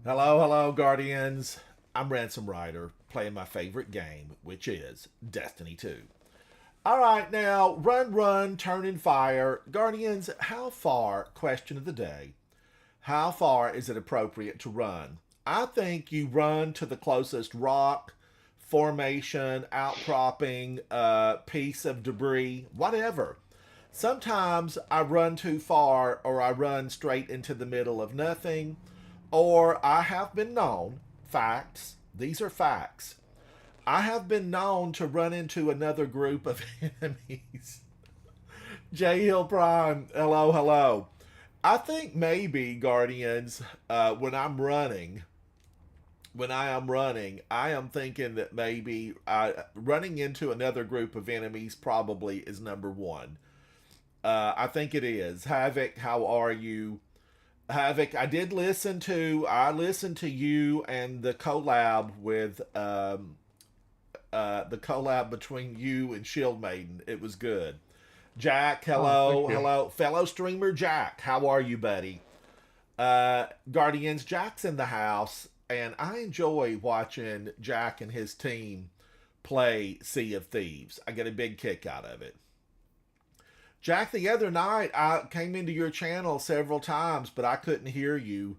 Hello, hello, Guardians. I'm Ransom Rider, playing my favorite game, which is Destiny 2. All right, now, run, turn and fire. Guardians, how far, question of the day, how far is it appropriate to run? I think you run to the closest rock, formation, outcropping, piece of debris, whatever. Sometimes I run too far or I run straight into the middle of nothing, or I have been known, facts, these are facts. I have been known to run into another group of enemies. J Hill Prime, hello, hello. I think maybe, Guardians, when I am running, I am thinking that maybe running into another group of enemies probably is number one. I think it is. Havoc, how are you? Havoc, I listened to you and the collab between you and Shield Maiden. It was good. Jack, Oh, thank hello, you. hello, fellow streamer Jack. How are you, buddy? Guardians, Jack's in the house, and I enjoy watching Jack and his team play Sea of Thieves. I get a big kick out of it. Jack, the other night I came into your channel several times, but I couldn't hear you.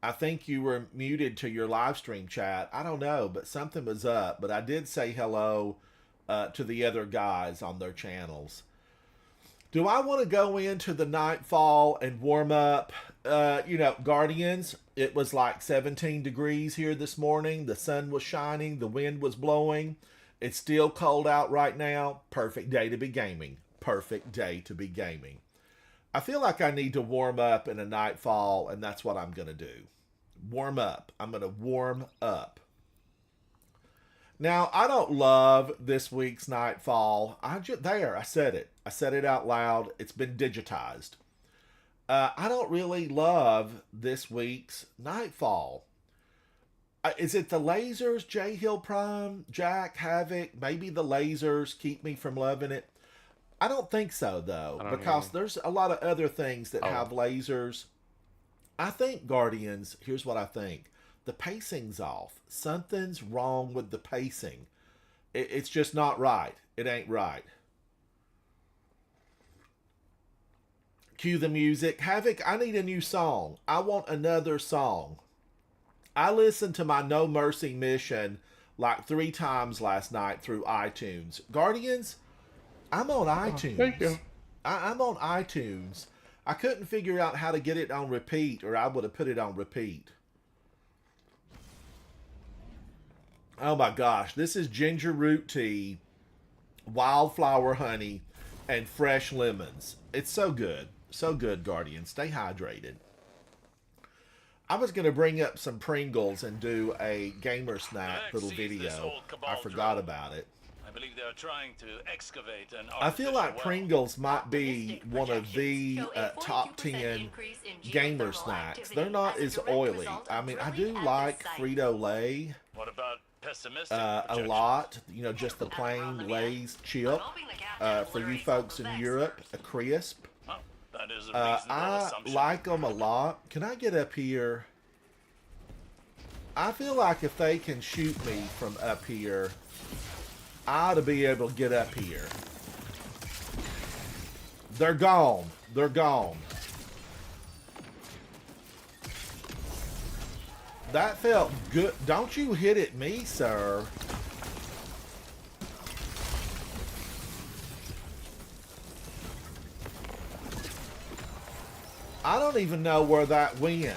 I think you were muted to your live stream chat. I don't know, but something was up. But I did say hello to the other guys on their channels. Do I want to go into the nightfall and warm up? Guardians, it was like 17 degrees here this morning. The sun was shining, the wind was blowing. It's still cold out right now. Perfect day to be gaming. Perfect day to be gaming. I feel like I need to warm up in a nightfall, and that's what I'm going to do. Warm up. I'm going to warm up. Now, I don't love this week's nightfall. I said it. I said it out loud. It's been digitized. I don't really love this week's nightfall. Is it the lasers, J Hill Prime, Jack, Havoc? Maybe the lasers keep me from loving it. I don't think so, though, I don't because know. there's a lot of other things that Oh, have lasers. I think Guardians, here's what I think. The pacing's off. Something's wrong with the pacing. It's just not right. It ain't right. Cue the music. Havoc, I need a new song. I want another song. I listened to my No Mercy mission like 3 times last night through iTunes. Guardians, I'm on thank iTunes. you. I'm on iTunes. I couldn't figure out how to get it on repeat, or I would have put it on repeat. Oh my gosh, this is ginger root tea, wildflower honey, and fresh lemons. It's so good. So good, Guardian. Stay hydrated. I was going to bring up some Pringles and do a gamer snack Max little sees this video. old I Cabal forgot drone. about it. I believe they are trying to excavate an I feel artificial like well. Pringles might be Optimistic one of the projections show a top 42% 10 increase in gamer geothermal snacks. activity They're not as a as direct oily. result I of mean, I drilling do at like this site. Frito Lay What about pessimistic a projections? lot. You know, just the plain Lay's chip. For you folks in Europe, a crisp. Oh, that is a reasonable I assumption. like them a lot. Can I get up here? I feel like if they can shoot me from up here, I ought to be able to get up here. They're gone. They're gone. That felt good. Don't you hit at me, sir. I don't even know where that went.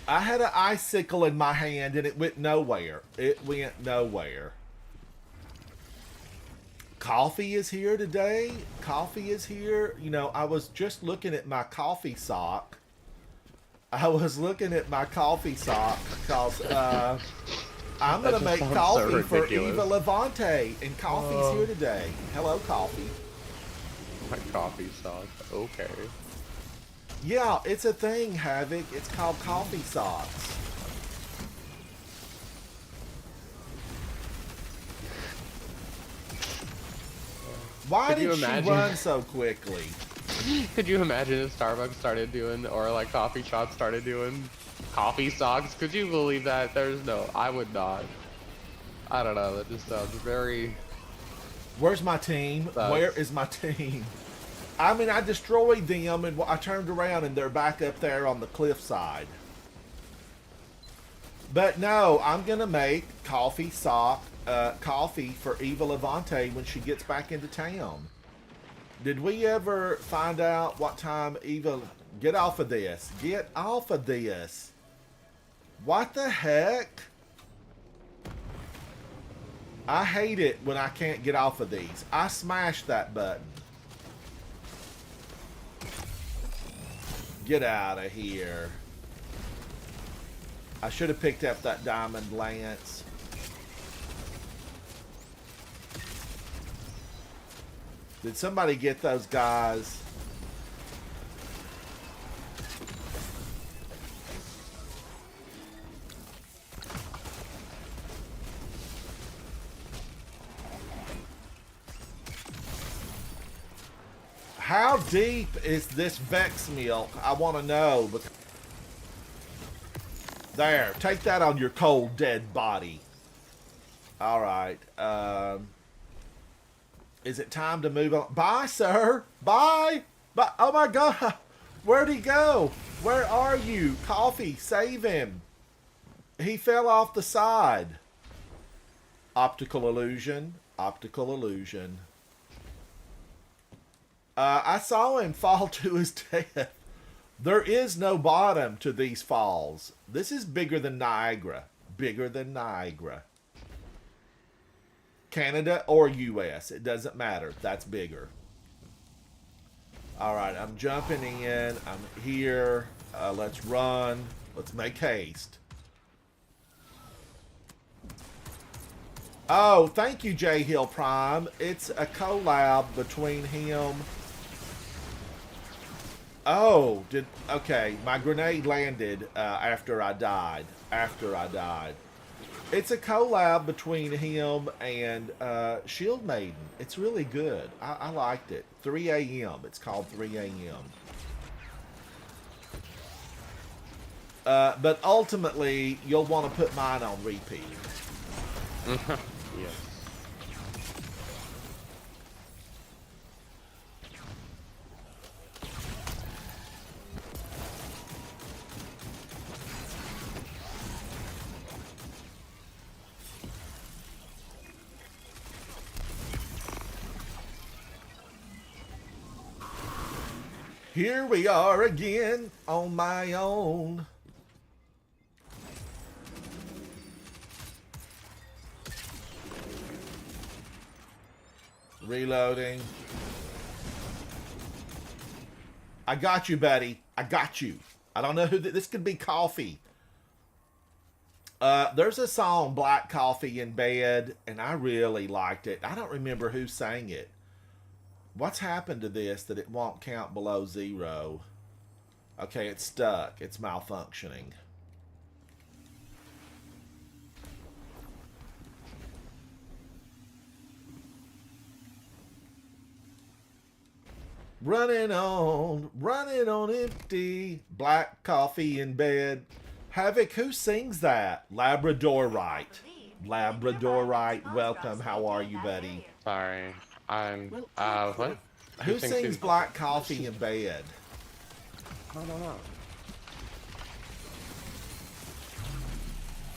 I had an icicle in my hand and it went nowhere. It went nowhere. Coffee is here today. Coffee is here. You know, I was just looking at my coffee sock. I was looking at my coffee sock because I'm That going to just make sounds so coffee for ridiculous. Eva Levante. And coffee's Oh. here today. Hello, coffee. My coffee sauce. Okay. Yeah, it's a thing, Havoc. It's called coffee socks. Why Could you did she imagine? run so quickly? Could you imagine if Starbucks started doing, or like coffee shops started doing coffee stocks? Could you believe that? There's no, I would not. I don't know, that just sounds very... Where's my team? Sucks. Where is my team? I mean, I destroyed them and I turned around and they're back up there on the cliffside. But no, I'm going to make coffee for Eva Levante when she gets back into town. Did we ever find out what time Eva... Get off of this. Get off of this. What the heck? I hate it when I can't get off of these. I smashed that button. Get out of here. I should have picked up that diamond lance. Did somebody get those guys? How deep is this Vex milk? I want to know. There, take that on your cold, dead body. All right. Is it time to move on? Bye, sir. Bye. Bye. Oh, my God. Where'd he go? Where are you? Coffee, save him. He fell off the side. Optical illusion. Optical illusion. I saw him fall to his death. There is no bottom to these falls. This is bigger than Niagara. Bigger than Niagara. Canada or US. It doesn't matter. That's bigger. Alright, I'm jumping in. I'm here. Let's run. Let's make haste. Oh, thank you, J Hill Prime. It's a collab between him... Oh, okay, my grenade landed after I died. It's a collab between him and Shield Maiden. It's really good. I liked it. 3 a.m. It's called 3 a.m. But ultimately, you'll want to put mine on repeat. Yes. Here we are again on my own. Reloading. I got you, buddy. I got you. I don't know who this could be. Coffee. There's a song, Black Coffee in Bed, and I really liked it. I don't remember who sang it. What's happened to this that it won't count below 0? Okay, it's stuck. It's malfunctioning. Running on empty. Black coffee in bed. Havoc, who sings that? Labradorite. Labradorite, welcome. How are you, buddy? Sorry. I'm, what? Who sings Black Coffee in Bed? I don't know.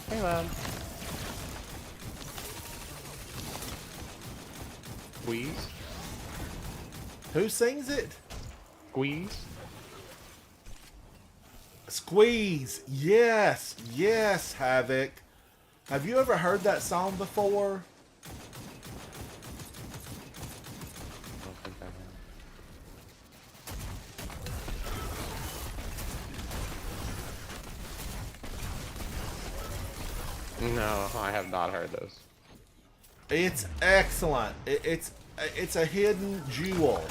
Hey, man. Squeeze? Who sings it? Squeeze? Squeeze. Yes. Yes, Havoc. Have you ever heard that song before? I don't think I have. No, I have not heard this. It's excellent. It's a hidden jewel.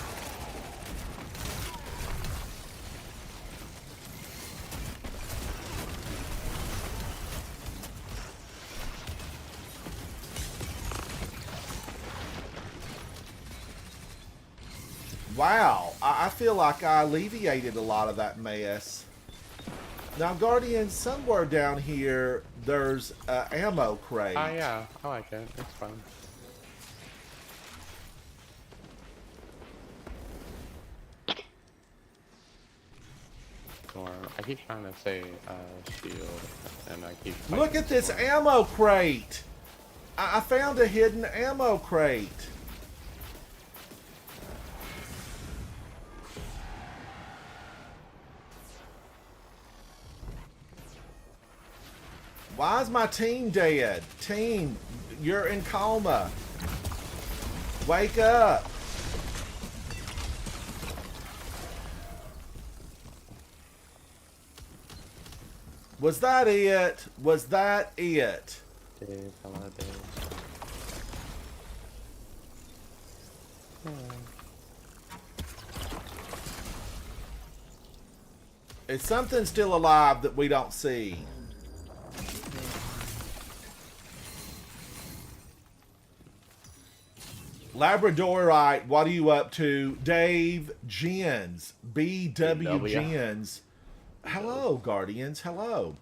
Wow, I feel like I alleviated a lot of that mess. Now, Guardian, somewhere down here, there's an ammo crate. Oh yeah, I like it. It's fun. Or I keep trying to say shield, and I keep. Look at this ammo crate! I found a hidden ammo crate. Why is my team dead? Team, you're in coma. Wake up. Was that it? Was that it? Dave, hello, Dave. Is something still alive that we don't see? Labradorite, what are you up to? Dave Jens, BW Jens. Hello, Guardians. Hello.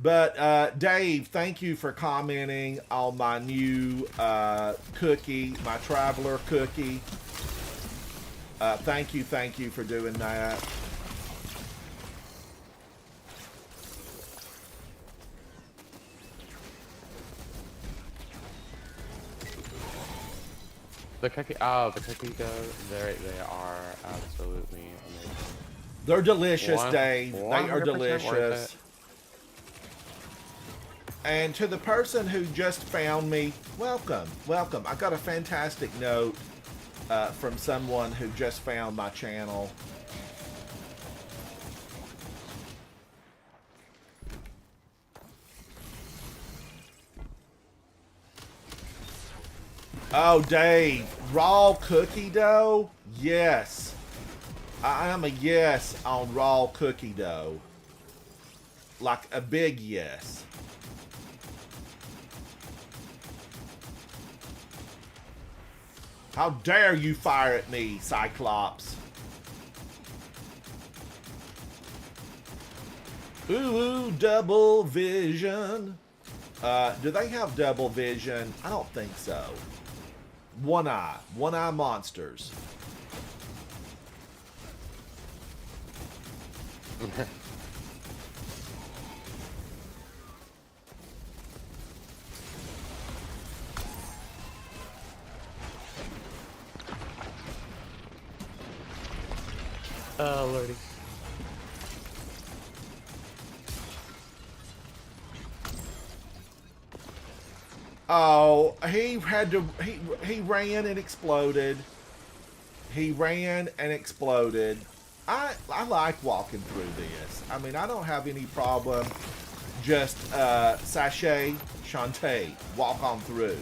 But, Dave, thank you for commenting on my new cookie, my Traveler cookie. Thank you for doing that. The cookie, the cookie dough, they are absolutely amazing. They're delicious, Dave. They are 100% delicious. worth it. And to the person who just found me, welcome, welcome. I got a fantastic note from someone who just found my channel. Oh, Dave, raw cookie dough? Yes. I am a yes on raw cookie dough. Like a big yes. How dare you fire at me, Cyclops? Ooh, double vision. Do they have double vision? I don't think so. One eye monsters. Oh, lordy. Oh, he had to. He ran and exploded. He ran and exploded. I like walking through this. I mean, I don't have any problem. Just sachet, Shantae, walk on through.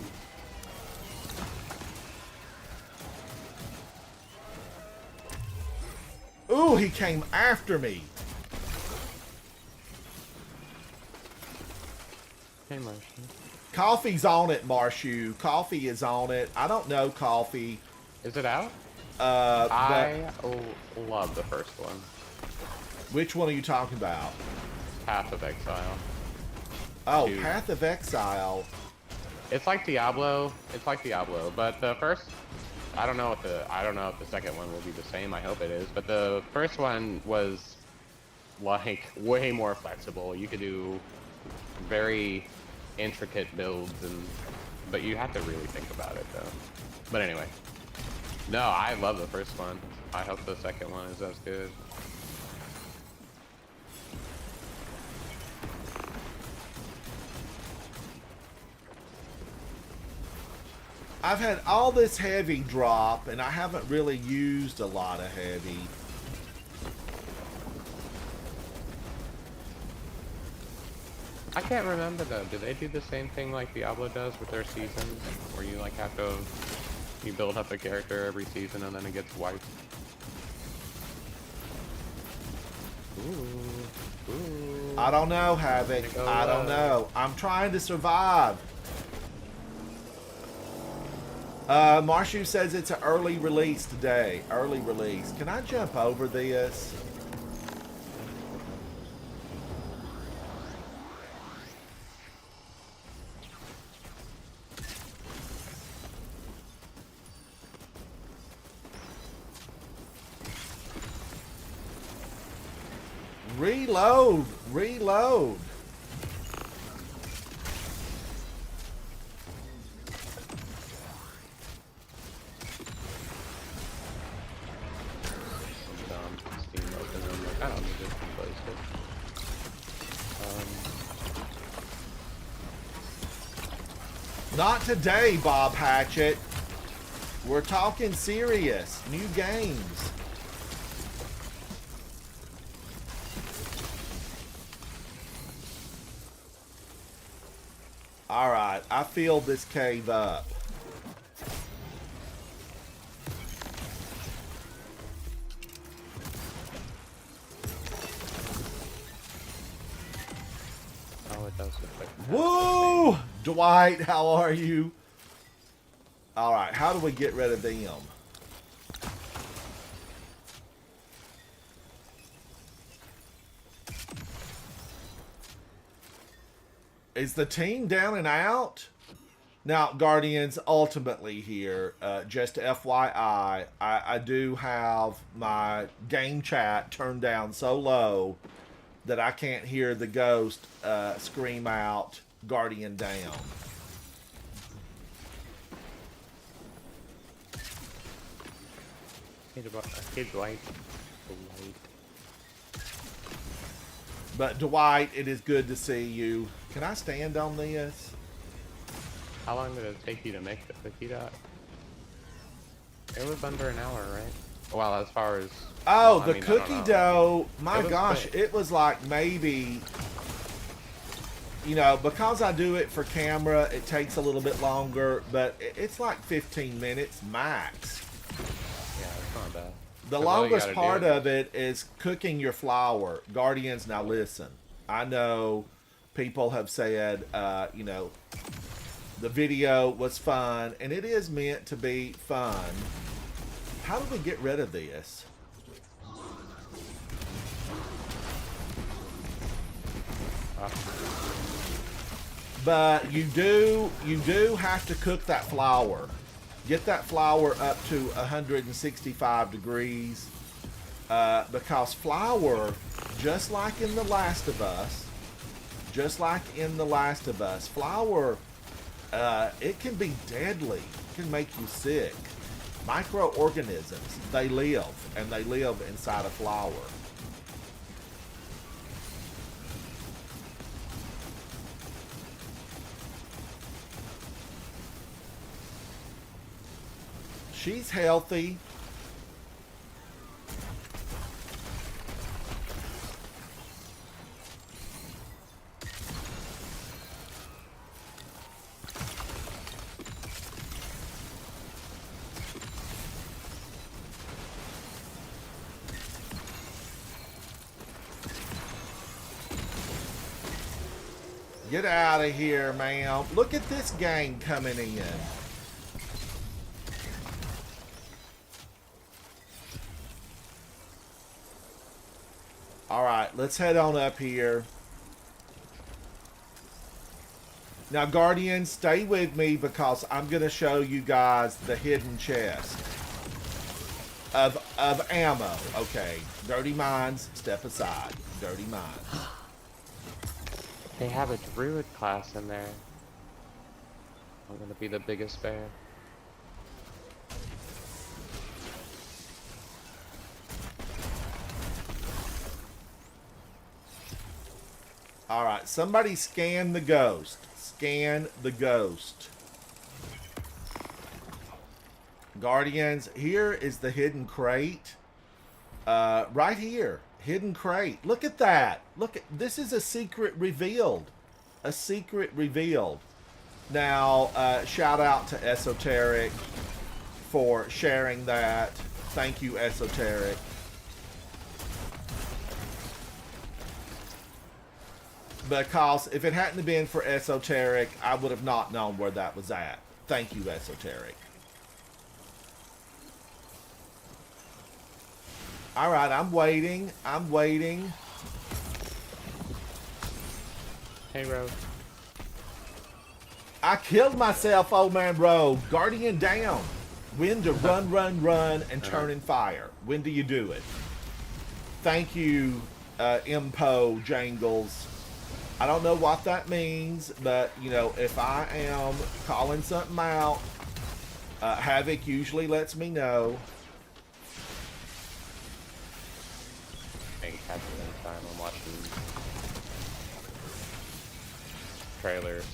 Ooh, he came after me. Hey, Martian. Coffee's on it, Marshu. Coffee is on it. I don't know Coffee. Is it out? I love the first one. Which one are you talking about? Path of Exile. Oh, Dude. Path of Exile. It's like Diablo. It's like Diablo, but the first, I don't know if the second one will be the same. I hope it is. But the first one was like way more flexible. You could do very intricate builds, but you have to really think about it though. But anyway, no, I love the first one. I hope the second one is as good. I've had all this heavy drop, and I haven't really used a lot of heavy. I can't remember though. Do they do the same thing like Diablo does with their seasons, where you like have to you build up a character every season and then it gets wiped? Ooh. I don't know, Havoc. I don't know. I'm trying to survive. Marshu says it's an early release today. Early release. Can I jump over this? Reload! Reload! Steam open and like, I don't need to replace it. Not today, Bob Hatchet. We're talking serious. New games. Alright, I filled this cave up. Oh, it does look like Woo! Dwight, how are you? Alright, how do we get rid of them? Is the team down and out? Now, Guardians, ultimately here, just FYI, I do have my game chat turned down so low that I can't hear the ghost scream out, Guardian down. Hey, Dwight. But Dwight, it is good to see you. Can I stand on this? How long did it take you to make the cookie dough? It was under an hour, right? Well, as far as... Oh, well, I the mean, I don't cookie know. dough. My It was gosh, quick. it was like maybe, you know, because I do it for camera, it takes a little bit longer, but it's like 15 minutes max. Yeah, it's not bad. The 'Cause all you longest gotta part do of it is cooking your flour. Guardians, now listen. I know people have said, you know, the video was fun, and it is meant to be fun. How do we get rid of this? But you do have to cook that flour. Get that flour up to 165 degrees. Because flour, just like in The Last of Us, flour, it can be deadly. It can make you sick. Microorganisms, they live, and they live inside of flour. She's healthy. Get out of here, ma'am. Look at this gang coming in. All right, let's head on up here. Now, Guardians, stay with me because I'm going to show you guys the hidden chest of ammo. Okay, Dirty Minds, step aside. Dirty Minds. They have a druid class in there. I'm gonna be the biggest bear. All right, somebody scan the ghost. Scan the ghost. Guardians, here is the hidden crate. Right here. Hidden crate. Look at that. Look at this is a secret revealed. A secret revealed. Now, shout out to Esoteric for sharing that. Thank you, Esoteric. Because if it hadn't been for Esoteric, I would have not known where that was at. Thank you, Esoteric. All right, I'm waiting. I'm waiting. Hey, Rose. I killed myself, old man Road. Guardian down. When to run, run, run, and turn and fire. When do you do it? Thank you, Impo Jangles. I don't know what that means, but, you know, if I am calling something out, Havoc usually lets me know. I think that's the time I'm watching trailers.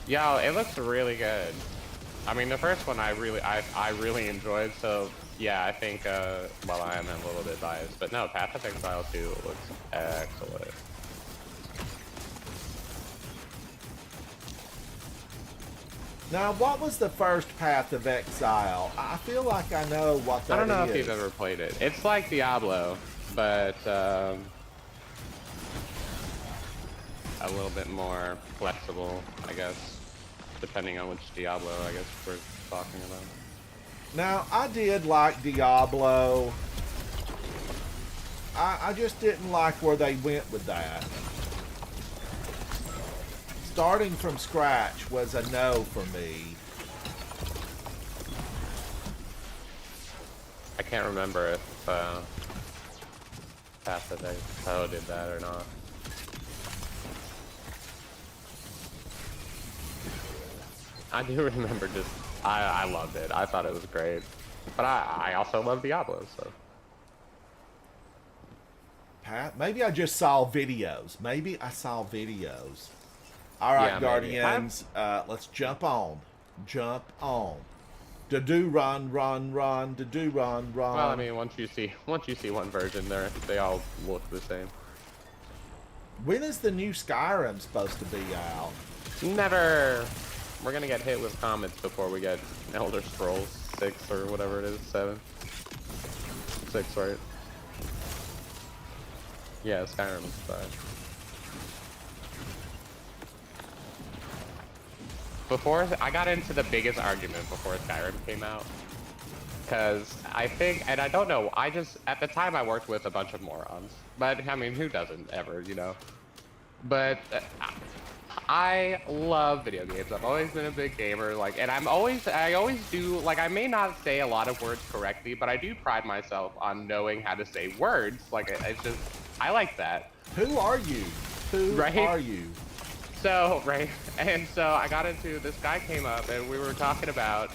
Yo, it looks really good. I mean, the first one I really enjoyed, so yeah, I think, well, I am a little bit biased, but no, Path of Exile 2 looks excellent. Now, what was the first Path of Exile? I feel like I know what that is. I don't know if you've ever played it. It's like Diablo, but a little bit more flexible, I guess, depending on which Diablo, I guess, we're talking about. Now, I did like Diablo. I just didn't like where they went with that. Starting from scratch was a no for me. I can't remember if Path of Exile did that or not. I do remember just, I loved it. I thought it was great. But I also love Diablo, so. Pat, maybe I just saw videos. Maybe I saw videos. All right, Yeah, Guardians, let's jump on. Jump on. Do run, run, run. Do run, run. Well, I mean, once you see one version, they all look the same. When is the new Skyrim supposed to be out? Never. We're gonna get hit with comments before we get Elder Scrolls 6 or whatever it is, 7. 6, right? Yeah, Skyrim is 5. Before, I got into the biggest argument before Skyrim came out. Because I think, and I don't know, at the time I worked with a bunch of morons. But, I mean, who doesn't ever, you know? But I love video games. I've always been a big gamer, like, and I always do, like, I may not say a lot of words correctly, but I do pride myself on knowing how to say words. Like, it's just, I like that. Who are you? Who are you? So, right, and so I got into, this guy came up and we were talking about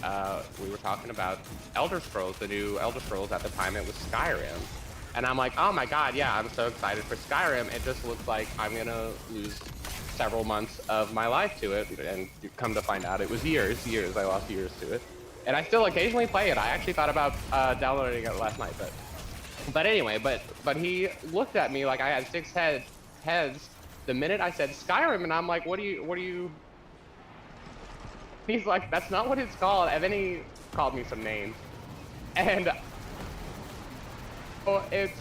Elder Scrolls, the new Elder Scrolls. At the time it was Skyrim. And I'm like, oh my god, yeah, I'm so excited for Skyrim. It just looks like I'm gonna lose several months of my life to it, and come to find out it was years, I lost years to it. And I still occasionally play it. I actually thought about downloading it last night, but anyway, but he looked at me like I had 6 heads the minute I said Skyrim, and I'm like, what do you... He's like, that's not what it's called, and then he called me some names. And oh, it's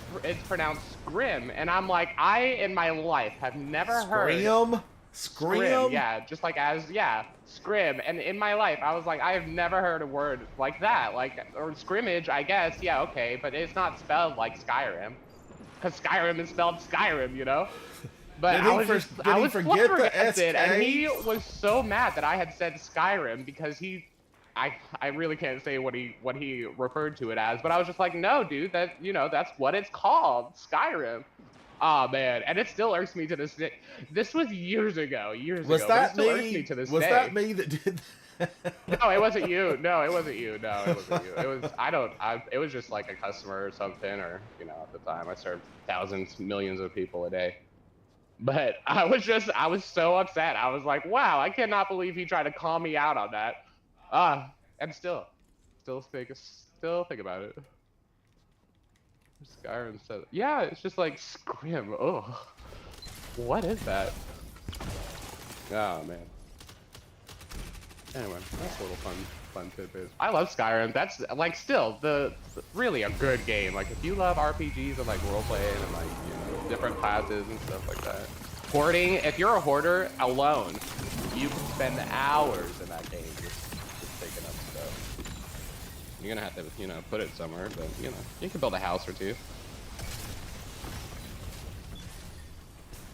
pronounced Scrim, and I'm like, I in my life have never heard... Scrim? Yeah, just like Scrim. And in my life, I was like, I have never heard a word like that. Like, or scrimmage, I guess, yeah, okay, but it's not spelled like Skyrim. Because Skyrim is spelled Skyrim, you know? But I was flabbergasted, and he was so mad that I had said Skyrim because I really can't say what he referred to it as, but I was just like, no, dude, that's what it's called, Skyrim. Oh man, and it still irks me to this day. This was years ago. Was that me? Irks me to this was day. that me that did that? No, it wasn't you. No, it wasn't you. It was it was just like a customer or something, or at the time I served thousands, millions of people a day. But I was so upset. I was like, wow, I cannot believe he tried to call me out on that. And still think about it. Skyrim said, yeah, it's just like Scrim. Oh, what is that? Oh man. Anyway, that's a little fun tidbit. I love Skyrim. That's like still the really a good game. Like if you love RPGs and like role playing and like different classes and stuff like that. Hoarding. If you're a hoarder alone, you can spend hours in that game just picking up stuff. You're gonna have to, you know, put it somewhere, but you know, you can build a house or two.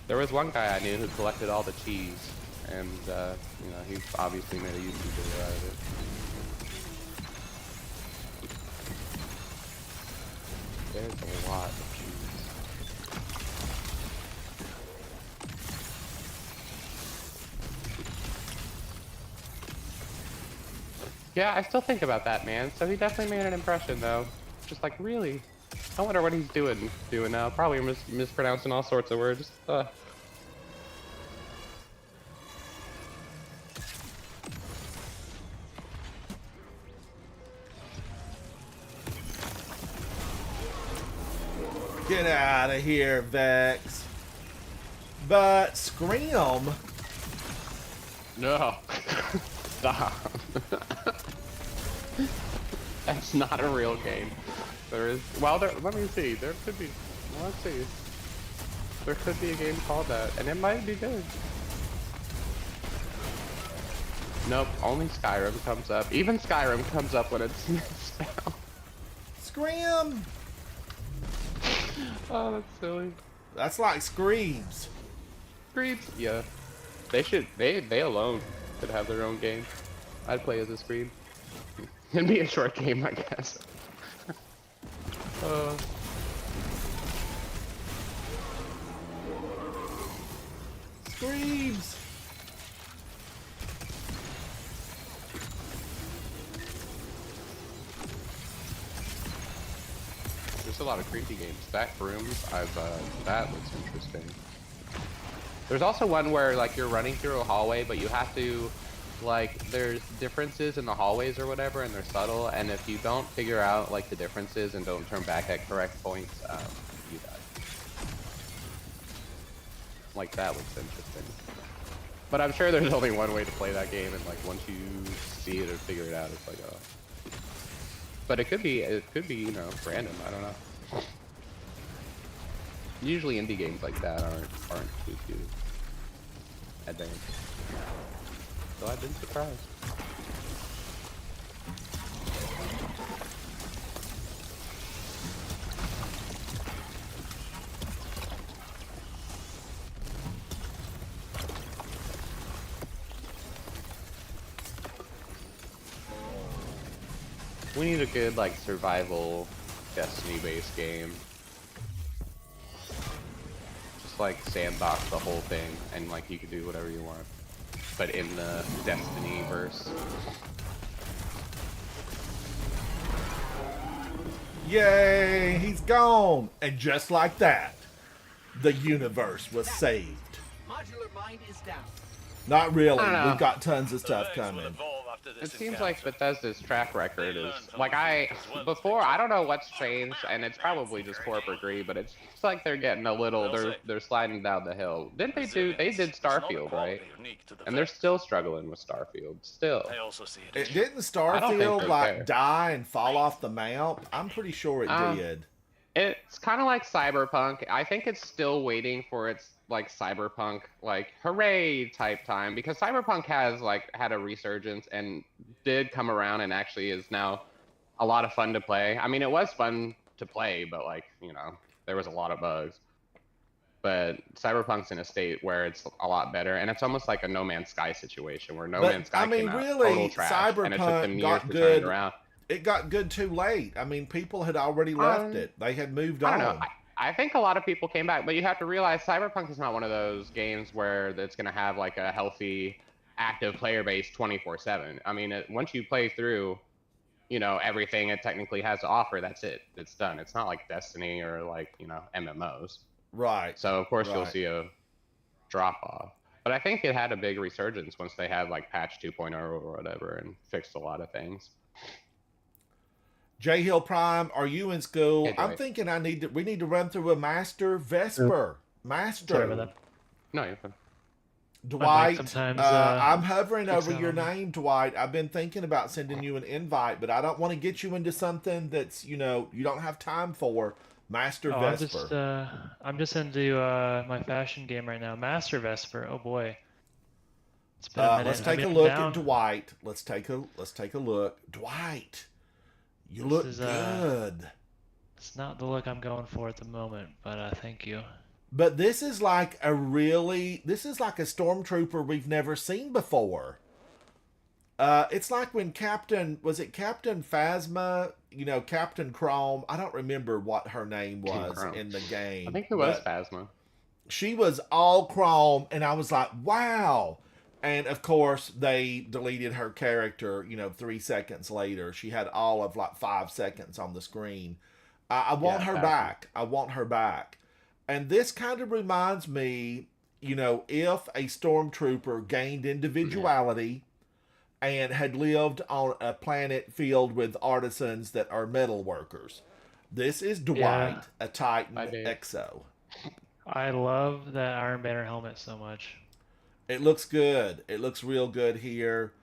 There was one guy I knew who collected all the cheese, and you know, he obviously made a YouTube video out of it. There's a lot of cheese. Yeah, I still think about that man. So he definitely made an impression, though. Just like, really? I wonder what he's doing now. Probably mispronouncing all sorts of words. Get out of here, Vex. But Scream. No. Stop. That's not a real game. There is. Well, let me see. There could be. Let's see. There could be a game called that, and it might be good. Nope. Only Skyrim comes up. Even Skyrim comes up when it's misspelled. Scream. Oh, that's silly. That's like Screams. Screams. Yeah. They should. They alone could have their own game. I'd play as a Scream. It'd be a short game, I guess. Screams. There's a lot of creepy games. Back Rooms, that looks interesting. There's also one where like you're running through a hallway, but you have to, like, there's differences in the hallways or whatever, and they're subtle. And if you don't figure out like the differences and don't turn back at correct points, you die. Like that looks interesting. But I'm sure there's only one way to play that game, and like once you see it or figure it out, it's like, oh. But it could be, you know, random. I don't know. Usually indie games like that aren't too advanced. So I've been surprised. We need a good like survival Destiny-based game. Just like sandbox the whole thing, and like you can do whatever you want, but in the Destiny verse. Yay, he's gone. And just like that, the universe was saved. Modular mind is down. Not really. I don't know. We've got tons of stuff Things will coming. evolve after It this seems like encounter. Bethesda's track record They is learn from like the before. I don't know what's changed, and it's probably just corporate greed, but it's like they're getting a little. They're sliding down the hill. Didn't they do? They did Resilience is not a Starfield, quality right? unique to the And they're Vex. still struggling with Starfield. Still. I also see it. It didn't don't think Starfield they're like fair. die and fall off the mount? I'm pretty sure it Um, did. It's kind of like Cyberpunk. I think it's still waiting for its like Cyberpunk like hooray type time, because Cyberpunk has like had a resurgence and did come around and actually is now a lot of fun to play. I mean, it was fun to play, but like, you know, there was a lot of bugs. But Cyberpunk's in a state where it's a lot better, and it's almost like a No Man's Sky situation where No But, Man's Sky I mean, came out really, total trash, and it took them Cyberpunk years got to turn good. it around. It got good too late. I mean, people had already left Um, it. They had moved I on. don't know. I think a lot of people came back, but you have to realize Cyberpunk is not one of those games where it's going to have like a healthy, active player base 24/7. I mean, once you play through, you know, everything it technically has to offer, that's it. It's done. It's not like Destiny or like, you know, MMOs. Right. So of course you'll Right. see a drop off. But I think it had a big resurgence once they had like patch 2.0 or whatever and fixed a lot of things. J Hill Prime, are you in school? Hey, I'm Dwight. thinking we need to run through a Master Vesper. Master. Sorry about that. No, you're fine. Dwight, sometimes, I'm hovering kicks over out your on me. name, Dwight. I've been thinking about sending you an invite, but I don't want to get you into something that's, you know, you don't have time for. Master Oh, Vesper. I'm just into my fashion game right now. Master Vesper. Oh boy. It's been a minute. Let's I've take a been look down. at Dwight. Let's take a look. Dwight. You This look is, good. It's not the look I'm going for at the moment, but thank you. But this is like this is like a stormtrooper we've never seen before. It's like when was it Captain Phasma? You know, Captain Chrome. I don't remember what her name King was Chrome. in the game. I think it was but Phasma. she was all chrome, and I was like, wow. And of course, they deleted her character, 3 seconds later. She had all of like 5 seconds on the screen. I want Yeah, her Phasma. back. I want her back. And this kind of reminds me, if a stormtrooper gained individuality and had lived on a planet filled with artisans that are metal workers. This is Dwight, Yeah. a Titan Hi, Dave. Exo. I love that Iron Banner helmet so much. It looks good. It looks real good here.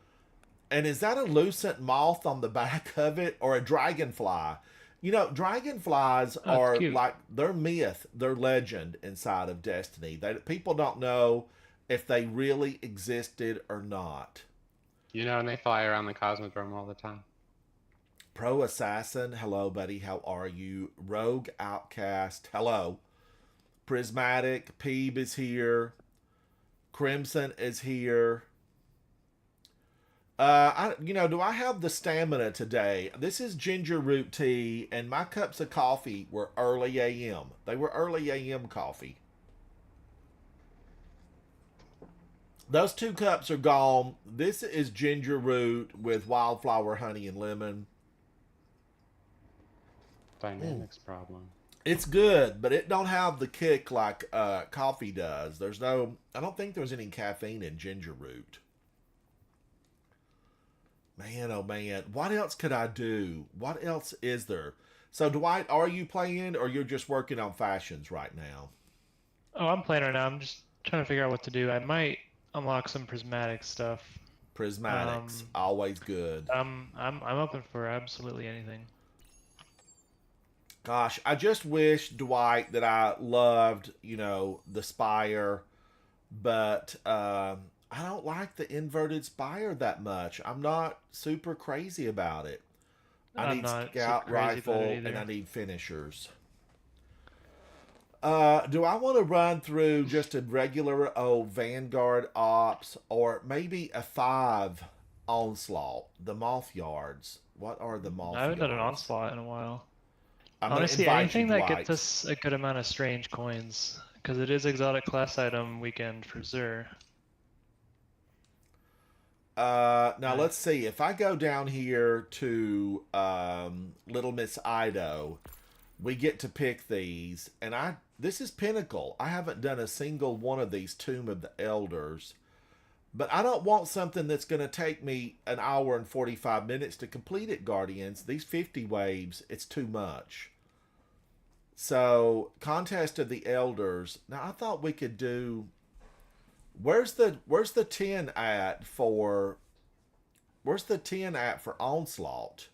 And is that a lucent moth on the back of it or a dragonfly? Dragonflies Oh, it's are cute. like, they're myth, they're legend inside of Destiny. People don't know if they really existed or not. And they fly around the Cosmodrome all the time. Pro Assassin, hello, buddy. How are you? Rogue Outcast, hello. Prismatic, Peeb is here. Crimson is here. Do I have the stamina today? This is ginger root tea, and my cups of coffee were early AM. They were early AM coffee. Those 2 cups are gone. This is ginger root with wildflower, honey, and lemon. Dynamics problem. It's good, but it don't have the kick like coffee does. I don't think there's any caffeine in ginger root. Man, oh man, what else could I do? What else is there? So Dwight, are you playing or you're just working on fashions right now? Oh, I'm playing right now. I'm just trying to figure out what to do. I might unlock some prismatic stuff. Prismatics, always good. I'm open for absolutely anything. Gosh, I just wish, Dwight, that I loved, the Spire, but I don't like the inverted Spire that much. I'm not super crazy about it. I I'm need not scout super crazy about rifle it and either. I need finishers. Do I want to run through just a regular old Vanguard Ops or maybe a 5 Onslaught? The Moth Yards. What are the Moth I haven't done an Yards? onslaught in a while. I'm gonna Honestly, invite anything you, that Dwight. gets us a good amount of strange coins, because it is exotic class item weekend for Xur. Now let's see. If I go down here to Little Miss Ido, we get to pick these, and this is Pinnacle. I haven't done a single one of these Tomb of the Elders, but I don't want something that's going to take me an hour and 45 minutes to complete it, Guardians. These 50 waves, it's too much. So, Contest of the Elders. Now, I thought we could do. Where's the 10 at for? Where's the 10 at for Onslaught?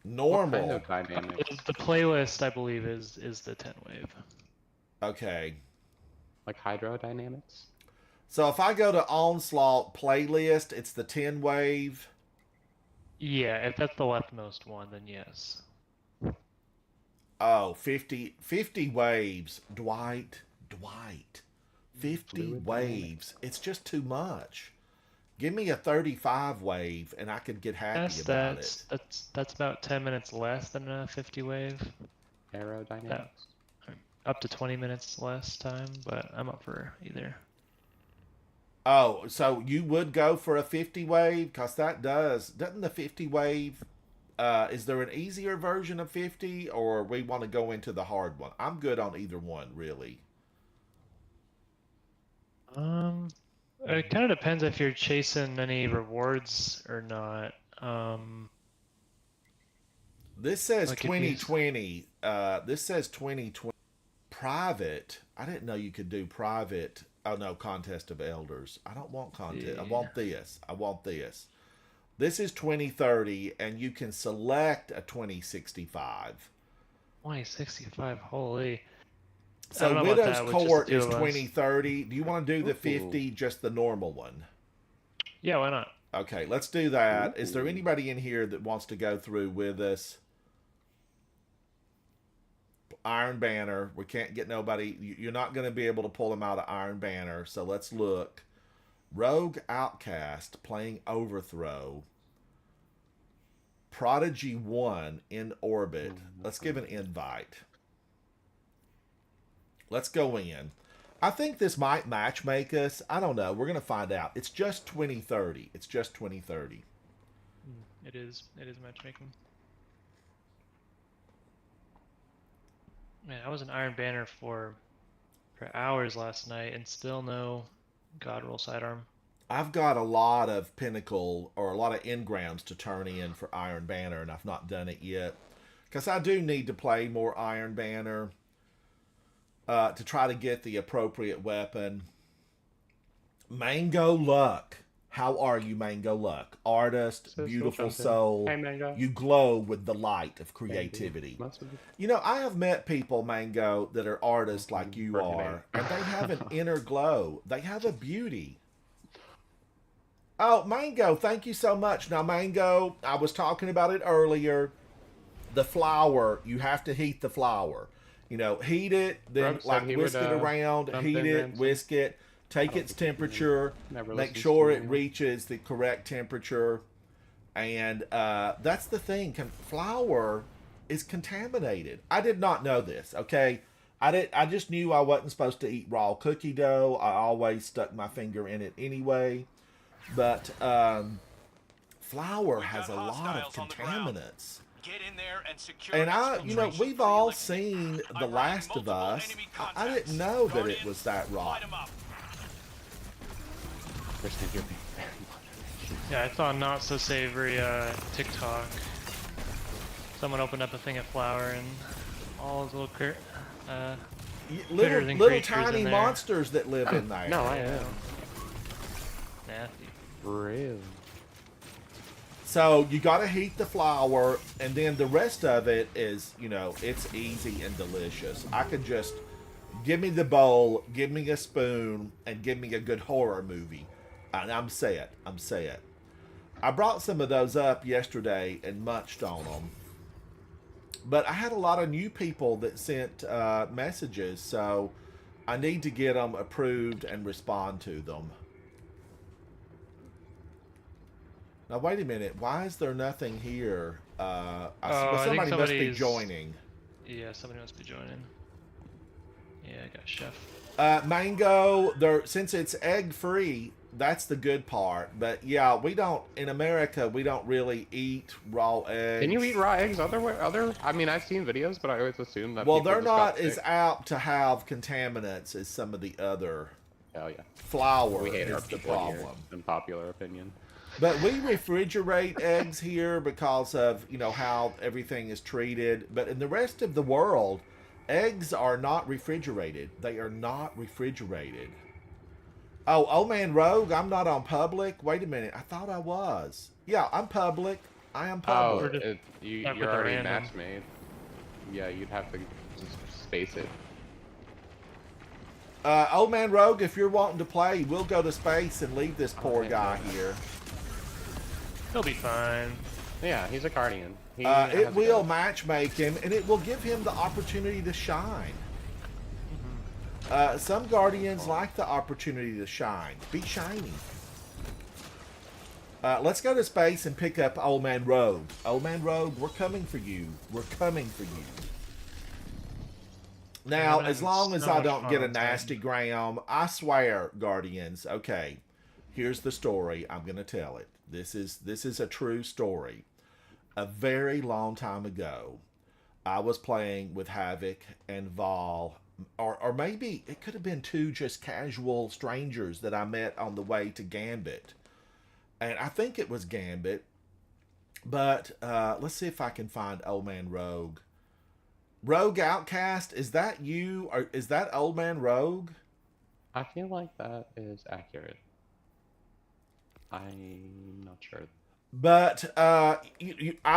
Normal. What kind of dynamics? The playlist, I believe, is the 10 wave. Okay. Like hydrodynamics? So if I go to Onslaught playlist, it's the 10 wave. Yeah, if that's the leftmost one, then yes. Oh, 50 waves. Dwight. 50 Fluid waves. It's just too much. Give me a 35 wave and I could get happy about it. That's about 10 minutes less than a 50 wave. Aerodynamics? Up to 20 minutes less time, but I'm up for either. Oh, so you would go for a 50 wave? Because doesn't the 50 wave, is there an easier version of 50 or we want to go into the hard one? I'm good on either one, really. It kind of depends if you're chasing any rewards or not. This says Like if you- 2020. This says 2020. Private. I didn't know you could do private. Oh no, Contest of Elders. I don't want contest. I want this. I want this. This is 2030, and you can select a 2065. 2065, holy. I So don't know about Widow's that with just Court the two is of us. 2030. Do you want to do the Ooh. 50, just the normal one? Yeah, why not? Okay, let's do that. Is there anybody in here that wants to go through with us? Iron Banner. We can't get nobody. You're not going to be able to pull them out of Iron Banner. So let's look. Rogue Outcast playing Overthrow. Prodigy 1 in orbit. Let's give an invite. Let's go in. I think this might matchmake us. I don't know. We're going to find out. It's just 2030. It's just 2030. It is. It is matchmaking. Man, I was in Iron Banner for hours last night and still no God Roll sidearm. I've got a lot of Pinnacle or a lot of engrams to turn in for Iron Banner, and I've not done it yet. Because I do need to play more Iron Banner to try to get the appropriate weapon. Mango Luck. How are you, Mango Luck? Artist, beautiful soul. Hey, Mango. You glow with the light of creativity. You know, I have met people, Mango, that are artists like you are, and they have an inner glow. They have a beauty. Oh, Mango, thank you so much. Now, Mango, I was talking about it earlier. The flour, you have to heat the flour. You know, heat it, then like whisk it around, heat it, whisk it, take its temperature, make sure it reaches the correct temperature. And that's the thing. Flour is contaminated. I did not know this, okay? I just knew I wasn't supposed to eat raw cookie dough. I always stuck my finger in it anyway. But flour has a lot of contaminants. Get in there and secure. And you know, we've all seen The Last of Us. I didn't know that it was that rotten. Yeah, I saw not so savory TikTok. Someone opened up a thing of flour and all those little little tiny monsters that live in there. No, I know. Nasty. Really? So you got to heat the flour, and then the rest of it is, you know, it's easy and delicious. I could just give me the bowl, give me a spoon, and give me a good horror movie, and I'm set. I'm set. I brought some of those up yesterday and munched on them, but I had a lot of new people that sent messages, so I need to get them approved and respond to them. Now, wait a minute. Why is there nothing here? Somebody must be joining. Yeah, somebody must be joining. Yeah, I got Chef. Mango, since it's egg-free, that's the good part. But, yeah, we don't, in America, we don't really eat raw eggs. Can you eat raw eggs other? I mean, I've seen videos, but I always assume that well, they're not as apt to have contaminants as some of the other. Oh, yeah. Flour We hate is our the people here, problem. in popular opinion. But we refrigerate eggs here because of, you know, how everything is treated. But in the rest of the world, eggs are not refrigerated. They are not refrigerated. Oh, Old Man Rogue, I'm not on public. Wait a minute. I thought I was. Yeah, I'm public. I am public. Oh, you're already match made. Yeah, you'd have to just space it. Old Man Rogue, if you're wanting to play, we'll go to space and leave this poor guy here. He'll be fine. Yeah, he's a Guardian. It will matchmake him, and it will give him the opportunity to shine. Some Guardians like the opportunity to shine. Be shiny. Let's go to space and pick up Old Man Rogue. Old Man Rogue, we're coming for you. We're coming for you. Now, as long as I don't get a nasty gram, I swear, Guardians, okay, here's the story. I'm going to tell it. This is a true story. A very long time ago, I was playing with Havoc and Vol, or maybe it could have been two just casual strangers that I met on the way to Gambit. And I think it was Gambit. But let's see if I can find Old Man Rogue. Rogue Outcast, is that you? Or is that Old Man Rogue? I feel like that is accurate. I'm not sure. But I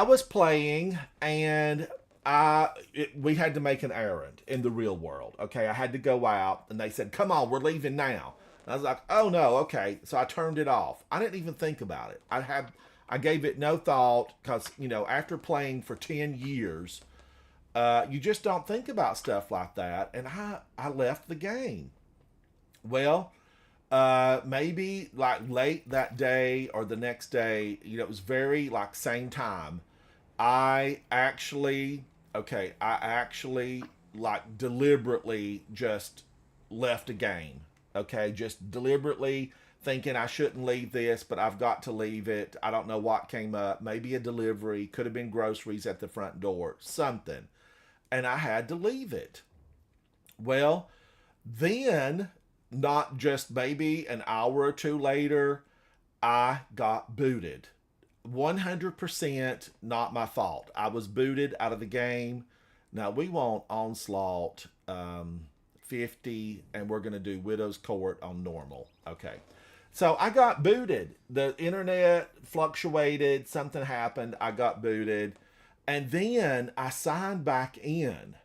was playing, and we had to make an errand in the real world. Okay, I had to go out, and they said, "Come on, we're leaving now." I was like, oh no, okay. So I turned it off. I didn't even think about it. I gave it no thought because, you know, after playing for 10 years, you just don't think about stuff like that. And I left the game. Well, maybe like late that day or the next day, you know, it was very like same time. I actually like deliberately just left a game. Okay, just deliberately thinking I shouldn't leave this, but I've got to leave it. I don't know what came up. Maybe a delivery, could have been groceries at the front door, something. And I had to leave it. Well, then, not just maybe an hour or two later, I got booted. 100% not my fault. I was booted out of the game. Now, we want Onslaught 50, and we're going to do Widow's Court on normal. Okay. So I got booted. The internet fluctuated. Something happened. I got booted. And then I signed back in.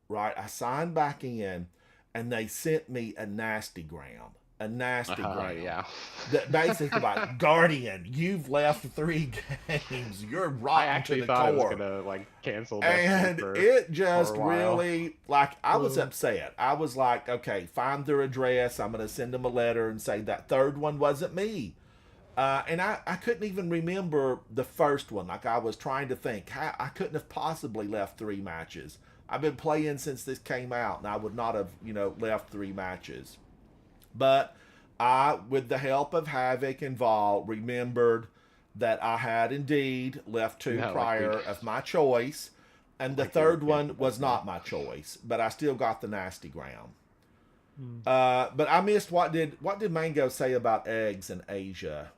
Right? I signed back in, and they sent me a nastygram. A nastygram. Yeah. That basically like, Guardian, you've left 3 games. You're I rotten actually to the thought it was core. gonna like cancel. And for, it just for a while. really, like, I was upset. I was like, okay, find their address. I'm going to send them a letter and say that third one wasn't me. And I couldn't even remember the first one. Like, I was trying to think. I couldn't have possibly left 3 matches. I've been playing since this came out, and I would not have, you know, left 3 matches. But I, with the help of Havoc and Vol, remembered that I had indeed left 2 prior of my choice, and the third one was not my choice, but I still got the nastygram. But I missed what did Mango say about eggs in Asia?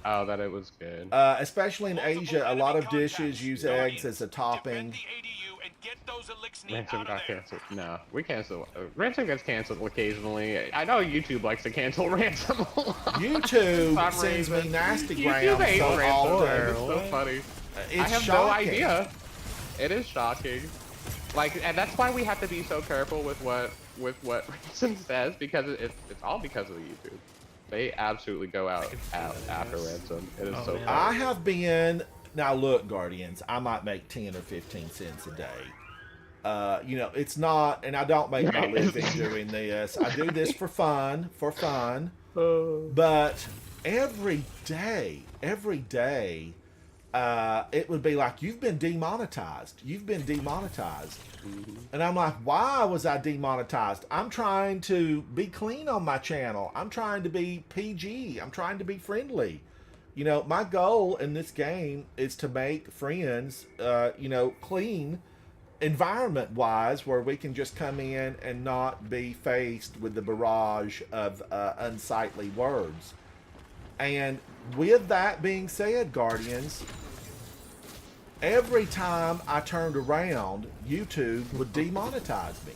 Oh, that it was good. Especially in Asia, a lot of dishes use eggs as a topping. Ransom got canceled. No, we cancel. Ransom gets canceled occasionally. I know YouTube likes to cancel Ransom a lot. YouTube sends me nastygrams YouTube hates so Ransom. often. It's so funny. It's I have shocking. no idea. It is shocking. Like, and that's why we have to be so careful with what Ransom says, because it's all because of the YouTube. They absolutely go out after Ransom. It is so funny. I have been, now look, Guardians, I might make 10 or 15 cents a day. You know, it's not, and I don't make my living doing this. I do this for fun, but every day, it would be like, you've been demonetized. And I'm like, why was I demonetized? I'm trying to be clean on my channel. I'm trying to be PG. I'm trying to be friendly. You know, my goal in this game is to make friends, you know, clean environment-wise, where we can just come in and not be faced with the barrage of unsightly words. And with that being said, Guardians, every time I turned around, YouTube would demonetize me.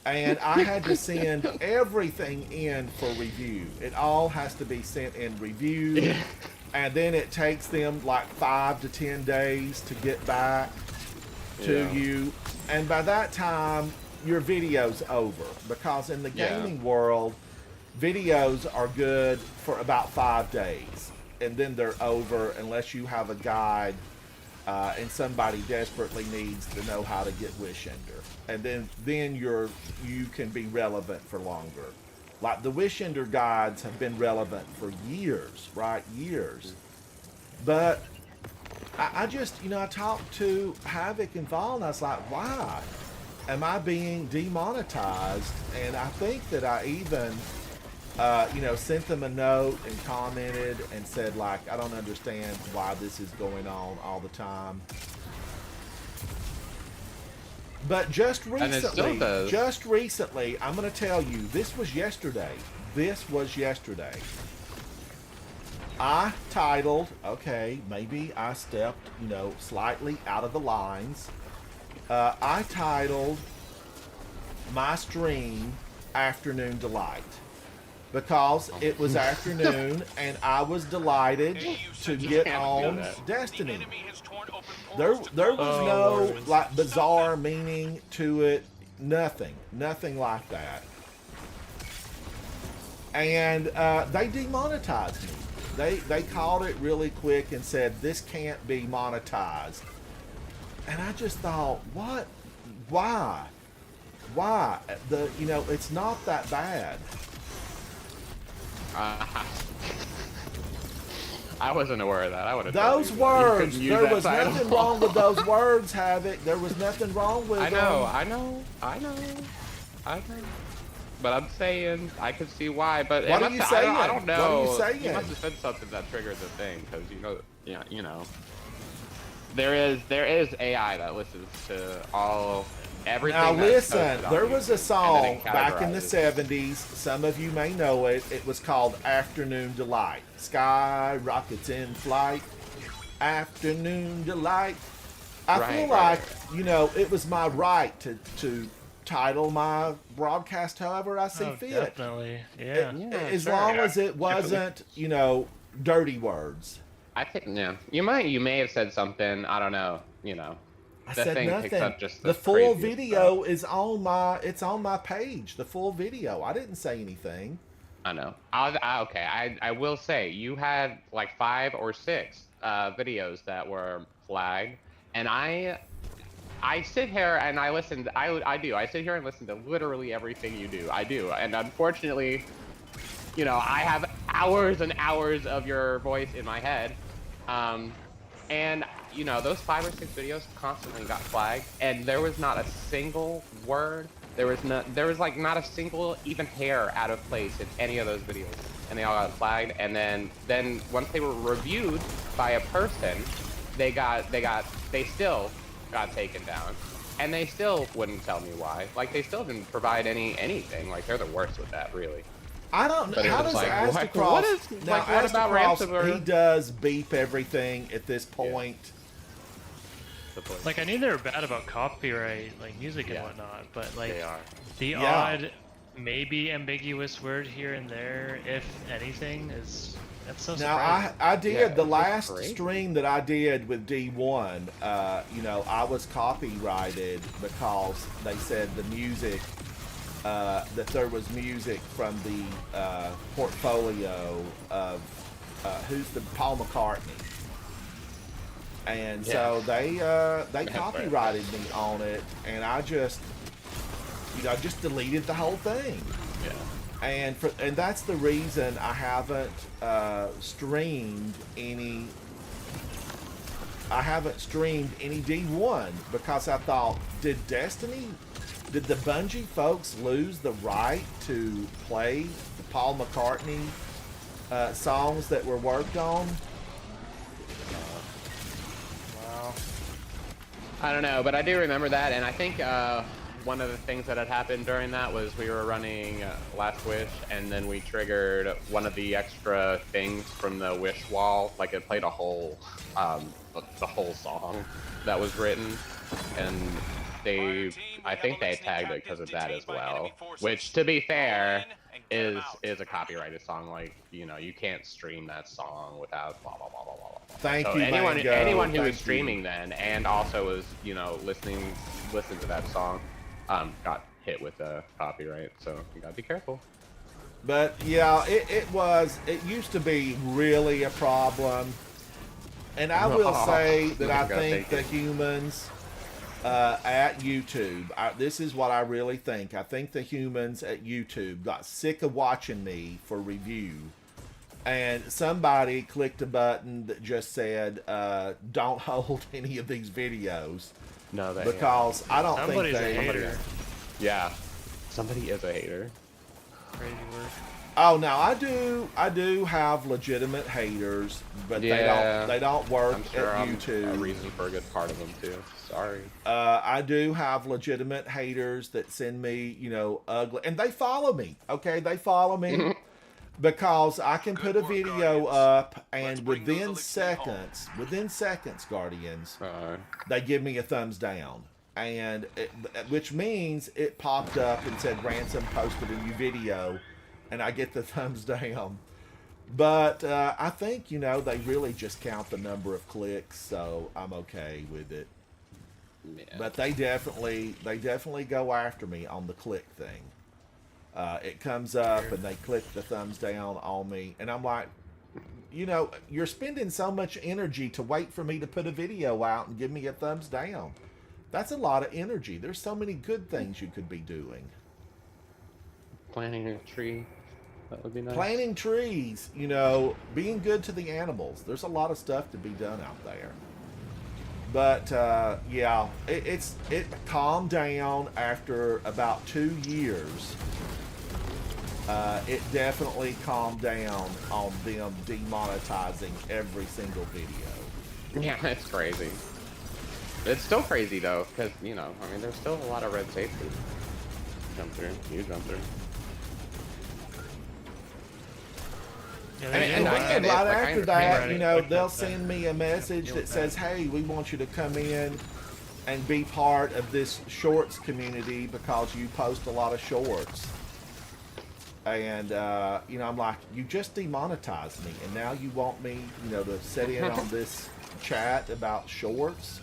And I had to send everything in for review. It all has to be sent in review. And then it takes them like 5 to 10 days to get back to you. And by that time, your video's over. Because in the gaming world, videos are good for about 5 days. And then they're over unless you have a guide and somebody desperately needs to know how to get Wish Ender. And then you can be relevant for longer. Like the Wish Ender guides have been relevant for years, right? Years. But I just, you know, I talked to Havoc and Vol, and I was like, why am I being demonetized? And I think that I even, you know, sent them a note and commented and said, like, I don't understand why this is going on all the time. But just recently, I'm going to tell you, this was yesterday. I titled, okay, maybe I stepped, you know, slightly out of the lines. I titled my stream Afternoon Delight. Because it was afternoon and I was delighted to get on Destiny. There was no like bizarre meaning to it. Nothing like that. and they demonetized me. They called it really quick and said this can't be monetized. And I just thought, what? Why? Why? It's not that bad. I wasn't aware of that. I would have. Those you words, couldn't use there that was title. nothing wrong with those words, Havoc. There was nothing wrong with I them. know. But I'm saying I could see why. But What are you saying? I don't know. What are you saying? You must have said something that triggered the thing, because you know. There is AI that listens to everything. Now that's listen, posted on there was a YouTube, song and then it back in the categorizes. 70s. Some of you may know it. It was called Afternoon Delight. Sky rockets in flight. Afternoon Delight. I feel Right. like, it was my right to title my broadcast however I see Oh, fit. definitely. Yeah. Yeah, As sure. long as it wasn't, dirty words. I think you may have said something. I don't know. I The said thing picks nothing. up just The the full craziest video is on my page. The full video. I didn't say anything. I know. Okay. I will say you had like 5 or 6 videos that were flagged, and I sit here and I listen. I do. I sit here and listen to literally everything you do. I do, and unfortunately, I have hours and hours of your voice in my head, and those 5 or 6 videos constantly got flagged, and there was not a single word. There was not a single even hair out of place in any of those videos, and they all got flagged. And then once they were reviewed by a person, they still got taken down, and they still wouldn't tell me why. Like, they still didn't provide anything. Like, they're the worst with that, really. I don't know. But it How was does like, Astacross... what is- now, like, what about Astacross, ransomware? he does beep everything at this point. Like, I knew they were bad about copyright, like music and Yeah. whatnot, but like They are. the Yeah. odd, maybe ambiguous word here and there, if anything, that's so Now, surprising. I did Yeah, the it's last crazy. stream that I did with D1. I was copyrighted because they said the music, that there was music from the portfolio of Paul McCartney, and so they right. copyrighted me on it, and I just deleted the whole thing. Yeah. And that's the reason I haven't streamed any. I haven't streamed any D1 because I thought, did the Bungie folks lose the right to play the Paul McCartney songs that were worked on? Wow. I don't know, but I do remember that, and I think one of the things that had happened during that was we were running Last Wish, and then we triggered one of the extra things from the Wish wall. Like, it played the whole song that was written, and I think they tagged it because of that as well. Which, to be fair, is a copyrighted song. Like, you can't stream that song without blah blah blah blah blah. Thank So you, anyone Mango. who was Thank streaming you. then and also was listened to that song got hit with a copyright. So you gotta be careful. But yeah, it used to be really a problem. And I will say that I Gotta think take the it. humans at YouTube, this is what I really think. I think the humans at YouTube got sick of watching me for review. And somebody clicked a button that just said, don't hold any of these videos. No, they Because I don't Somebody's think a they... hater. yeah, somebody is a hater. Crazy word. Oh, now I do have legitimate haters, but Yeah. they don't work I'm sure at I'm YouTube. a reason for a good part of them too. Sorry. I do have legitimate haters that send me, ugly, and they follow me. Okay, they follow me because I can put a work, video Guardians. up, Let's and bring those within seconds, Guardians, Uh, they give me a thumbs down, and which means it popped up and said Ransom posted a new video, and I get the thumbs down. But I think they really just count the number of clicks, so I'm okay with it. yeah. But they definitely go after me on the click thing. It comes up and they click the thumbs down on me, and I'm like, you know, you're spending so much energy to wait for me to put a video out and give me a thumbs down. That's a lot of energy. There's so many good things you could be doing. Planting a tree. That would be nice. Planting trees, you know, being good to the animals. There's a lot of stuff to be done out there. But yeah, it calmed down after about 2 years. It definitely calmed down on them demonetizing every single video. Yeah, it's crazy. It's still crazy though, because you know, I mean, there's still a lot of red tape to jump through. You jump through. Yeah, And I then get it, right like, I after understand that, it. you know, Like they'll that, send me a message deal that with says, hey, we want you to come in and be part of this shorts community because you post a lot of shorts. And, you know, I'm like, you just demonetized me, and now you want me, you know, to sit in on this chat about shorts?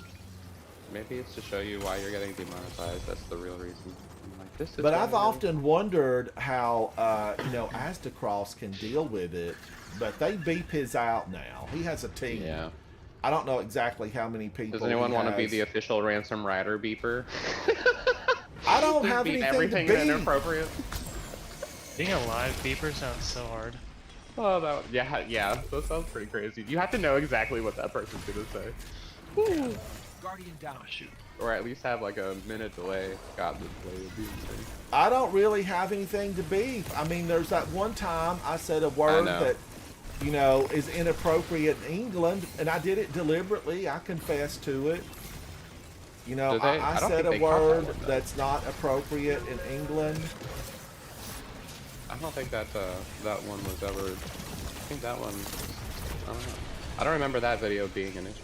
Maybe it's to show you why you're getting demonetized. That's the real reason. I'm like, this is But why I've you're- often wondered how, you know, Astacross can deal with it, but they beep his out now. He has a team. Yeah. I don't know exactly how many people. Does anyone he want to be has. the official Ransom Rider beeper? I don't Just have beat anything everything to beep. inappropriate. Being a live beeper sounds so hard. Oh, yeah, that sounds pretty crazy. You have to know exactly what that person's gonna say. Woo. Guardian down. Or at least have like a minute delay. God, this delay would be insane. I don't really have anything to beep. I mean, there's that one time I said a word know. that, you know, is inappropriate in England, and I did it deliberately. I confess to it. You know, Do they? I I don't said think a they caught that word one, though. that's not appropriate in England. I don't think that that one was ever. I think that one. I don't know. I don't remember that video being an issue.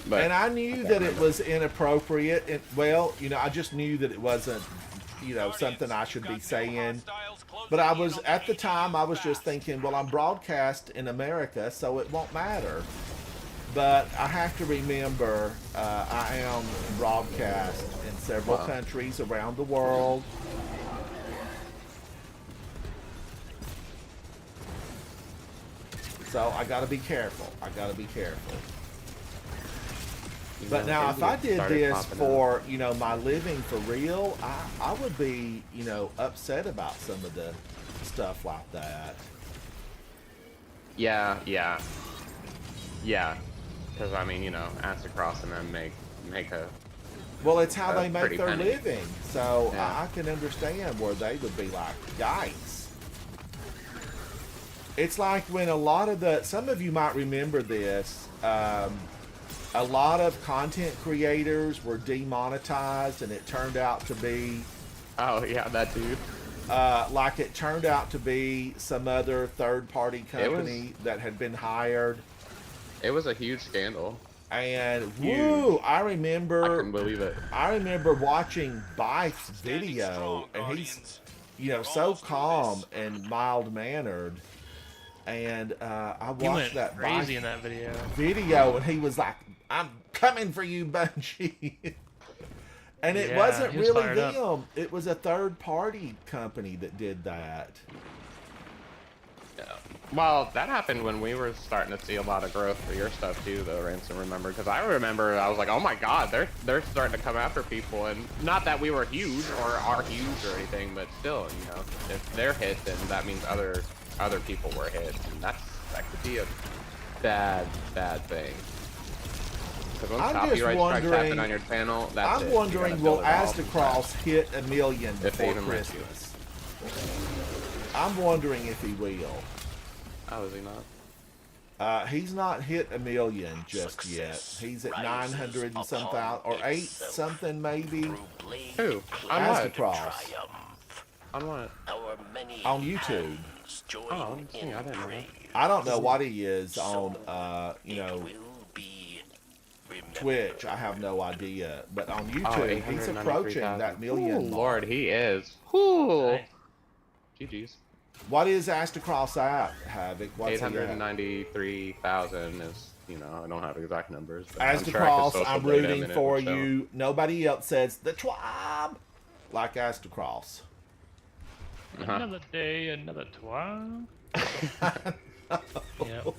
But And I knew can't that it remember. was inappropriate. And, well, you know, I just knew that it wasn't, you know, something I should be saying. But I was, at the time, I was just thinking, well, I'm broadcast in America, so it won't matter. But I have to remember, I am broadcast in several Wow. countries around the world. So I gotta be careful. I gotta be careful. You But know, now, if I India did started this popping up. for, you know, my living for real, I would be, you know, upset about some of the stuff like that. Yeah. Because I mean, you know, Astacross and them make a. Well, it's how That's they make pretty their penny. living. So Yeah. I can understand where they would be like, yikes. It's like when a lot of some of you might remember this, a lot of content creators were demonetized, and it turned out to be Oh yeah, that dude. like it turned out to be some other third-party It was- company that had been hired. It was a huge scandal. And Huge. woo, I I remember couldn't believe it. watching Bike's video, and he's, you know, so calm and mild-mannered. And I You watched went that crazy Bike in that video. video, and he was like, "I'm coming for you, Bungie." And it Yeah, wasn't he was really fired up. them. It was a third-party company that did that. Yeah. Well, that happened when we were starting to see a lot of growth for your stuff too, though, Ransom. Remember? Because I remember I was like, oh my God, they're starting to come after people, and not that we were huge or are huge or anything, but still, you know, if they're hit, then that means other people were hit, and that could be a bad thing. Because when I'm just copyright strikes happen wondering- on your channel, that's it. I'm You wondering, gotta will fill it all from Astacross scratch. hit a million If they before even let you. Christmas? I'm wondering if he will. How is he not? He's not hit a million just yet. He's at 900 and some thousand, or 8 something maybe, Who? On what? Astacross, On what? on YouTube. Oh, let me see. I didn't know that. I don't know what he is on, you know, Twitch. I have no idea. But on Oh, YouTube, he's approaching that million Ooh, mark. Lord, he is. Whew. Nice. GG's. What is Astacross at, Havoc? What's he at? 893,000 is, you know, I don't have exact numbers. But I'm sure I could Astacross, social I'm blade him rooting and it for would show. you. Nobody else says the tribe. like Astacross. Another day, another twirl. Yep.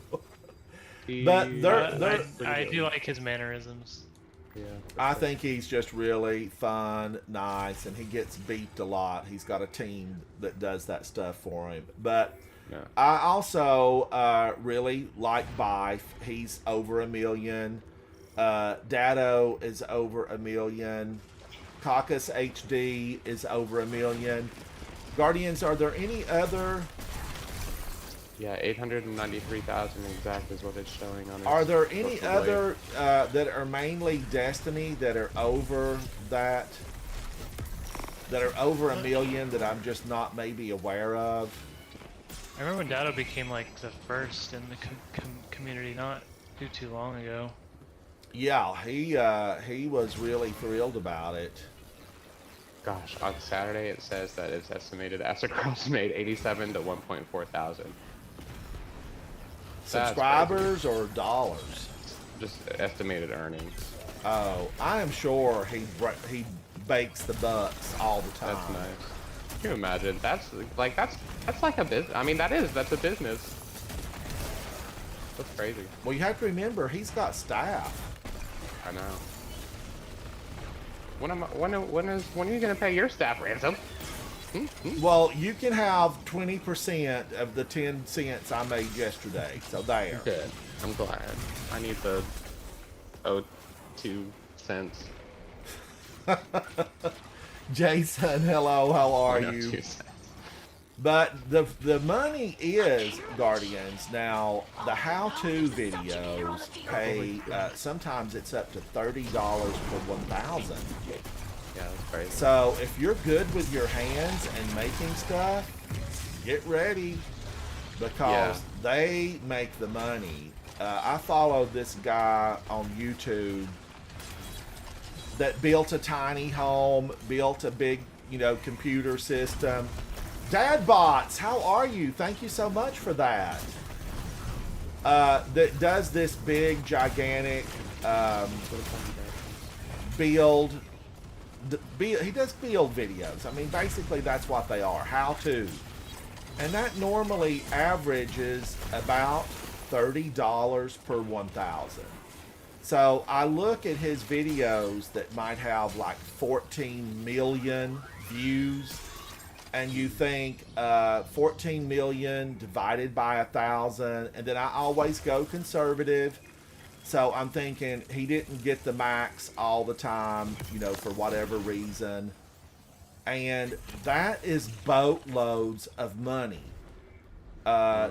But they're I do like his mannerisms. Yeah. I think he's just really fun, nice, and he gets beeped a lot. He's got a team that does that stuff for him. But Yeah. I also really like Bife. He's over 1 million. Dado is over 1 million. Caucus HD is over 1 million. Guardians, are there any other? Yeah, 893,000 exact is what it's showing on. Are its there any social other that are mainly Destiny that are over that? That are over 1 million that I'm just not maybe aware of? I remember when Dado became like the first in the community not too long ago. Yeah, he was really thrilled about it. Gosh, on Saturday it says that it's estimated Astacross made 87 to 1.4 thousand. Subscribers or dollars? Just estimated earnings. Oh, I am sure he bakes the bucks all the time. That's nice. Can you imagine? That's like a business. I mean, that's a business. That's crazy. Well, you have to remember he's got staff. I know. When are you gonna pay your staff ransom? Well, you can have 20% of the 10 cents I made yesterday. So there. Good. I'm glad. I need the 2 cents. Jason, hello, how are No, you? 2 cents. But the money is, Guardians. Now, the how-to videos pay, sometimes it's up to $30 per 1,000. Yeah, that's crazy. So if you're good with your hands and making stuff, get ready because they make the money. I followed this guy on YouTube that built a tiny home, built a big, computer system. Dadbots, how are you? Thank you so much for that. That does this big, gigantic build. He does build videos. I mean, basically that's what they are, how to. And that normally averages about $30 per 1,000. So I look at his videos that might have like 14 million views, and you think 14 million divided by 1,000, and then I always go conservative. So I'm thinking he didn't get the max all the time, for whatever reason. And that is boatloads of money.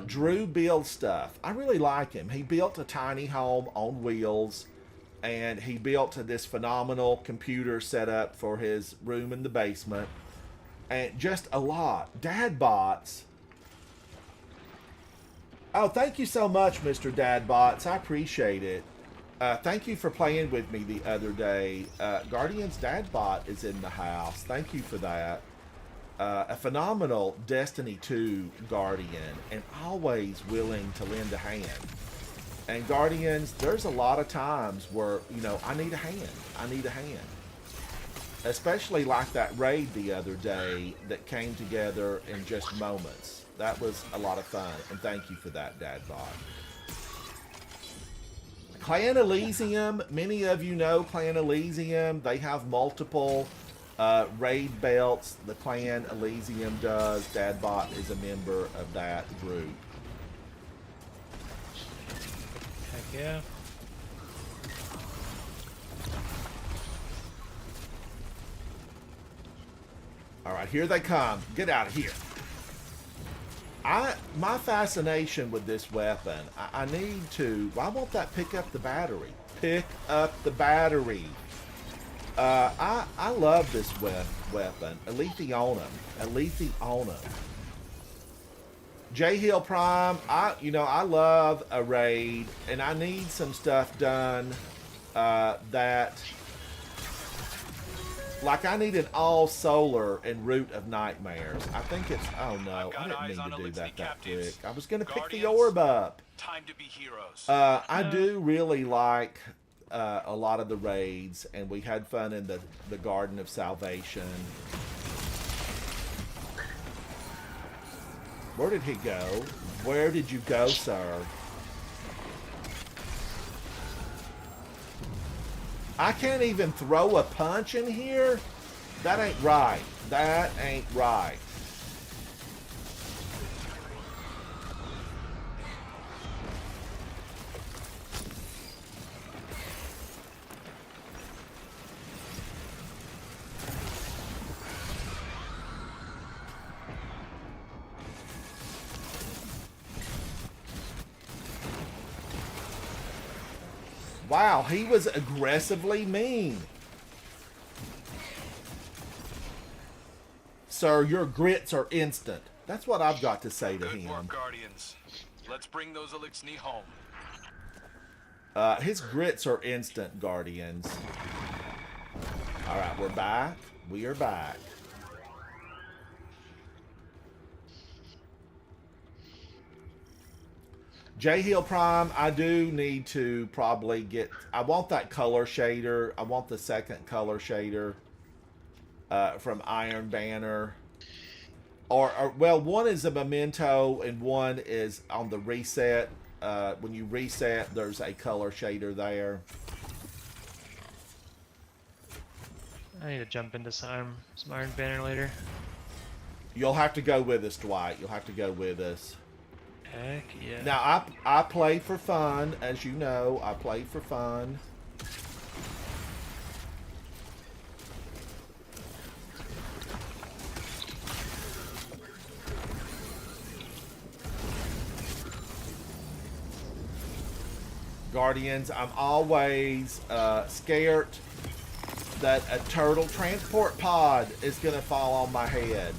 Drew builds stuff. I really like him. He built a tiny home on wheels, and he built this phenomenal computer setup for his room in the basement. And just a lot. Dadbots. Oh, thank you so much, Mr. Dadbots. I appreciate it. Thank you for playing with me the other day. Guardian's Dadbot is in the house. Thank you for that. A phenomenal Destiny 2 Guardian, and always willing to lend a hand. And Guardians, there's a lot of times where, I need a hand. I need a hand. Especially like that raid the other day that came together in just moments. That was a lot of fun, and thank you for that, Dadbot. Clan Elysium, many of you know Clan Elysium. They have multiple raid belts. The Clan Elysium does. Dadbot is a member of that group. Heck yeah. All right, here they come. Get out of here. My fascination with this weapon, I need to... Why won't that pick up the battery? Pick up the battery. I love this weapon. Alethionum. J Hill Prime, I love a raid, and I need some stuff done that... Like, I need an all-solar in Root of Nightmares. I think it's... Oh, no. I didn't mean to do that quick. I was going to pick the orb up. Time to be heroes. I do really like a lot of the raids, and we had fun in the Garden of Salvation. Where did he go? Where did you go, sir? I can't even throw a punch in here? That ain't right. That ain't right. Wow, he was aggressively mean. Sir, your grits are instant. That's what I've got to say to Good him. work, Guardians. Let's bring those Elixni home. His grits are instant, Guardians. Alright, we're back. We are back. J Hill Prime, I do need to probably get... I want that color shader. I want the second color shader from Iron Banner. Or, well, one is a memento and one is on the reset. When you reset, there's a color shader there. I need to jump into some Iron Banner later. You'll have to go with us, Dwight. You'll have to go with us. Heck yeah. Now, I play for fun. As you know, I play for fun. Guardians, I'm always scared that a turtle transport pod is going to fall on my head.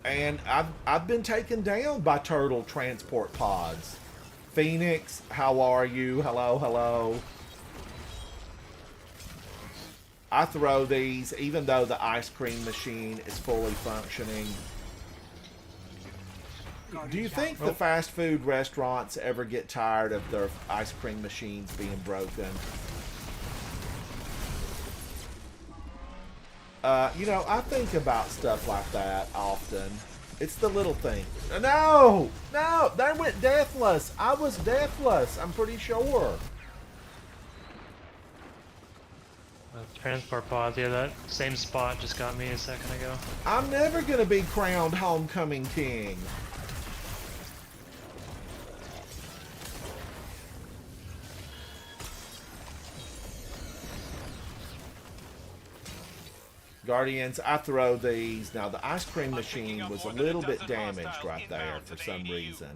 And I've been taken down by turtle transport pods. Phoenix, how are you? Hello, hello. I throw these even though the ice cream machine is fully functioning. Do you think the fast food restaurants ever get tired of their ice cream machines being broken? You know, I think about stuff like that often. It's the little thing. No! No! That went deathless! I was deathless, I'm pretty sure. Transport pods, yeah, that same spot just got me a second ago. I'm never gonna be crowned Homecoming King. Guardians, I throw these. Now, the ice cream machine was a little bit damaged right there for some reason.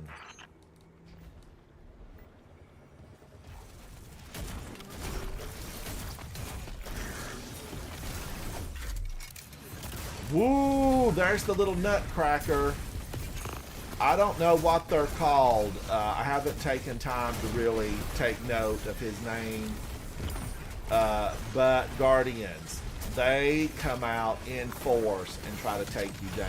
Woo! There's the little nutcracker. I don't know what they're called. I haven't taken time to really take note of his name. But Guardians, they come out in force and try to take you down.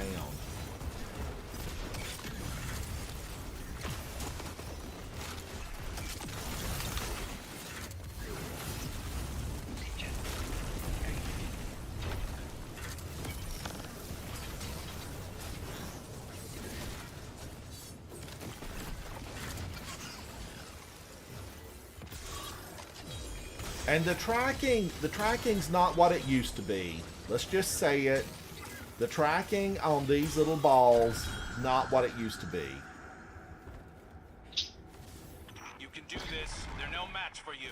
And the tracking's not what it used to be. Let's just say it. The tracking on these little balls, not what it used to be. You can do this. They're no match for you.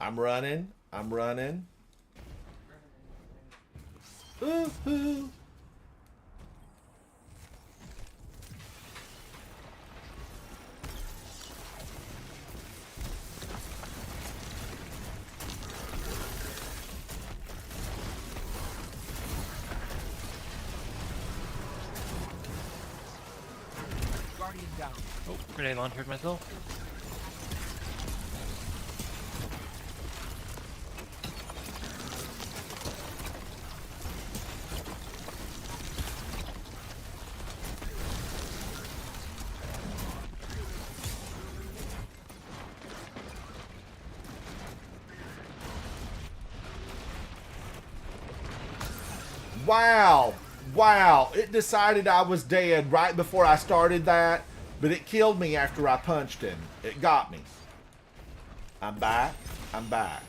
I'm running. I'm running. Ooh-hoo. Guardian down. Oh, grenade launchered myself. Wow. Wow. It decided I was dead right before I started that, but it killed me after I punched him. It got me. I'm back. I'm back.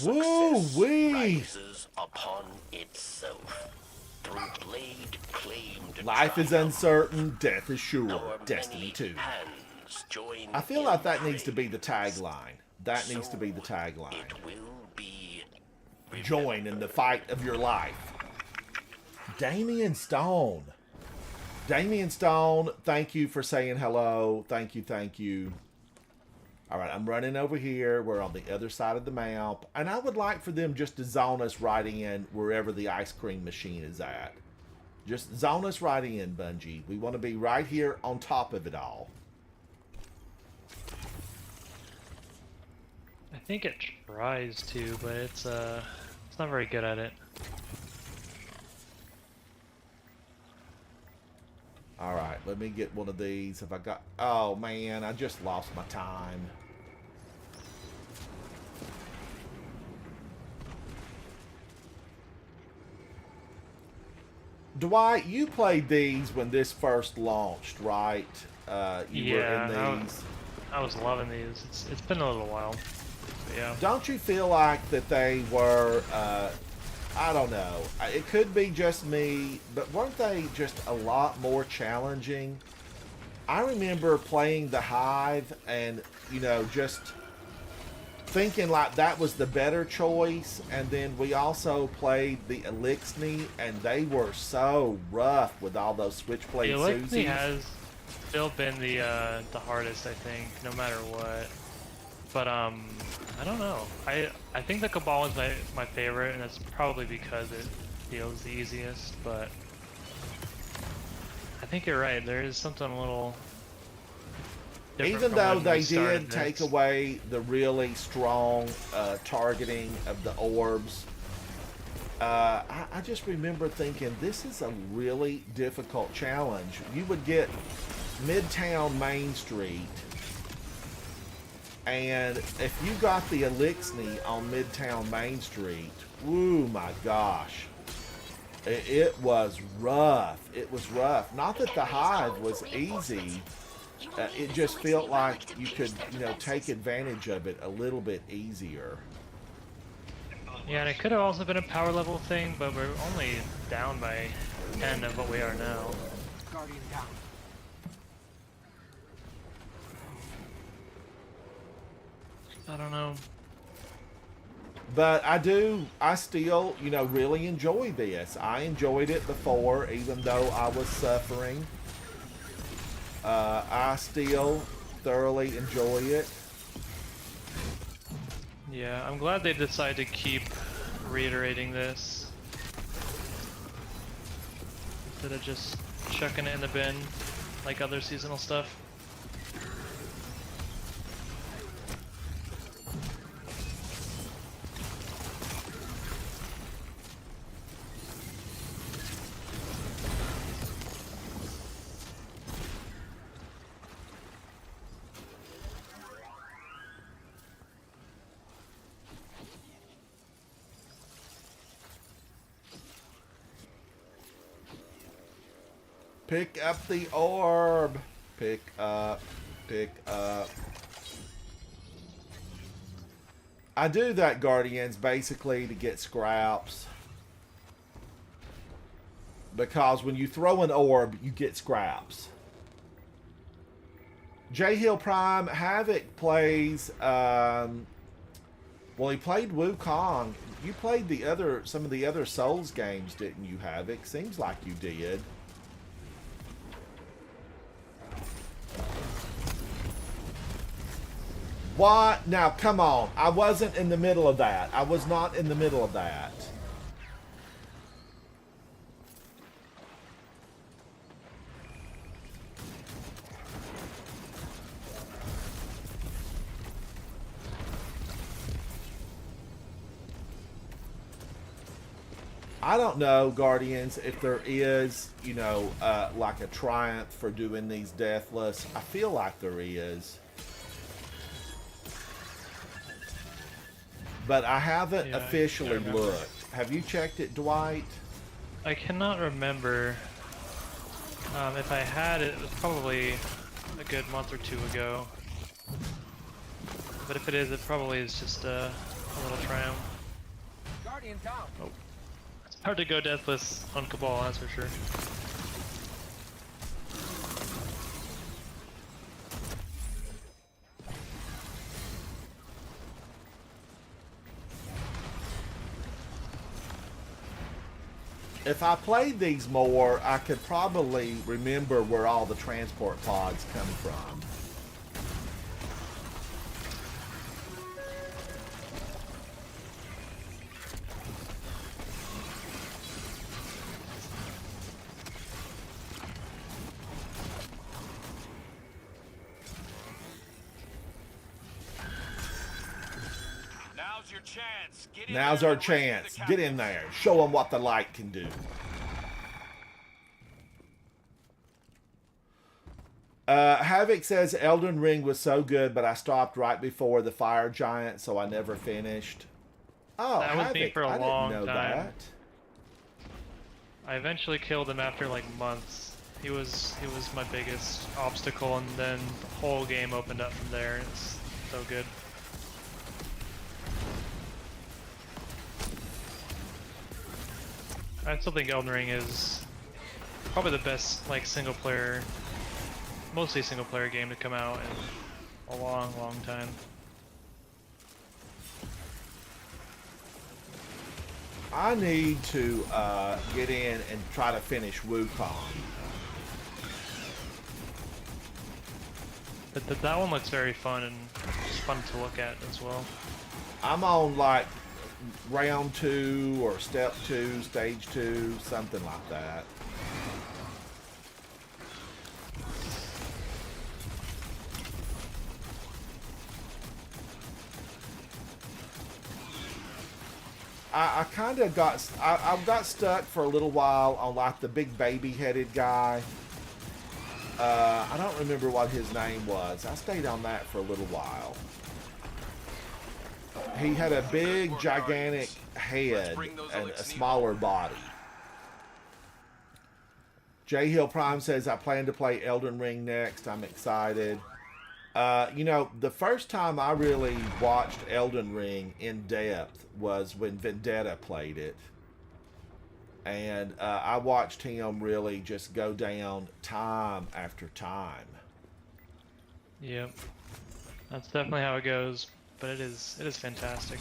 Woo-wee! Rises upon itself. Through blade claimed Life is triumph, uncertain, death is sure. our Destiny many 2. hands join I feel in like that needs to be the praise. tagline. That needs to be the So tagline. It will be Join in the fight of your life. Damian Stone. Damian Stone, thank you for saying hello. Thank you, thank you. All right, I'm running over here. We're on the other side of the map. And I would like for them just to zone us right in wherever the ice cream machine is at. Just zone us right in, Bungie. We want to be right here on top of it all. I think it tries to, but it's not very good at it. All right, let me get one of these. Have I got... Oh, man, I just lost my time. Dwight, you played these when this first launched, right? You were in these. I was loving these. It's been a little while. But yeah. Don't you feel like that they were... I don't know. It could be just me, but weren't they just a lot more challenging? I remember playing the Hive and, you know, just thinking like that was the better choice. And then we also played the Elixni, and they were so rough with all those Switchblade The Elixni Susies. has still been the hardest, I think, no matter what. But I don't know. I think the Cabal is my favorite, and that's probably because it feels the easiest. But I think you're right. There is something a little different Even from though when they we started did take this. away the really strong targeting of the orbs, I just remember thinking, this is a really difficult challenge. You would get Midtown Main Street, and if you got the Elixni on Midtown Main Street, ooh my gosh. It was rough. It was rough. Not that the Hive was easy. It just felt like you could, you know, take advantage of it a little bit easier. Yeah, and it could have also been a power level thing, but we're only down by 10 of what we are now. Guardian down. I don't know. But I still, you know, really enjoy this. I enjoyed it before, even though I was suffering. I still thoroughly enjoy it. Yeah, I'm glad they decided to keep reiterating this instead of just chucking it in the bin like other seasonal stuff. Pick up the orb. Pick up. Pick up. I do that, Guardians, basically to get scraps. Because when you throw an orb, you get scraps. J Hill Prime, Havoc plays, well, he played Wukong. You played some of the other Souls games, didn't you, Havoc? Seems like you did. What? Now, come on. I wasn't in the middle of that. I was not in the middle of that. I don't know, Guardians, if there is, you know, like a triumph for doing these deathless. I feel like there is. But I haven't Yeah, I officially can't remember. looked. Have you checked it, Dwight? I cannot remember. If I had it, it was probably a good month or two ago. But if it is, it probably is just a little triumph. Guardian down. It's hard to go deathless on Cabal, that's for sure. If I played these more, I could probably remember where all the transport pods come from. Now's your chance. Get in Now's there our and rescue the chance. Get captives. in there. Show them what the light can do. Havoc says Elden Ring was so good, but I stopped right before the Fire Giant, so I never finished. Oh, That was Havoc, me for a I long didn't know time. that. I eventually killed him after like months. He was my biggest obstacle, and then the whole game opened up from there. It's so good. I still think Elden Ring is probably the best like single player, mostly single player game to come out in a long, long time. I need to get in and try to finish Wukong. But that one looks very fun and just fun to look at as well. I'm on like round 2 or step 2, stage 2, something like that. I kind of got I got stuck for a little while on like the big baby-headed guy. I don't remember what his name was. I stayed on that for a little while. He had a big, gigantic head and a smaller body. J Hill Prime says, I plan to play Elden Ring next. I'm excited. You know, the first time I really watched Elden Ring in depth was when Vendetta played it. And I watched him really just go down time after time. Yep, that's definitely how it goes. But it is fantastic.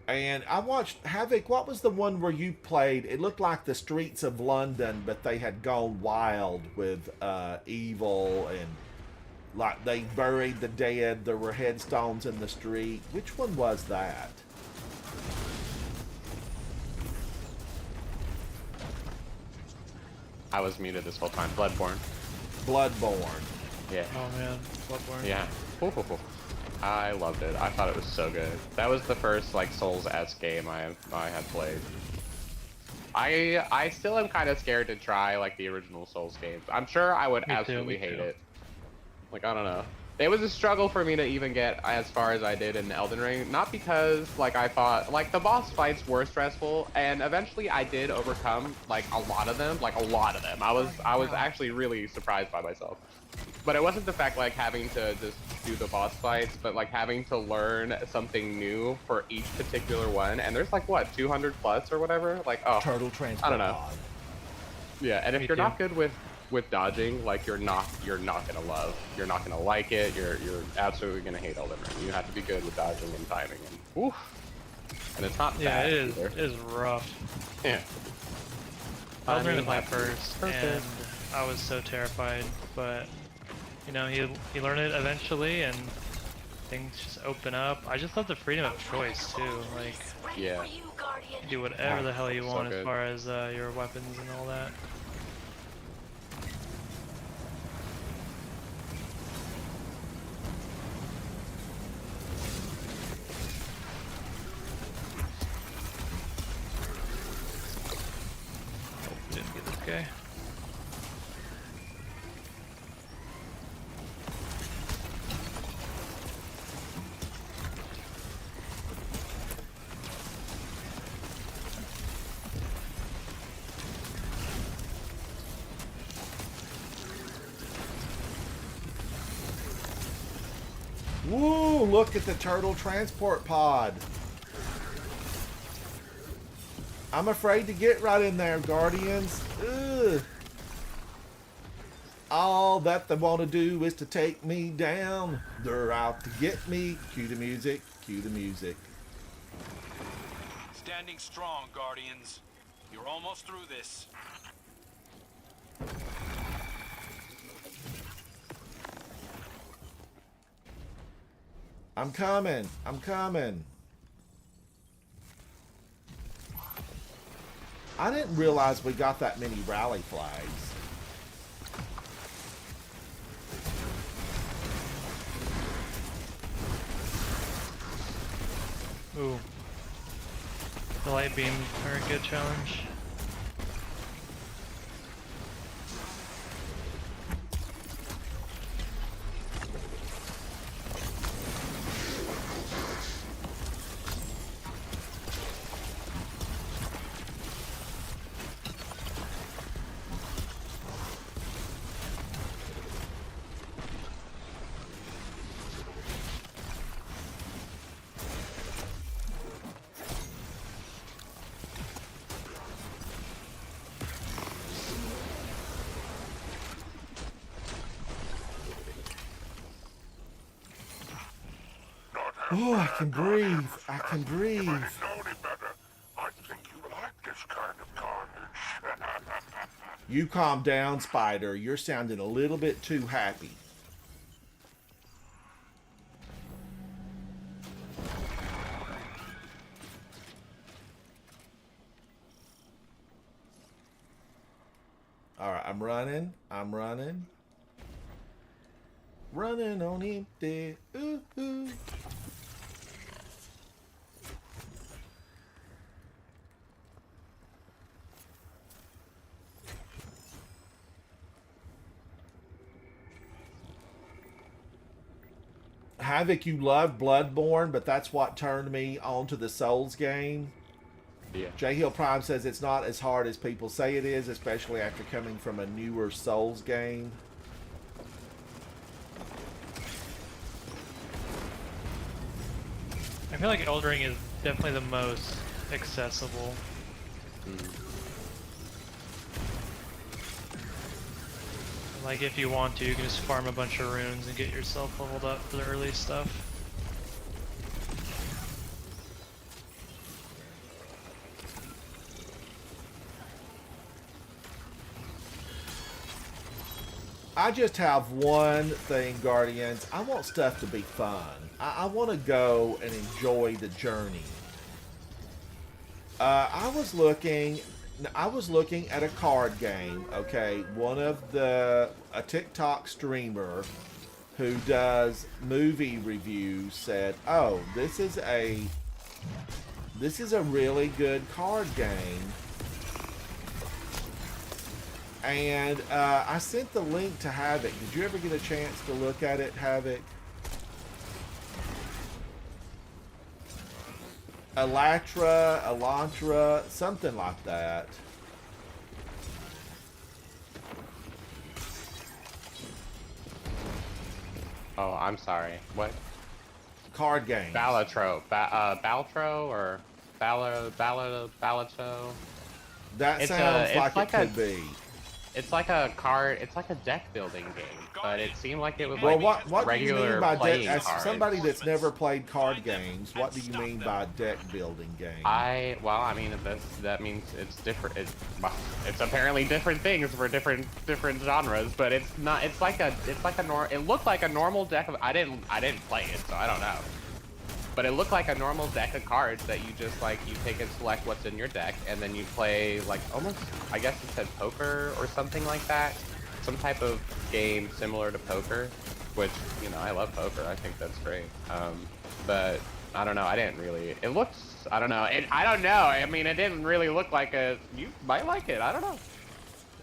And I watched Havoc. What was the one where you played? It looked like the streets of London, but they had gone wild with evil and like they buried the dead. There were headstones in the street. Which one was that? I was muted this whole time. Bloodborne. Bloodborne. Yeah. Oh man, Bloodborne. Yeah. I loved it. I thought it was so good. That was the first like Souls-esque game I had played. I still am kind of scared to try like the original Souls games. I'm sure I would Me too, absolutely me hate too. it. Like I don't know. It was a struggle for me to even get as far as I did in Elden Ring. Not because like I thought like the boss fights were stressful, and eventually I did overcome like a lot of them. I was actually really surprised by myself. But it wasn't the fact like having to just do the boss fights, but like having to learn something new for each particular one. And there's like what 200 plus or whatever. Like oh, Turtle Transport. I don't know. Pod. Yeah, and if Me you're too. not good with dodging, like you're not gonna love, you're not gonna like it. You're absolutely gonna hate Elden Ring. You have to be good with dodging and timing, and oof. And it's not Yeah, bad it is. either. It is rough. Yeah. I was learning to Timing, play first, perfect. and I was so terrified. But you know, you learn it eventually, and things just open up. I just love the freedom of choice too. Like Yeah. You, Guardian. do whatever the hell you So want as good. far as your weapons and all that. okay. Woo! Look at the turtle transport pod. I'm afraid to get right in there, Guardians. Ugh. All that they want to do is to take me down. They're out to get me. Cue the music. Cue the music. Standing strong, Guardians. You're almost through this. I'm coming. I'm coming. I didn't realize we got that many rally flags. Ooh. The light beam target challenge. Oh, I can breathe. I can breathe. Know any better? I think you like this kind of carnage. You calm down, Spider. You're sounding a little bit too happy. All right, I'm running. I'm running. Running on empty. Ooh, ooh. Havoc, you love Bloodborne, but that's what turned me onto the Souls game. Yeah. J Hill Prime says it's not as hard as people say it is, especially after coming from a newer Souls game. I feel like Elden Ring is definitely the most accessible. Like if you want to, you can just farm a bunch of runes and get yourself leveled up for the early stuff. I just have one thing, Guardians. I want stuff to be fun. I want to go and enjoy the journey. I was looking at a card game. Okay, a TikTok streamer who does movie reviews said, "Oh, this is a really good card game." And I sent the link to Havoc. Did you ever get a chance to look at it, Havoc? Elantra, something like that. Oh, I'm sorry. What? Card game. Balatro. Baltro or Balato? That It's sounds like like it could be. It's like a card. It's like a deck building game, but it seemed like it was Well, like what do you regular mean by playing deck? As cards. somebody that's never played card games, what do you mean by deck building game? I mean that means it's different. It's apparently different things for different genres, but it's not. It looked like a normal deck of. I didn't play it, so I don't know. But it looked like a normal deck of cards that you just you take and select what's in your deck, and then you play almost, I guess it said poker or something like that. Some type of game similar to poker, which, I love poker. I think that's great. But I don't know. I didn't really, it looks, I don't know. I don't know. I mean, it didn't really look like you might like it. I don't know.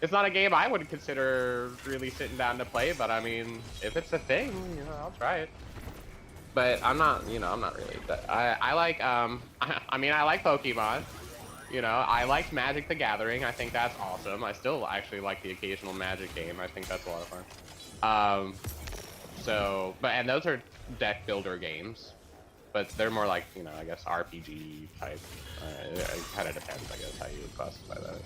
it's not a game I would consider really sitting down to play, but I mean, if it's a thing, I'll try it. But I'm not, I'm not really. I like, I mean, I like Pokemon. I liked Magic the Gathering. I think that's awesome. I still actually like the occasional Magic game. I think that's a lot of fun. And those are deck builder games, but they're more like, I guess RPG type. It kind of depends, I guess, how you would classify that.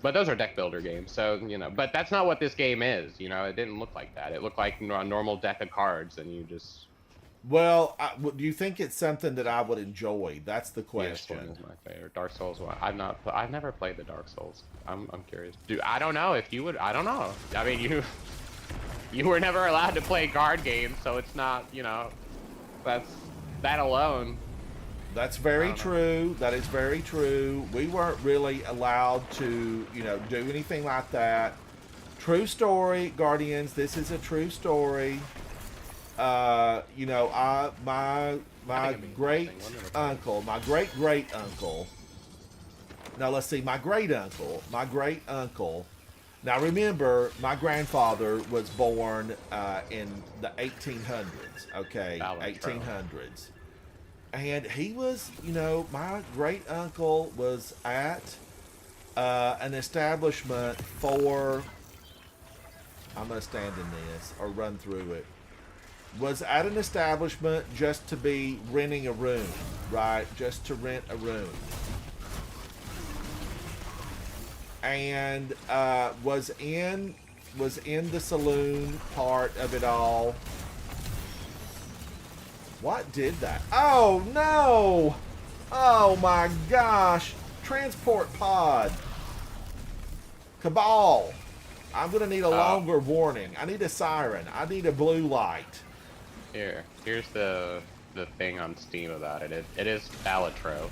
But those are deck builder games, so, but that's not what this game is, it didn't look like that. It looked like a normal deck of cards, and you just... Well, do you think it's something that I would enjoy? That's the question. PS1 is my favorite. Dark Souls 1. I've never played the Dark Souls. I'm curious. Dude, I don't know if you would. I don't know. I mean, you were never allowed to play card games, so it's not. That's that alone. That's very true. That is very true. We weren't really allowed to, do anything like that. True story, Guardians. This is a true story. My great uncle, my great uncle. Now let's see, my great uncle. Now remember, my grandfather was born in the 1800s. Okay, 1800s, and he was, my great uncle was at an establishment for. I'm gonna stand in this or run through it. Was at an establishment just to be renting a room, right? Just to rent a room. And was in the saloon part of it all. What did that? Oh no! Oh my gosh! Transport pod. Cabal. I'm gonna need a longer warning. I need a siren. I need a blue light. Here's the thing on Steam about it. It is Balatro.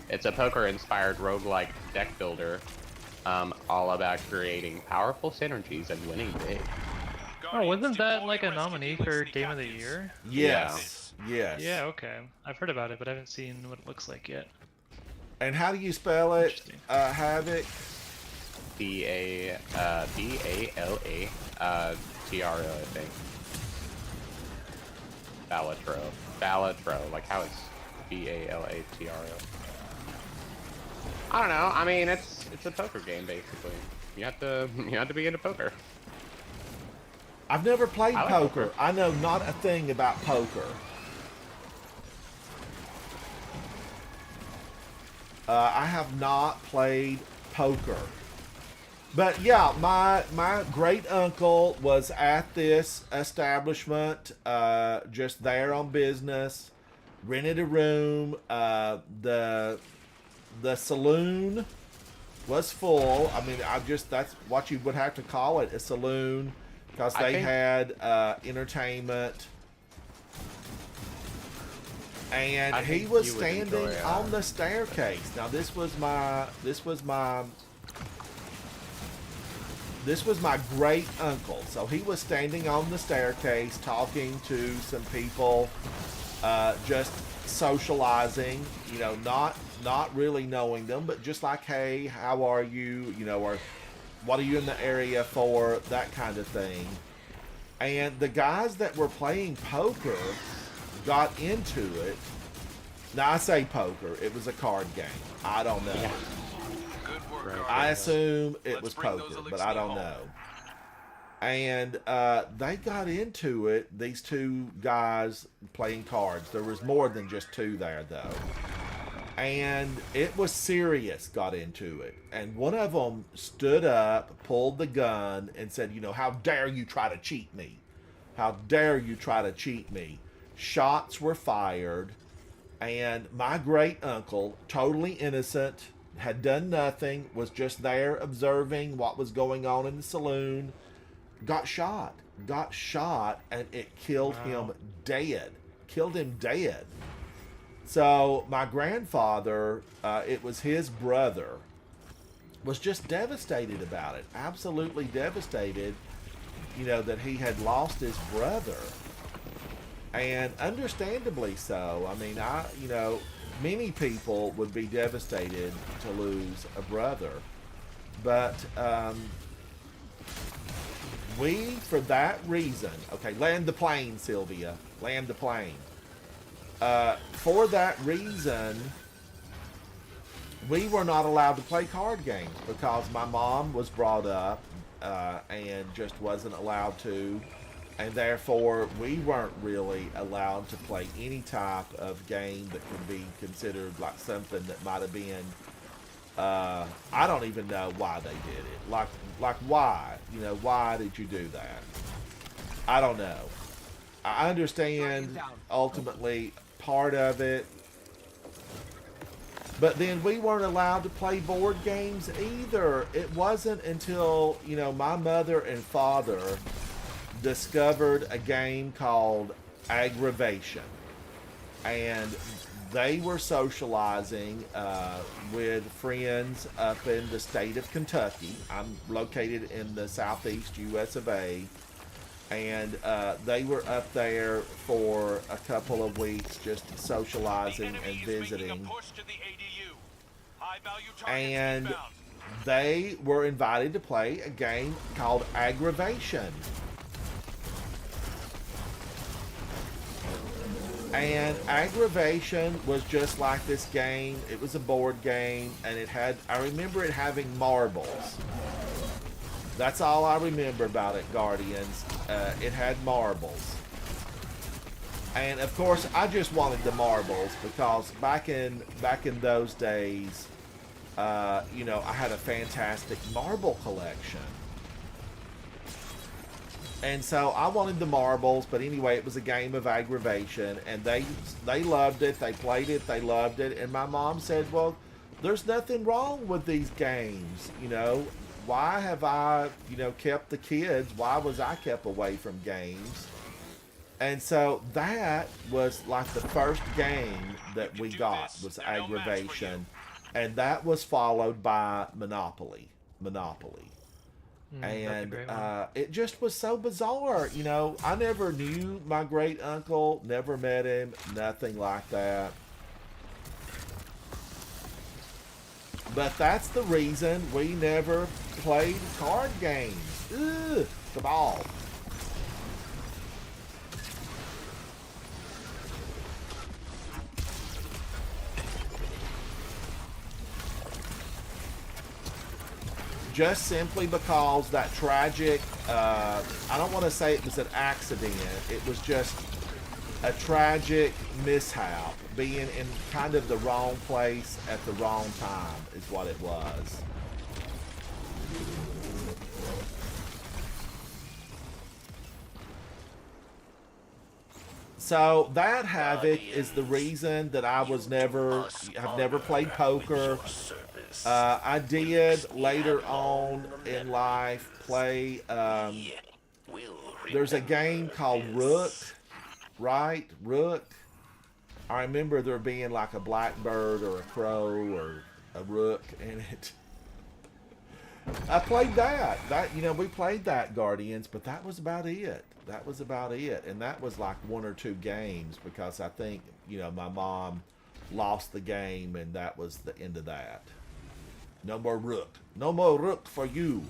It's a poker-inspired roguelike deck builder, all about creating powerful synergies and winning big. Oh, wasn't that like a nominee for Game of the Year? Yes. Yes. Yeah, okay. I've heard about it, but I haven't seen what it looks like yet. And how do you spell it? Havoc? B-A-L-A-T-R-O, I think. Balatro, like how it's B-A-L-A-T-R-O. I don't know. I mean, it's a poker game basically. You have to be into poker. I've never played I like poker. I know not a thing about poker. I have not played poker. But yeah, my great uncle was at this establishment, just there on business, rented a room. The saloon was full. I mean, that's what you would have to call it, a saloon, because they had entertainment. And he was standing on the staircase. Now this was my great uncle. So he was standing on the staircase talking to some people, just socializing, not really knowing them, but just like, hey, how are you? Or what are you in the area for? That kind of thing. And the guys that were playing poker got into it. Now I say poker, it was a card game. I don't know. Yeah. Good work, Right. I Guardians. assume it Let's was bring those poker, but elixir I don't home. know. And they got into it, these two guys playing cards. There was more than just two there, though. And it was serious, got into it. And one of them stood up, pulled the gun, and said, how dare you try to cheat me? How dare you try to cheat me? Shots were fired. And my great uncle, totally innocent, had done nothing, was just there observing what was going on in the saloon, got shot, and it killed him dead. Killed him dead. So my grandfather, it was his brother, was just devastated about it. Absolutely devastated, that he had lost his brother. And understandably so. I mean, many people would be devastated to lose a brother. But we, for that reason, okay, land the plane, Sylvia. Land the plane. For that reason, we were not allowed to play card games because my mom was brought up and just wasn't allowed to. And therefore, we weren't really allowed to play any type of game that could be considered like something that might have been, I don't even know why they did it. Like why? You know, why did you do that? I don't know. I understand ultimately part of it. But then we weren't allowed to play board games either. It wasn't until, you know, my mother and father discovered a game called Aggravation. And they were socializing with friends up in the state of Kentucky. I'm located in the southeast US of A. And they were up there for a couple of weeks just socializing and visiting. And they were invited to play a game called Aggravation. And Aggravation was just like this game. It was a board game, and it had, I remember it having marbles. That's all I remember about it, Guardians. It had marbles. And of course, I just wanted the marbles because back in those days, you know, I had a fantastic marble collection. And so I wanted the marbles, but anyway, it was a game of Aggravation, and they loved it, they played it, they loved it, and my mom said, well, there's nothing wrong with these games, you know. Why have I, you know, kept the kids? Why was I kept away from games? And so that was like the first game that we got was Aggravation. And that was followed by Monopoly. And it just was so bizarre. You know, I never knew my great uncle, never met him, nothing like that. But that's the reason we never played card games. Ugh, the ball. Just simply because that tragic, I don't want to say it was an accident, it was just a tragic mishap. Being in kind of the wrong place at the wrong time is what it was. So that Havoc is the reason that I've never played poker. I did later on in life play, there's a game called Rook, right? Rook. I remember there being like a blackbird or a crow or a rook in it. I played that. You know, we played that, Guardians, but that was about it. That was about it. And that was like 1 or 2 games because I think, you know, my mom lost the game and that was the end of that. No more Rook. No more Rook for you.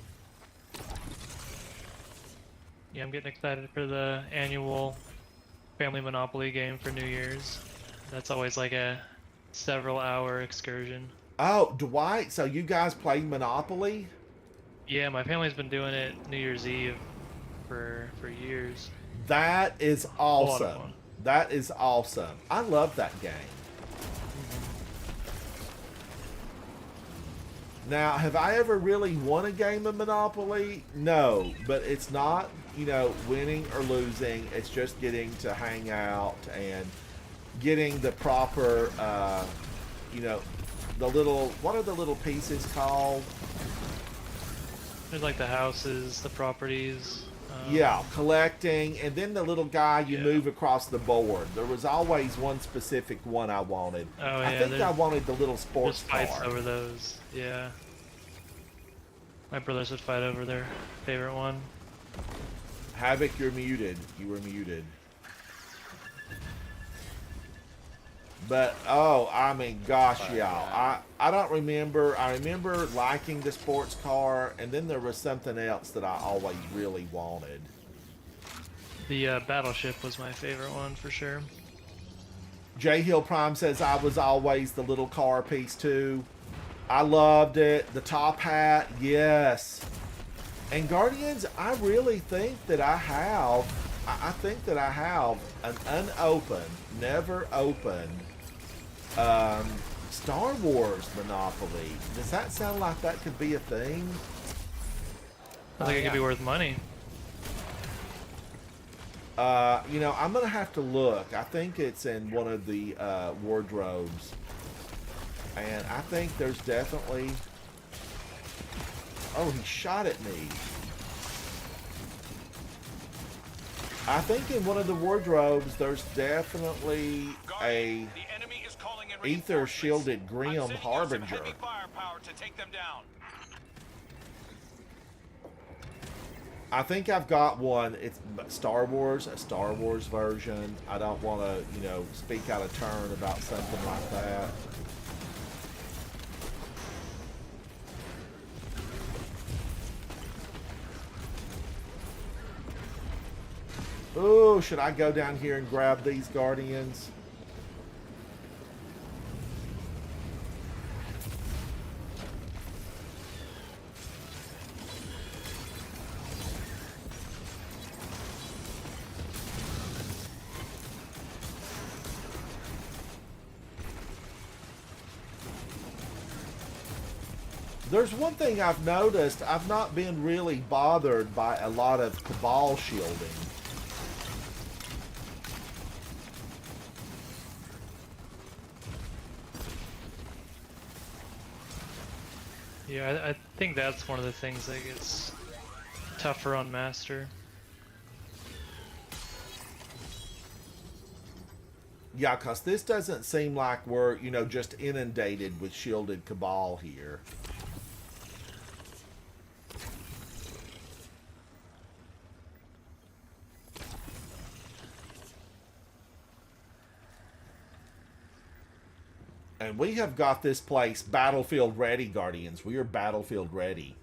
Yeah, I'm getting excited for the annual Family Monopoly game for New Year's. That's always like a several-hour excursion. Oh, Dwight, so you guys play Monopoly? Yeah, my family's been doing it New Year's Eve for years. That is awesome. That is awesome. I love that game. Now, have I ever really won a game of Monopoly? No, but it's not, you know, winning or losing. It's just getting to hang out and getting the proper, you know, the little, what are the little pieces called? There's like the houses, the properties. Yeah, collecting, and then the little guy you move across the board. There was always one specific one I wanted. Oh, yeah, I think I wanted the little sports there's car. fights over those, yeah. My brothers would fight over their favorite one. Havoc, you're muted. You were muted. But oh, I mean, gosh, Oh, y'all, yeah. I don't remember. I remember liking the sports car, and then there was something else that I always really wanted. The battleship was my favorite one for sure. J Hill Prime says I was always the little car piece too. I loved it. The top hat, yes. And Guardians, I really think that I have. I think that I have an unopened, never opened Star Wars Monopoly. Does that sound like that could be a thing? I think it could be worth money. You know, I'm gonna have to look. I think it's in one of the wardrobes, and I think there's definitely. Oh, he shot at me. I think in one of the wardrobes there's definitely a Guardian, the enemy is calling in ether reinforcements. shielded I'm Grim sending you some Harbinger. heavy firepower to take them down. I think I've got one. It's Star Wars, a Star Wars version. I don't want to, you know, speak out of turn about something like that. Ooh, should I go down here and grab these Guardians? There's one thing I've noticed. I've not been really bothered by a lot of Cabal shielding. Yeah, I think that's one of the things that gets tougher on Master. Yeah, because this doesn't seem like we're, you know, just inundated with shielded Cabal here. And we have got this place battlefield ready, Guardians. We are battlefield ready.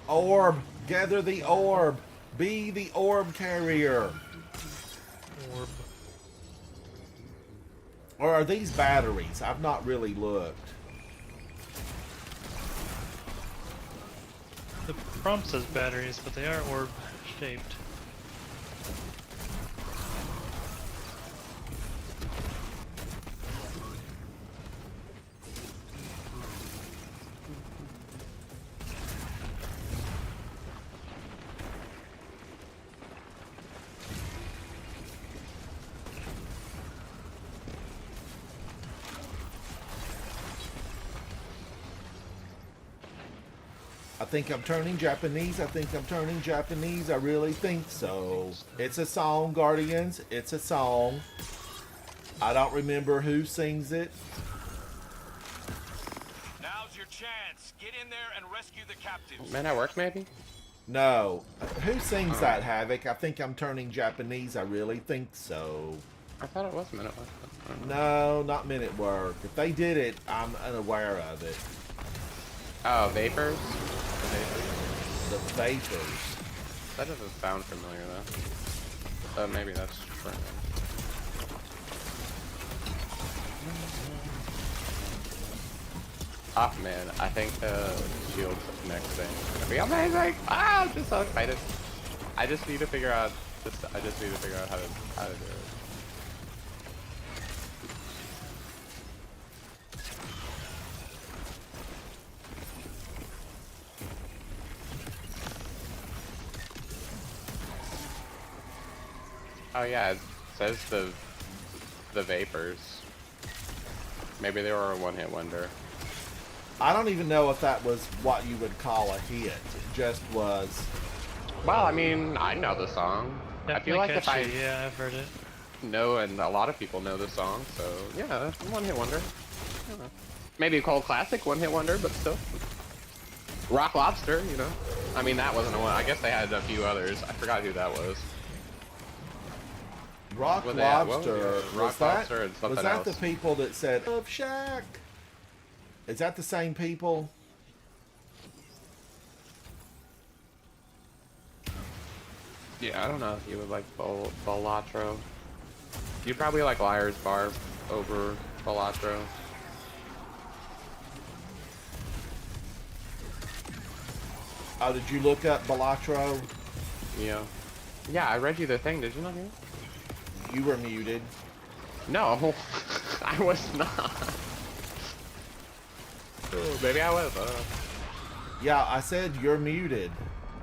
Orb! Gather the orb! Be the orb carrier! Orb. Or are these batteries? I've not really looked. The prompt says batteries, but they are orb shaped. I think I'm turning Japanese. I think I'm turning Japanese. I really think so. It's a song, Guardians. It's a song. I don't remember who sings it. Now's your chance. Get in there and rescue the captives. Men at work, maybe? No. Who sings that, Havoc? I think I'm turning Japanese. I really think so. I thought it was Men at work. I don't know. No, not Men at Work. If they did it, I'm unaware of it. Oh, Vapors? The Vapors? The Vapors. That doesn't sound familiar, though. Maybe that's true. Oh, man. I think the Shield's next thing is going to be amazing! Ah, I'm just so excited. I just need to figure out... I just need to figure out how to do it. Oh yeah, it says the the Vapors. Maybe they were a one-hit wonder. I don't even know if that was what you would call a hit. It just was. Well, I mean, I know the song. I feel like if I yeah, I've heard it. know, and a lot of people know the song, so yeah, one-hit wonder. Yeah. Maybe a cult classic one-hit wonder, but still. Rock Lobster, you know. I mean, that wasn't a one. I guess they had a few others. I forgot who that was. Rock Well, they had- Lobster. well, yeah, Rock Lobster and something was that else. the people that said Love Shack? Is that the same people? Yeah, I don't know if you would like Balatro. You'd probably like Liar's Bar over Balatro. Oh, did you look up Balatro? Yeah. Yeah, I read you the thing. Did you not hear? You were muted. No, I was not. Oh, maybe I was. Yeah, I said you're muted.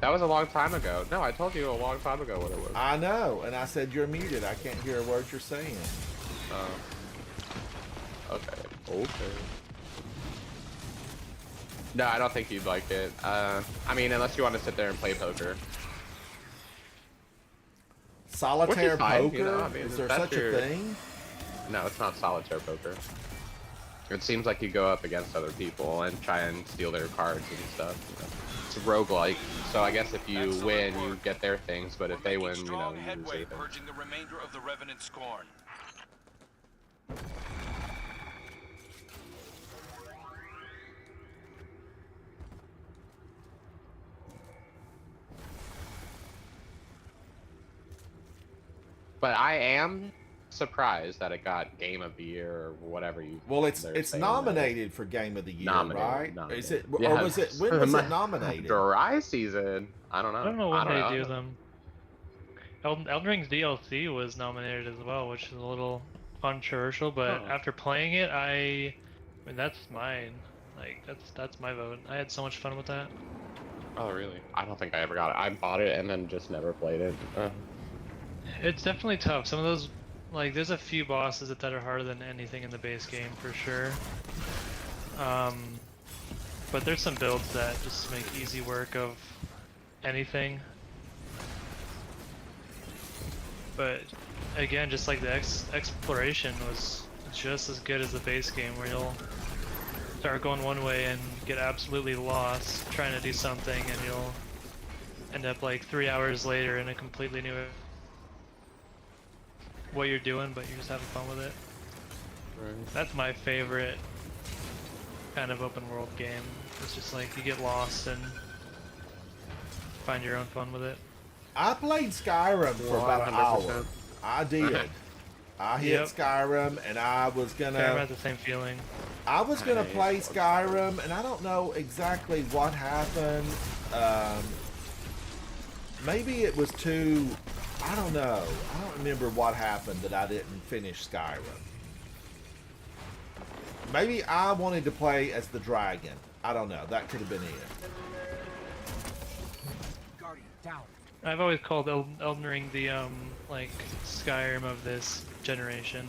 That was a long time ago. No, I told you a long time ago what it was. I know, and I said you're muted. I can't hear a word you're saying. Okay. Okay. No, I don't think you'd like it. I mean, unless you want to sit there and play poker. Solitaire Which is fine, poker? you know, I mean, is there that's such your- a thing? No, it's not solitaire poker. It seems like you go up against other people and try and steal their cards and stuff. You know. It's roguelike, so I guess if you win, you get their things, but if they win, you know, Strong you lose headway everything. purging the remainder of the Revenant Scorn. But I am surprised that it got Game of the Year or whatever you. Well, it's they're saying nominated for Game of the Year, Nominated, right? nominated. Is it? Yeah. Or was it? When was it nominated? Dry season. I don't know. I don't know when they know. do them. Elden Ring's DLC was nominated as well, which is a little controversial. But Oh. after playing it, I mean, that's mine. Like that's my vote. I had so much fun with that. Oh really? I don't think I ever got it. I bought it and then just never played it. It's definitely tough. Some of those, like, there's a few bosses that are harder than anything in the base game for sure. But there's some builds that just make easy work of anything. But again, just like the exploration was just as good as the base game, where you'll start going one way and get absolutely lost trying to do something, and you'll end up like 3 hours later in a completely new what you're doing, but you're just having fun with it. Right. That's my favorite kind of open world game. It's just like you get lost and find your own fun with it. I played Skyrim for about an hour. 100%. I did. I hit Yep. Skyrim, and I was I gonna. had the same feeling. I was gonna Nice. play Skyrim, and I don't know exactly what happened. Maybe it was too. I don't know. I don't remember what happened that I didn't finish Skyrim. Maybe I wanted to play as the dragon. I don't know. That could have been it. Guardian down. I've always called Elden Ring the like Skyrim of this generation.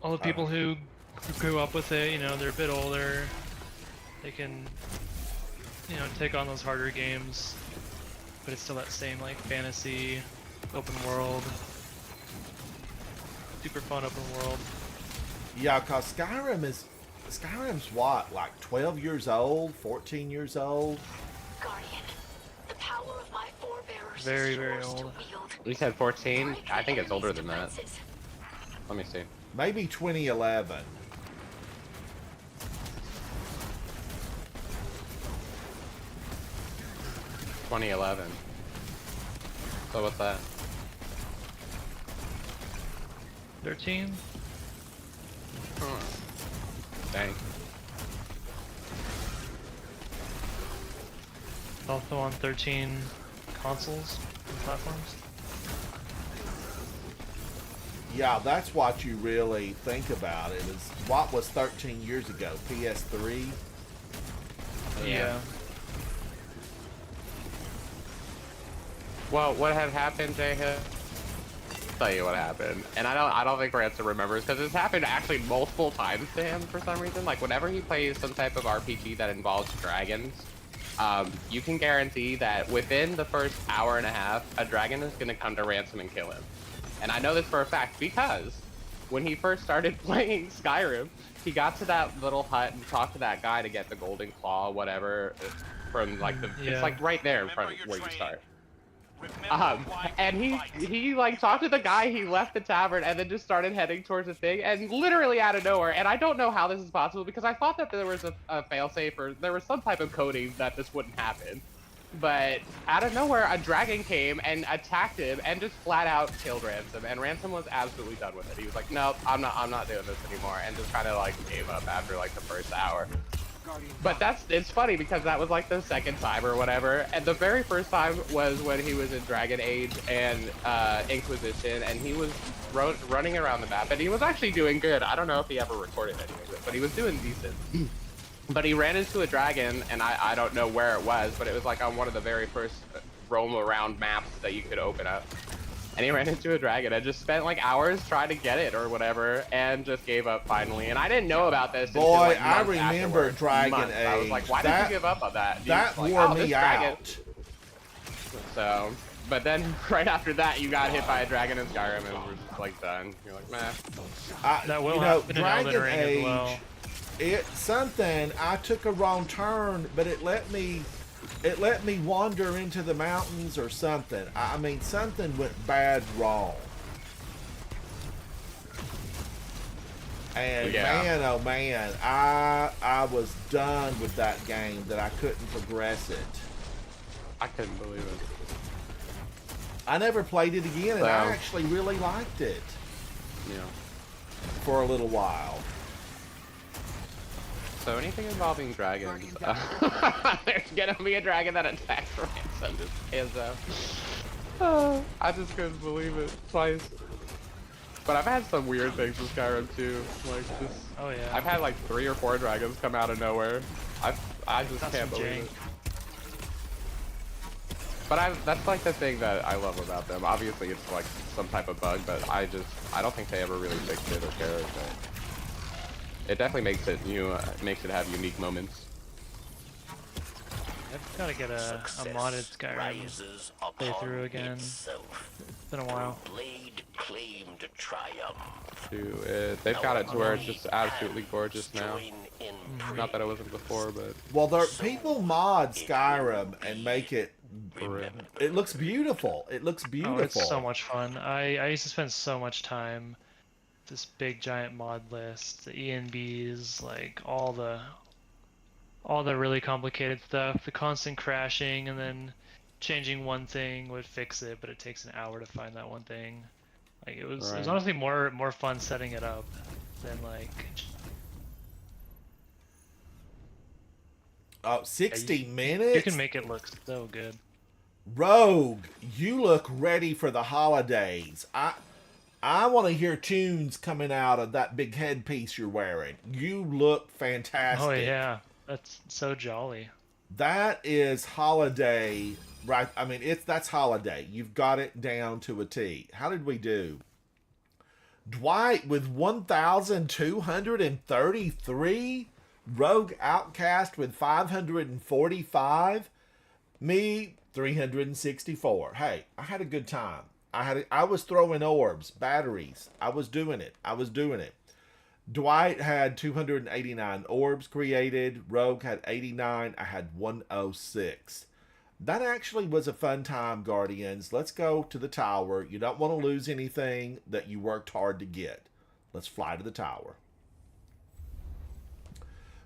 All the people who grew up with it, you know, they're a bit older. They can, you know, take on those harder games, but it's still that same like fantasy, open world, super fun open world. Yeah, cause Skyrim's what, like 12 years old, 14 years old. Guardian, the power of my forebears is Very, very yours to old. wield. You said 14? Break I think the it's older enemy's than that. defenses. Let me see. Maybe 2011. $2011. So what's that? 13? Dang. Also on 13 consoles and platforms. Yeah, that's what you really think about it, is what was 13 years ago, PS3? Yeah. Well, what had happened, J-Hit, tell you what happened, and I don't think Ransom remembers because it's happened actually multiple times to him for some reason. Like whenever he plays some type of RPG that involves dragons, you can guarantee that within the first hour and a half, a dragon is gonna come to Ransom and kill him. And I know this for a fact because when he first started playing Skyrim, he got to that little hut and talked to that guy to get the golden claw, whatever, from like the Yeah. it's like right there in front of Remember where your you start. Remember why And you he like talked to the guy, he left the tavern and then just started heading towards the thing, and literally out of nowhere, and I don't know how this is possible because I thought that there was a failsafe or there was some type of coding that this wouldn't happen. But out of nowhere, a dragon came and attacked him and just flat out killed Ransom, and Ransom was absolutely done with it. He was like, nope, I'm not doing this anymore, and just kind of like gave up after like the first hour. But it's funny because that was like the second time or whatever, and the very first time was when he was in Dragon Age and Inquisition, and he was running around the map, and he was actually doing good. I don't know if he ever recorded any of it, but he was doing decent. But he ran into a dragon, and I don't know where it was, but it was like on one of the very first roam around maps that you could open up. And he ran into a dragon and just spent like hours trying to get it or whatever, and just gave up finally. And I didn't know about this until, Boy, like, I months remember afterwards. Dragon Months. I was Age. like, why did you give up on that? That Like, wore oh, this me dragon- out. So, but then right after that, you got hit by a dragon in Skyrim, and we're just like done. You're like, meh. That will you know, happen in Elden Dragon Ring Age, as well. it's something. I took a wrong turn, but it let me wander into the mountains or something. I mean, something went bad wrong. And Yeah. man, oh man, I was done with that game that I couldn't progress it. I couldn't believe it. I never played it again, and I Wow. actually really liked it You know. for a little while. So anything involving dragons, there's gonna be a dragon that attacks Ransom, just Izzo. I just couldn't believe it twice. But I've had some weird things with Skyrim too, like just. Oh yeah. I've had like 3 or 4 dragons come out of nowhere. I just Got can't some believe jank. it. But that's like the thing that I love about them. Obviously, it's like some type of bug, but I don't think they ever really fixed it or cared. But it definitely makes it makes it have unique moments. I've got to get a modded Skyrim playthrough again. It's been a while. Blade claimed triumph. They've got it to where it's just absolutely gorgeous now. Not that it wasn't before, but Well, people mod Skyrim and make it. for It looks beautiful. It looks beautiful. Oh, it's so much fun. I used to spend so much time with this big giant mod list, the ENBs, like all the really complicated stuff, the constant crashing, and then changing one thing would fix it, but it takes an hour to find that one thing. Like it was Right. honestly more fun setting it up than like 60 minutes? you can make it look so good. Rogue, you look ready for the holidays. I want to hear tunes coming out of that big headpiece you're wearing. You look fantastic. Oh yeah, that's so jolly. That is holiday, right? I mean, that's holiday. You've got it down to a T. How did we do? Dwight with 1,233. Rogue Outcast with 545. Me 364. Hey, I had a good time. I was throwing orbs, batteries. I was doing it. Dwight had 289 orbs created. Rogue had 89. I had 106. That actually was a fun time, Guardians. Let's go to the tower. You don't want to lose anything that you worked hard to get. Let's fly to the tower.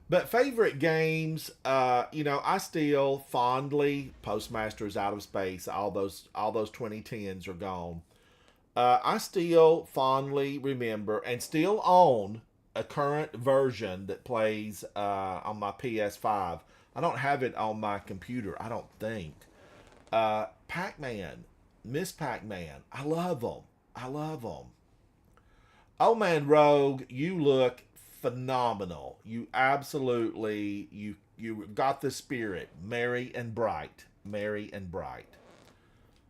But favorite games, I still fondly, Postmasters Out of Space, all those 2010s are gone. I still fondly remember and still own a current version that plays on my PS5. I don't have it on my computer, I don't think. Pac-Man, Miss Pac-Man, I love them. Oh man, Rogue, you look phenomenal. You absolutely, you got the spirit. Merry and bright.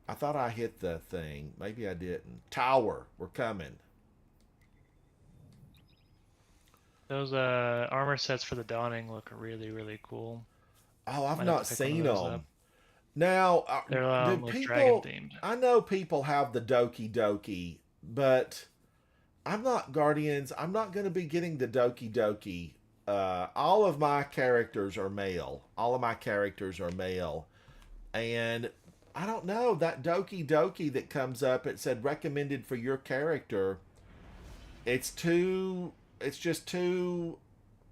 I thought I hit the thing. Maybe I didn't. Tower, we're coming. Those armor sets for the Dawning look really, really cool. Oh, I've Might have not to pick one seen of those them. up. Now, They're do like dragon people? themed. I know people have the Doki Doki, but I'm not Guardians. I'm not going to be getting the Doki Doki. All of my characters are male. All of my characters are male, and I don't know that Doki Doki that comes up. It said recommended for your character. It's too. It's just too.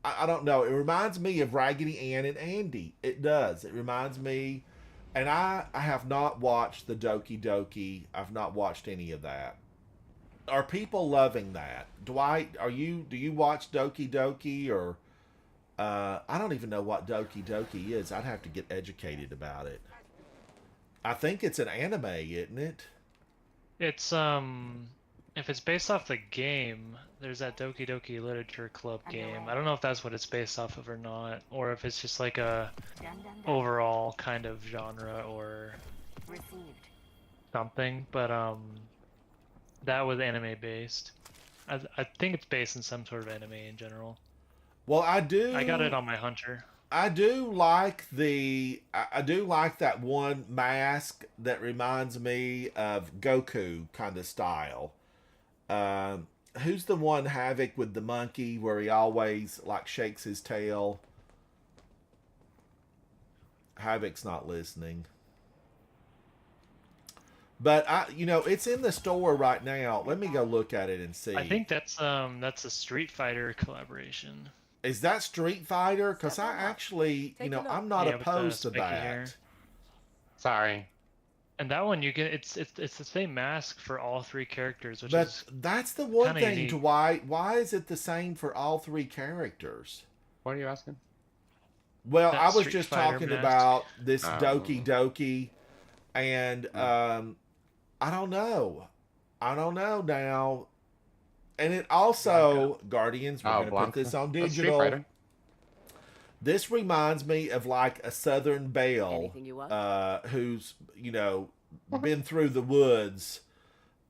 I don't know. It reminds me of Raggedy Ann and Andy. It does. It reminds me. And I have not watched the Doki Doki. I've not watched any of that. Are people loving that? Dwight, do you watch Doki Doki or I don't even know what Doki Doki is. I'd have to get educated about it. I think it's an anime, isn't it? It's if it's based off the game, there's that Doki Doki Literature Club game. I don't know if that's what it's based off of or not, or if it's just like a overall kind of genre or something. But that was anime based. I think it's based in some sort of anime in general. Well, I got it on my Hunter. I do like that one mask that reminds me of Goku kind of style. Who's the one Havoc with the monkey where he always like shakes his tail? Havoc's not listening. But it's in the store right now. Let me go look at it and see. I think that's a Street Fighter collaboration. Is that Street Fighter? Because I actually, I'm not opposed to that. Hair. Sorry. And that one you get it's the same mask for all three characters, which but is that's the one thing, unique. Dwight. Why is it the same for all three characters? What are you asking? Well, That I was Street just Fighter talking mask. about this Oh. Doki Doki, and I don't know. I don't know now. And it also, Guardians, we're going to put this on That's Street digital. Fighter. This reminds me of like a Southern Belle Anything you want? who's, been through the woods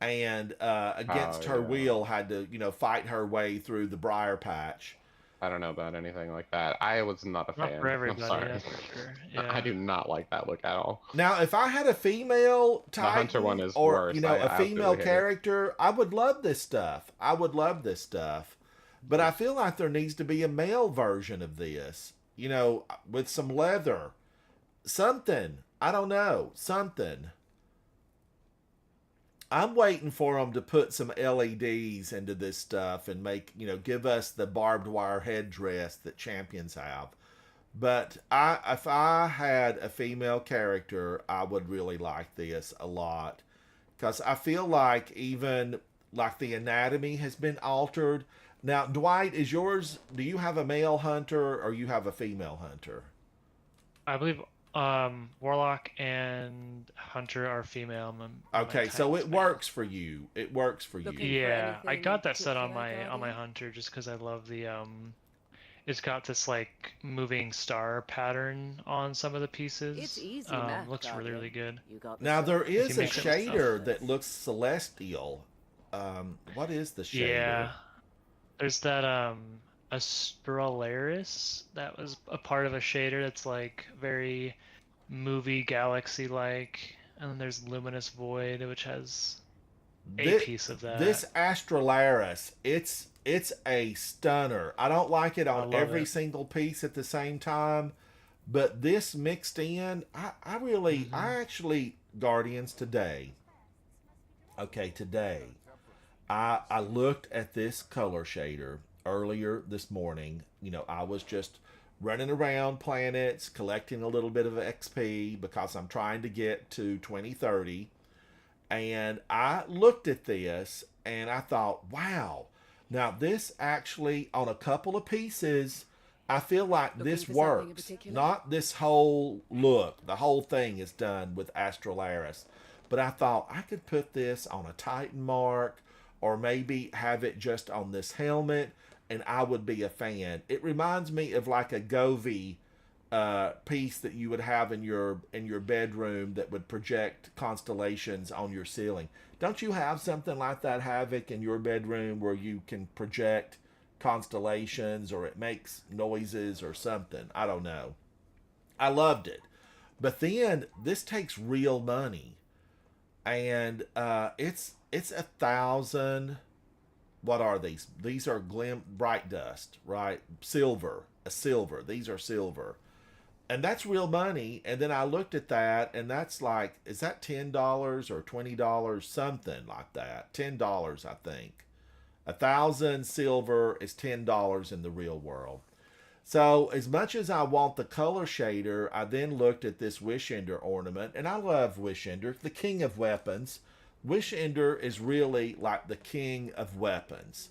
and against her yeah. will had to, fight her way through the briar patch. I don't know about anything like that. I was not a fan. not for everybody. I'm sorry. That's for sure. Yeah. I do not like that look at all. Now, if I had a female Titan Hunter one is or worse. I a absolutely female hate it. character, I would love this stuff. I would love this stuff. But I feel like there needs to be a male version of this, with some leather. Something. I don't know. Something. I'm waiting for them to put some LEDs into this stuff and give us the barbed wire headdress that champions have. But if I had a female character, I would really like this a lot. Because I feel like even like the anatomy has been altered. Now, Dwight, do you have a male hunter or you have a female hunter? I believe Warlock and Hunter are female. Okay, so it works for you. It works for you. Looking- Yeah, I anything got that set on particular, my Guardian? Hunter just because I love the it's got this like moving star pattern on some of the pieces. It's easy, math, looks really Guardian. really good. You got the Now, stuff. there is a make it look shader that looks celestial. What is the shader? Yeah, there's that Astralaris that was a part of a shader that's like very movie galaxy like, and then there's Luminous Void, which has a piece of that. This Astralaris, it's a stunner. I don't like it on love every it. single piece at the same time, but this mixed in, I actually, Guardians, today, I looked at this color shader earlier this morning. I was just running around planets, collecting a little bit of XP because I'm trying to get to 2030. And I looked at this and I thought, wow, now this actually, on a couple of pieces, I feel like Looking this for something in works. particular? Not this whole look. The whole thing is done with Astralaris. But I thought I could put this on a Titan mark or maybe have it just on this helmet and I would be a fan. It reminds me of like a Govee piece that you would have in your bedroom that would project constellations on your ceiling. Don't you have something like that, Havoc, in your bedroom where you can project constellations, or it makes noises or something? I don't know. I loved it. But then this takes real money, and it's 1,000. What are these? These are bright dust, right? Silver, a silver. These are silver, and that's real money. And then I looked at that, and that's like, is that $10 or $20? Something like that. $10, I think. 1,000 silver is $10 in the real world. So as much as I want the color shader, I then looked at this Wish Ender ornament, and I love Wish Ender, the king of weapons. Wish Ender is really like the king of weapons.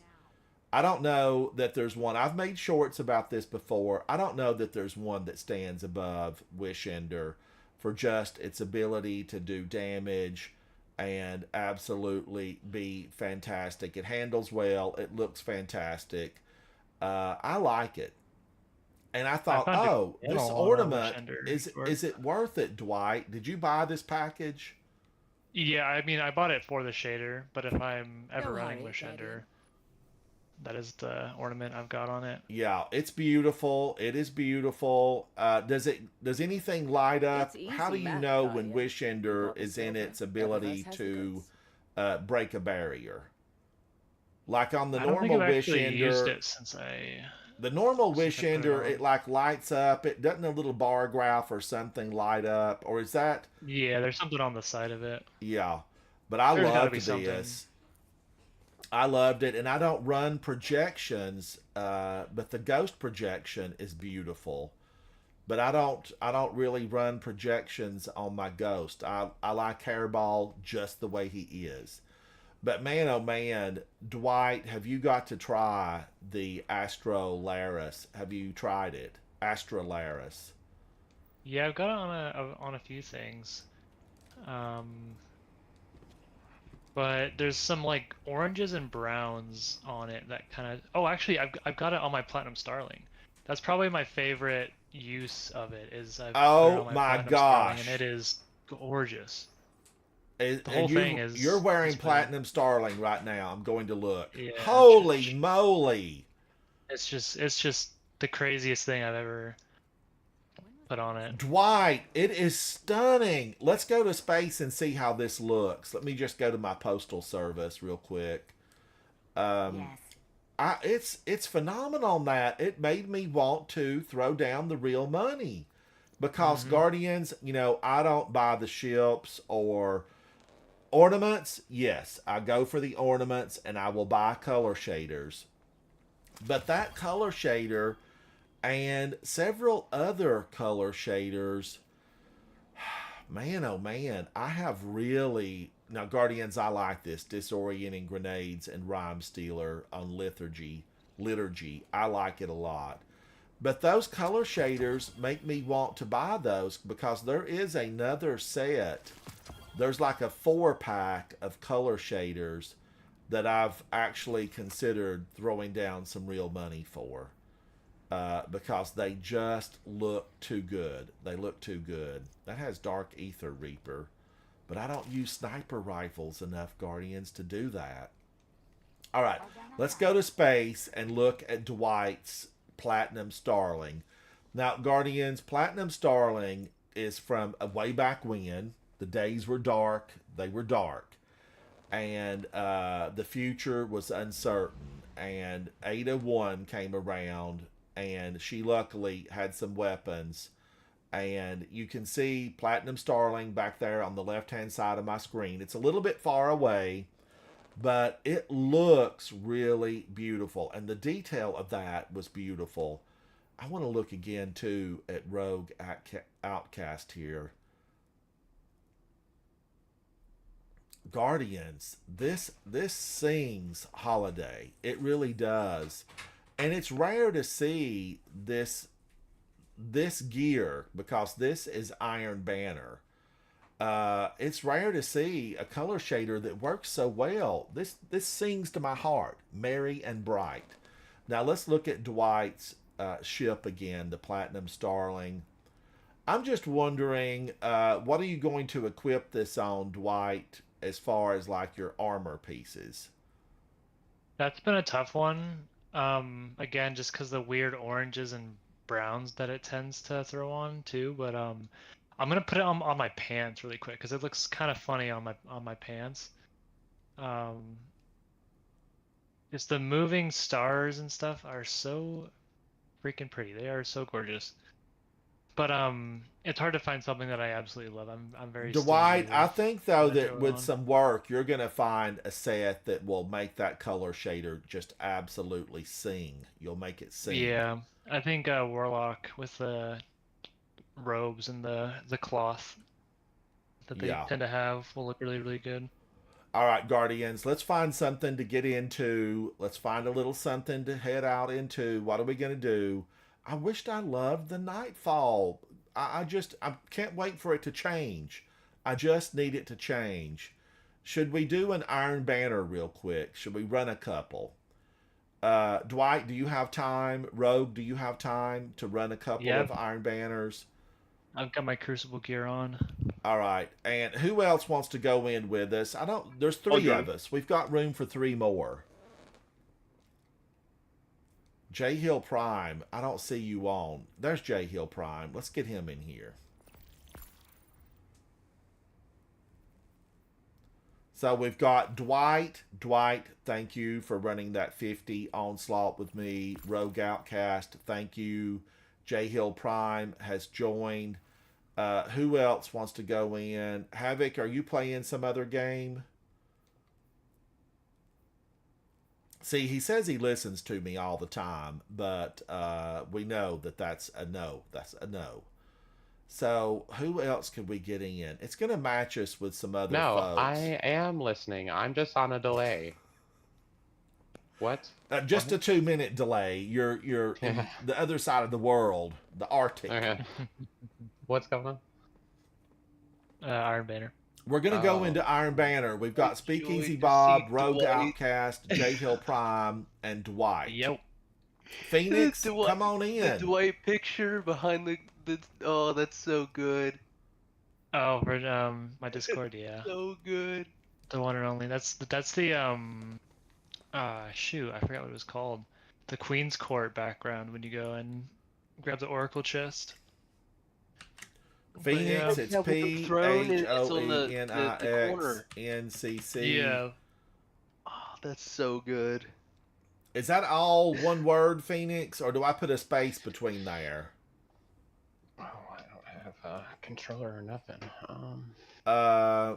I don't know that there's one. I've made shorts about this before. I don't know that there's one that stands above Wish Ender for just its ability to do damage and absolutely be fantastic. It handles well. It looks fantastic. I like it. And I thought, oh, this ornament, is it worth it, Dwight? Did you buy this package? Yeah, I mean, I bought it for the shader, but if I'm ever running Wish Ender, that is the ornament I've got on it. Yeah, it's beautiful. It is beautiful. Does anything light up? How do you know when Wish Ender is in its ability to break a barrier? Like on the normal Wish Ender. Used it since I... The normal Wish Ender, it like lights up. It doesn't a little bar graph or something light up, or is that? Yeah, there's something on the side of it. Yeah, but I loved this. I loved it, and I don't run projections, but the ghost projection is beautiful. But I don't really run projections on my ghost. I like Hairball just the way he is. But man, oh man, Dwight, have you got to try the Astrolaris? Have you tried it? Astrolaris. Yeah, I've got it on a few things. But there's some like oranges and browns on it that kind of... Oh, actually, I've got it on my Platinum Starling. That's probably my favorite use of it. Oh my gosh! Starling, and it is gorgeous. The whole thing is... You're wearing Platinum Starling right now. I'm going to look. Yeah, holy moly! It's just the craziest thing I've ever put on it. Dwight, it is stunning. Let's go to space and see how this looks. Let me just go to my postal service real quick. Yes. It's phenomenal, Matt. It made me want to throw down the real money. Because Guardians, I don't buy the ships or... Ornaments, yes, I go for the ornaments and I will buy color shaders. But that color shader and several other color shaders, man, oh man, I have really... Now, Guardians, I like this. Disorienting Grenades and Rhyme Stealer on Liturgy. I like it a lot. But those color shaders make me want to buy those because there is another set. There's like a 4-pack of color shaders that I've actually considered throwing down some real money for because they just look too good. They look too good. That has Dark Ether Reaper, but I don't use sniper rifles enough, Guardians, to do that. All right, let's go to space and look at Dwight's Platinum Starling. Now, Guardians, Platinum Starling is from a way back when. The days were dark. They were dark. And the future was uncertain. And Ada 1 came around. And she luckily had some weapons. And you can see Platinum Starling back there on the left-hand side of my screen. It's a little bit far away. But it looks really beautiful. And the detail of that was beautiful. I want to look again, too, at Rogue Outcast here. Guardians, this sings holiday. It really does. And it's rare to see this gear because this is Iron Banner. It's rare to see a color shader that works so well. This sings to my heart. Merry and bright. Now let's look at Dwight's ship again, the Platinum Starling. I'm just wondering, what are you going to equip this on, Dwight, as far as like your armor pieces? That's been a tough one. Again, just because the weird oranges and browns that it tends to throw on too. But I'm gonna put it on my pants really quick because it looks kind of funny on my pants. Um, just the moving stars and stuff are so freaking pretty. They are so gorgeous. But it's hard to find something that I absolutely love. I'm very Dwight, stingy I with think though what I that throw with on. some work, you're gonna find a set that will make that color shader just absolutely sing. You'll make it sing. Yeah, I think Warlock with the robes and the cloth that they Yeah. tend to have will look really, really good. All right, Guardians, let's find something to get into. Let's find a little something to head out into. What are we going to do? I wished I loved the Nightfall. I can't wait for it to change. I just need it to change. Should we do an Iron Banner real quick? Should we run a couple? Dwight, do you have time? Rogue, do you have time to run a couple Yeah. of Iron Banners? I've got my Crucible gear on. All right. And who else wants to go in with us? There's three of us. We've got room for three more. J Hill Prime. I don't see you on. There's J Hill Prime. Let's get him in here. So we've got Dwight. Dwight, thank you for running that 50 onslaught with me. Rogue Outcast, thank you. J Hill Prime has joined. Who else wants to go in? Havoc, are you playing some other game? See, he says he listens to me all the time, but we know that that's a no. That's a no. So who else could we get in? It's going to match us with some other No, folks. I am listening. I'm just on a delay. What? Just a 2-minute delay. You're in the other side of the world, the Arctic. Okay. What's going on? Iron Banner. We're going to go Oh. into Iron Banner. We've got Speakeasy to Bob, see Rogue Dwight. Outcast, J Hill Prime, and Dwight. Yep. Phoenix, The Dwight- come on The in. Dwight picture behind the oh, that's so good. Oh, for my Discord, yeah. So good. The one and only. That's the shoot, I forgot what it was called. The Queen's Court background when you go and grab the Oracle chest. Phoenix, Yeah, it's with the throne, it's on the corner. PHOENIXNCC. Yeah. Oh, that's so good. Is that all one word, Phoenix, or do I put a space between there? Oh, I don't have a controller or nothing.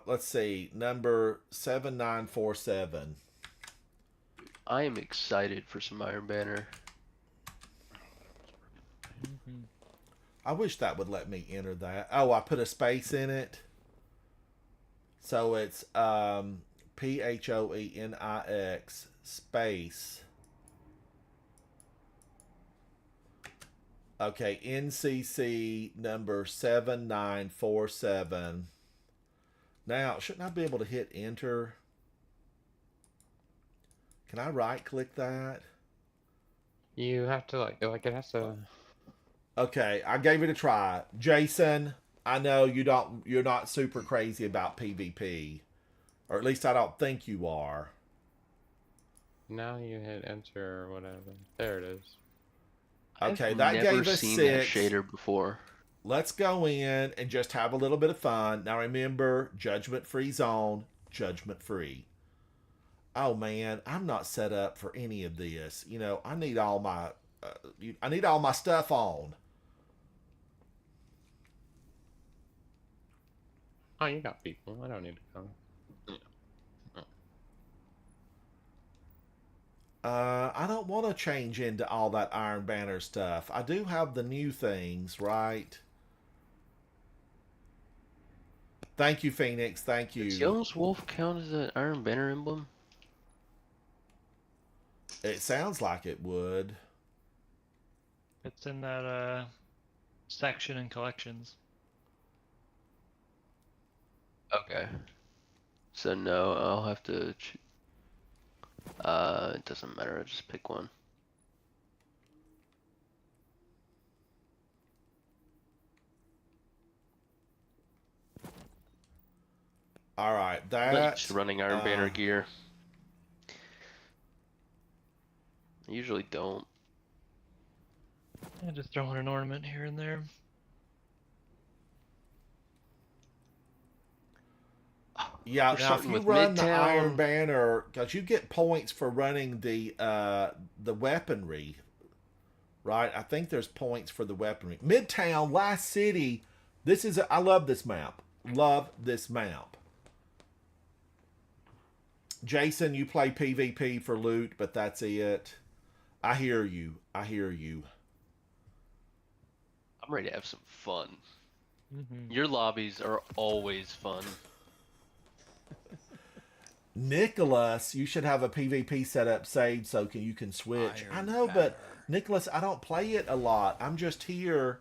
Let's see. Number 7947. I am excited for some Iron Banner. I wish that would let me enter that. Oh, I put a space in it. So it's PHOENIX space. Okay, NCC number 7947. Now, shouldn't I be able to hit enter? Can I right click that? You have to like it has to. Okay, I gave it a try. Jason, I know you're not super crazy about PvP. Or at least I don't think you are. Now you hit enter or whatever. There it is. Okay, I've that never gave us seen 6. that shader before. Let's go in and just have a little bit of fun. Now remember, judgment free zone, judgment free. Oh man, I'm not set up for any of this. You know, I need all my stuff on. Oh, you got people. I don't need to come. I don't want to change into all that Iron Banner stuff. I do have the new things, right? Thank you, Phoenix. Thank you. Does Young's Wolf count as an Iron Banner emblem? It sounds like it would. It's in that section in collections. Okay. So no, I'll have to. It doesn't matter. I just pick one. That Just running Iron Banner gear. I usually don't. Yeah, just throwing an ornament here and there. Yeah, We're now if starting you with run the Midtown. Iron Banner, because you get points for running the weaponry, right? I think there's points for the weaponry. Midtown, Last City. I love this map. Love this map. Jason, you play PvP for loot, but that's it. I hear you. I hear you. I'm ready to have some fun. Mm-hmm. Your lobbies are always fun. Nicholas, you should have a PvP setup saved so you can switch. I know, but Nicholas, I don't play it a lot. I'm just here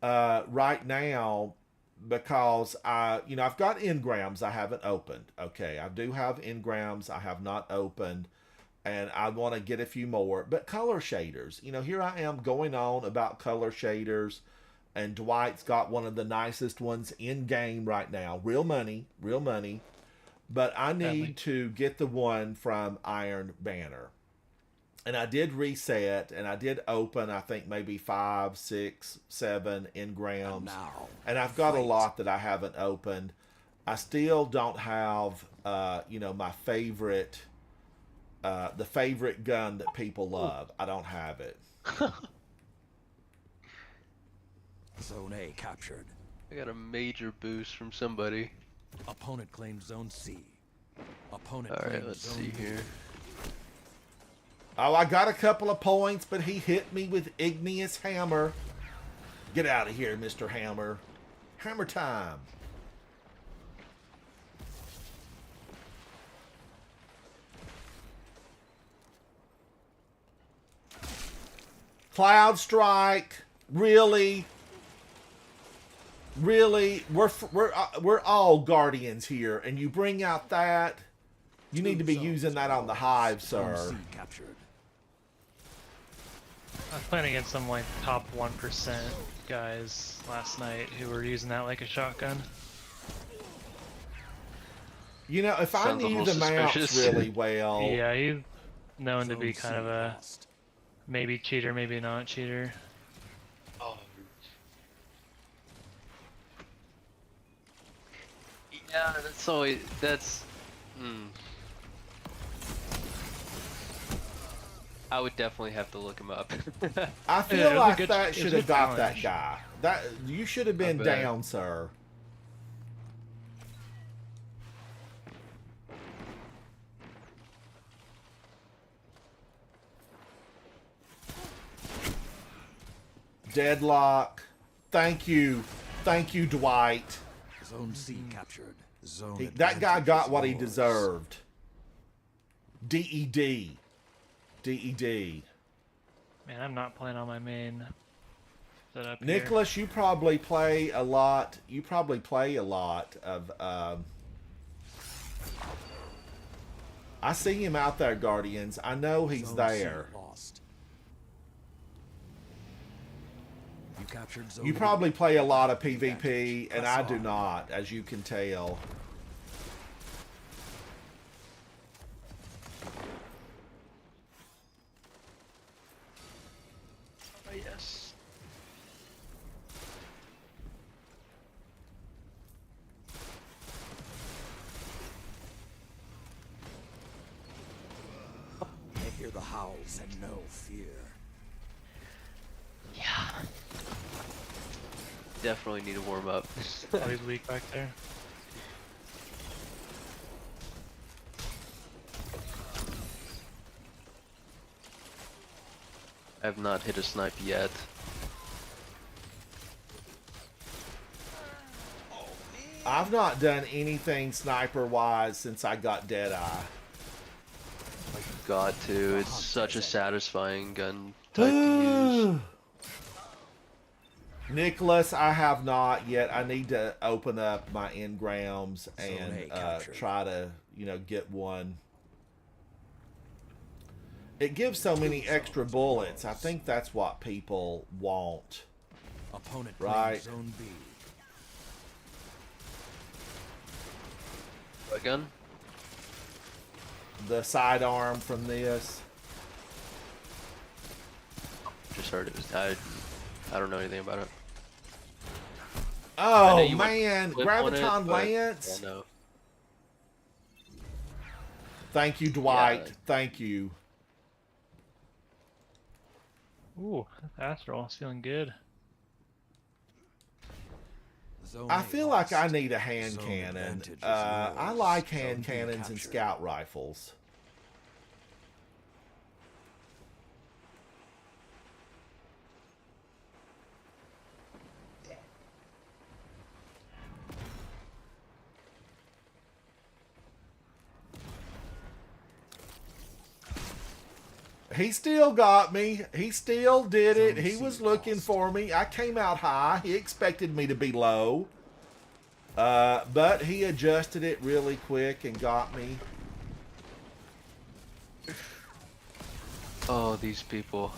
right now because I've got engrams I haven't opened. Okay, I do have engrams I have not opened, and I want to get a few more. But color shaders, here I am going on about color shaders, and Dwight's got one of the nicest ones in game right now. Real money, real money. But I need to get the one from Iron Banner. And I did reset, and I did open, I think, maybe 5, 6, 7 engrams. And I've got a lot that I haven't opened. I still don't have, my favorite, the favorite gun that people love. I don't have it. Zone A captured. I got a major boost from somebody. Opponent claims Zone C. Opponent Alright, claims let's Zone see B. here. Oh, I got a couple of points, but he hit me with Igneous Hammer. Get out of here, Mr. Hammer. Hammer time. Cloud Strike. Really? Really? We're all Guardians here, and you bring out that. You need to be using that on the Hive, sir. Zone C captured. I was playing against some like top 1% guys last night who were using that like a shotgun. If I Sounds knew almost the maps suspicious. really well. Yeah, he's known to be Zone kind C of a lost. maybe cheater, maybe not cheater. Oh. Yeah, that's always I would definitely have to look him up. I feel Yeah, it was a like good- that it was should a have good got that challenge. guy. That you should have been bet. down, sir. Deadlock. Thank you, Dwight. Zone C captured. Zone That guy advantage got is what he yours. deserved. DED. DED. Man, I'm not playing on my main setup here. Nicholas, you probably play a lot. You probably play a lot of. I see him out there, Guardians. I know he's Zone there. C lost. You captured Zone You B. probably play a lot of PvP, Advantage. and Press I do on. not, as you can tell. Oh, yes. I hear the howls and no fear. Yeah. Definitely need to warm up. Oh, he's weak back there. I have not hit a snipe yet. I've not done anything sniper-wise since I got Deadeye. Got to. It's such a satisfying gun type to use. Nicholas, I have not yet. I need to open up my engrams and Zone A captured. try to, get one. It gives so many extra bullets. I think that's what people want. Opponent Right. claims Zone B. What gun? The sidearm from this. Just heard it was. I don't know anything about it. Oh you went man, flip on it, Graviton but- Lance. Yeah, no. Thank you, Dwight. Yeah. Thank you. Ooh, Astral, it's feeling good. Zone I A feel like I lost. need a hand Zone cannon. advantage is I yours. like Zone hand B cannons and captured. scout rifles. He still got me. He still did it. Zone He C was looking lost. for me. I came out high. He expected me to be low. But he adjusted it really quick and got me. Oh, these people.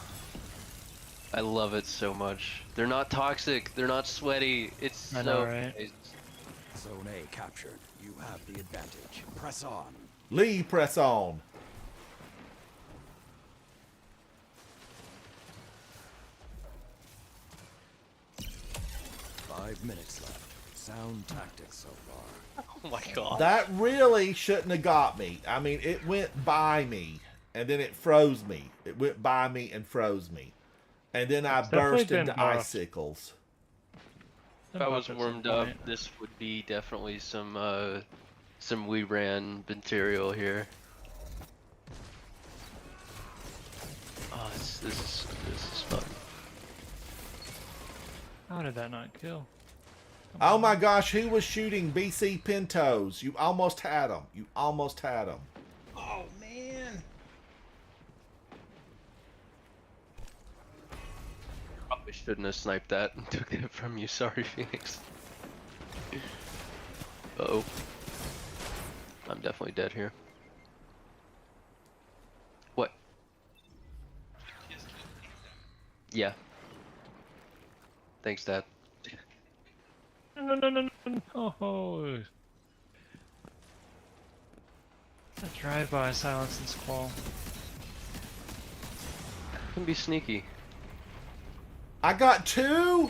I love it so much. They're not toxic. They're not sweaty. It's I so know, right? nice. Zone A captured. You have the advantage. Press on. Lee, press on. Five minutes left. Sound tactics so far. Oh my god. That really shouldn't have got me. I mean, it went by me, and then it froze me. It went by me and froze me. And then I It's definitely burst been into rough. icicles. If I was At some warmed up, point. this would be definitely some we ran material here. Oh, this is fun. How did that not kill? Oh my gosh, who was shooting BC Pintos? You almost had him. You almost had him. Oh man. Probably shouldn't have sniped that and took it from you. Sorry, Phoenix. Uh-oh. I'm definitely dead here. What? Yeah. Thanks, Dad. No. Oh. A drive-by silence and squall. Can be sneaky. I got 2.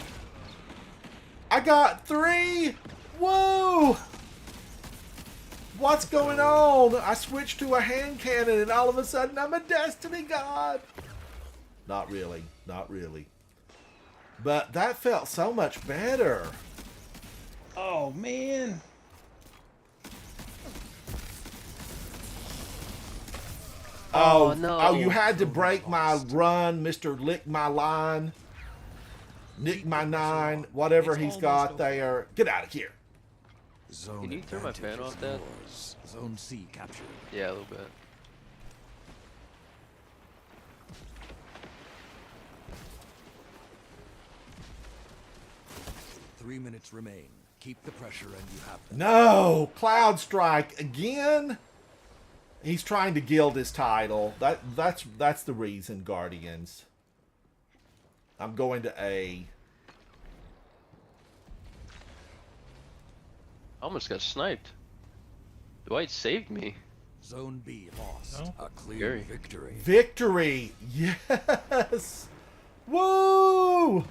I got 3. Whoa! What's going on? I switched to a hand cannon and all of a sudden I'm a Destiny God. Not really. Not really. But that felt so much better. Oh man. Oh, no. Oh, you had to break my run, Mr. Lick My Line. Nick My Nine, whatever he's got there. Get out of here. Zone Can you turn my advantage fan is off, Dad? yours. Zone C captured. Yeah, a little bit. Three minutes remain. Keep the pressure and you have them. No, Cloud Strike again. He's trying to gild his title. That's the reason, Guardians. I'm going to A. Almost got sniped. Dwight saved me. Zone B lost. Oh. A clear Gary. victory. Victory! Yes! Woo!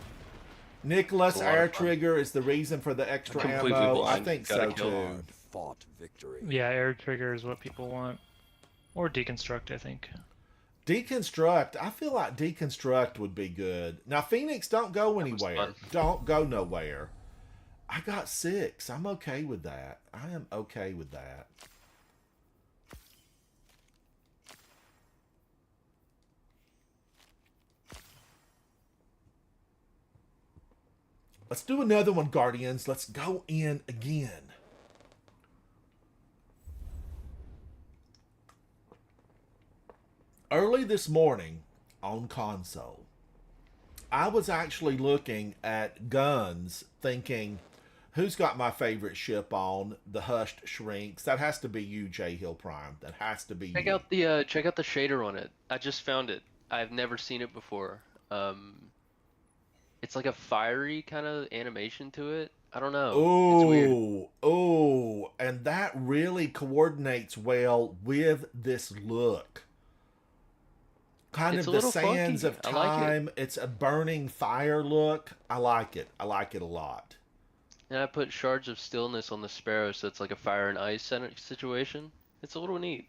Nicholas It's a lot Air of fun. Trigger is the reason for the extra completely ammo. I blind. think Gotta so kill too. Hard fought victory. Yeah, air trigger is what people want. Or deconstruct, I think. Deconstruct. I feel like Deconstruct would be good. Now, Phoenix, don't go was anywhere. fun. Don't go nowhere. I got 6. I'm okay with that. I am okay with that. Let's do another one, Guardians. Let's go in again. Early this morning on console, I was actually looking at guns thinking, who's got my favorite ship on? The Hushed Shrinks. That has to be you, J Hill Prime. That has to be Check you. out the shader on it. I just found it. I've never seen it before. It's like a fiery kind of animation to it. I don't know. It's weird. Ooh, and that really coordinates well with this look. Kind It's of a the little sands funky. of I like it. time. It's a burning fire look. I like it. I like it a lot. And I put shards of stillness on the sparrow, so it's like a fire and ice situation. It's a little neat.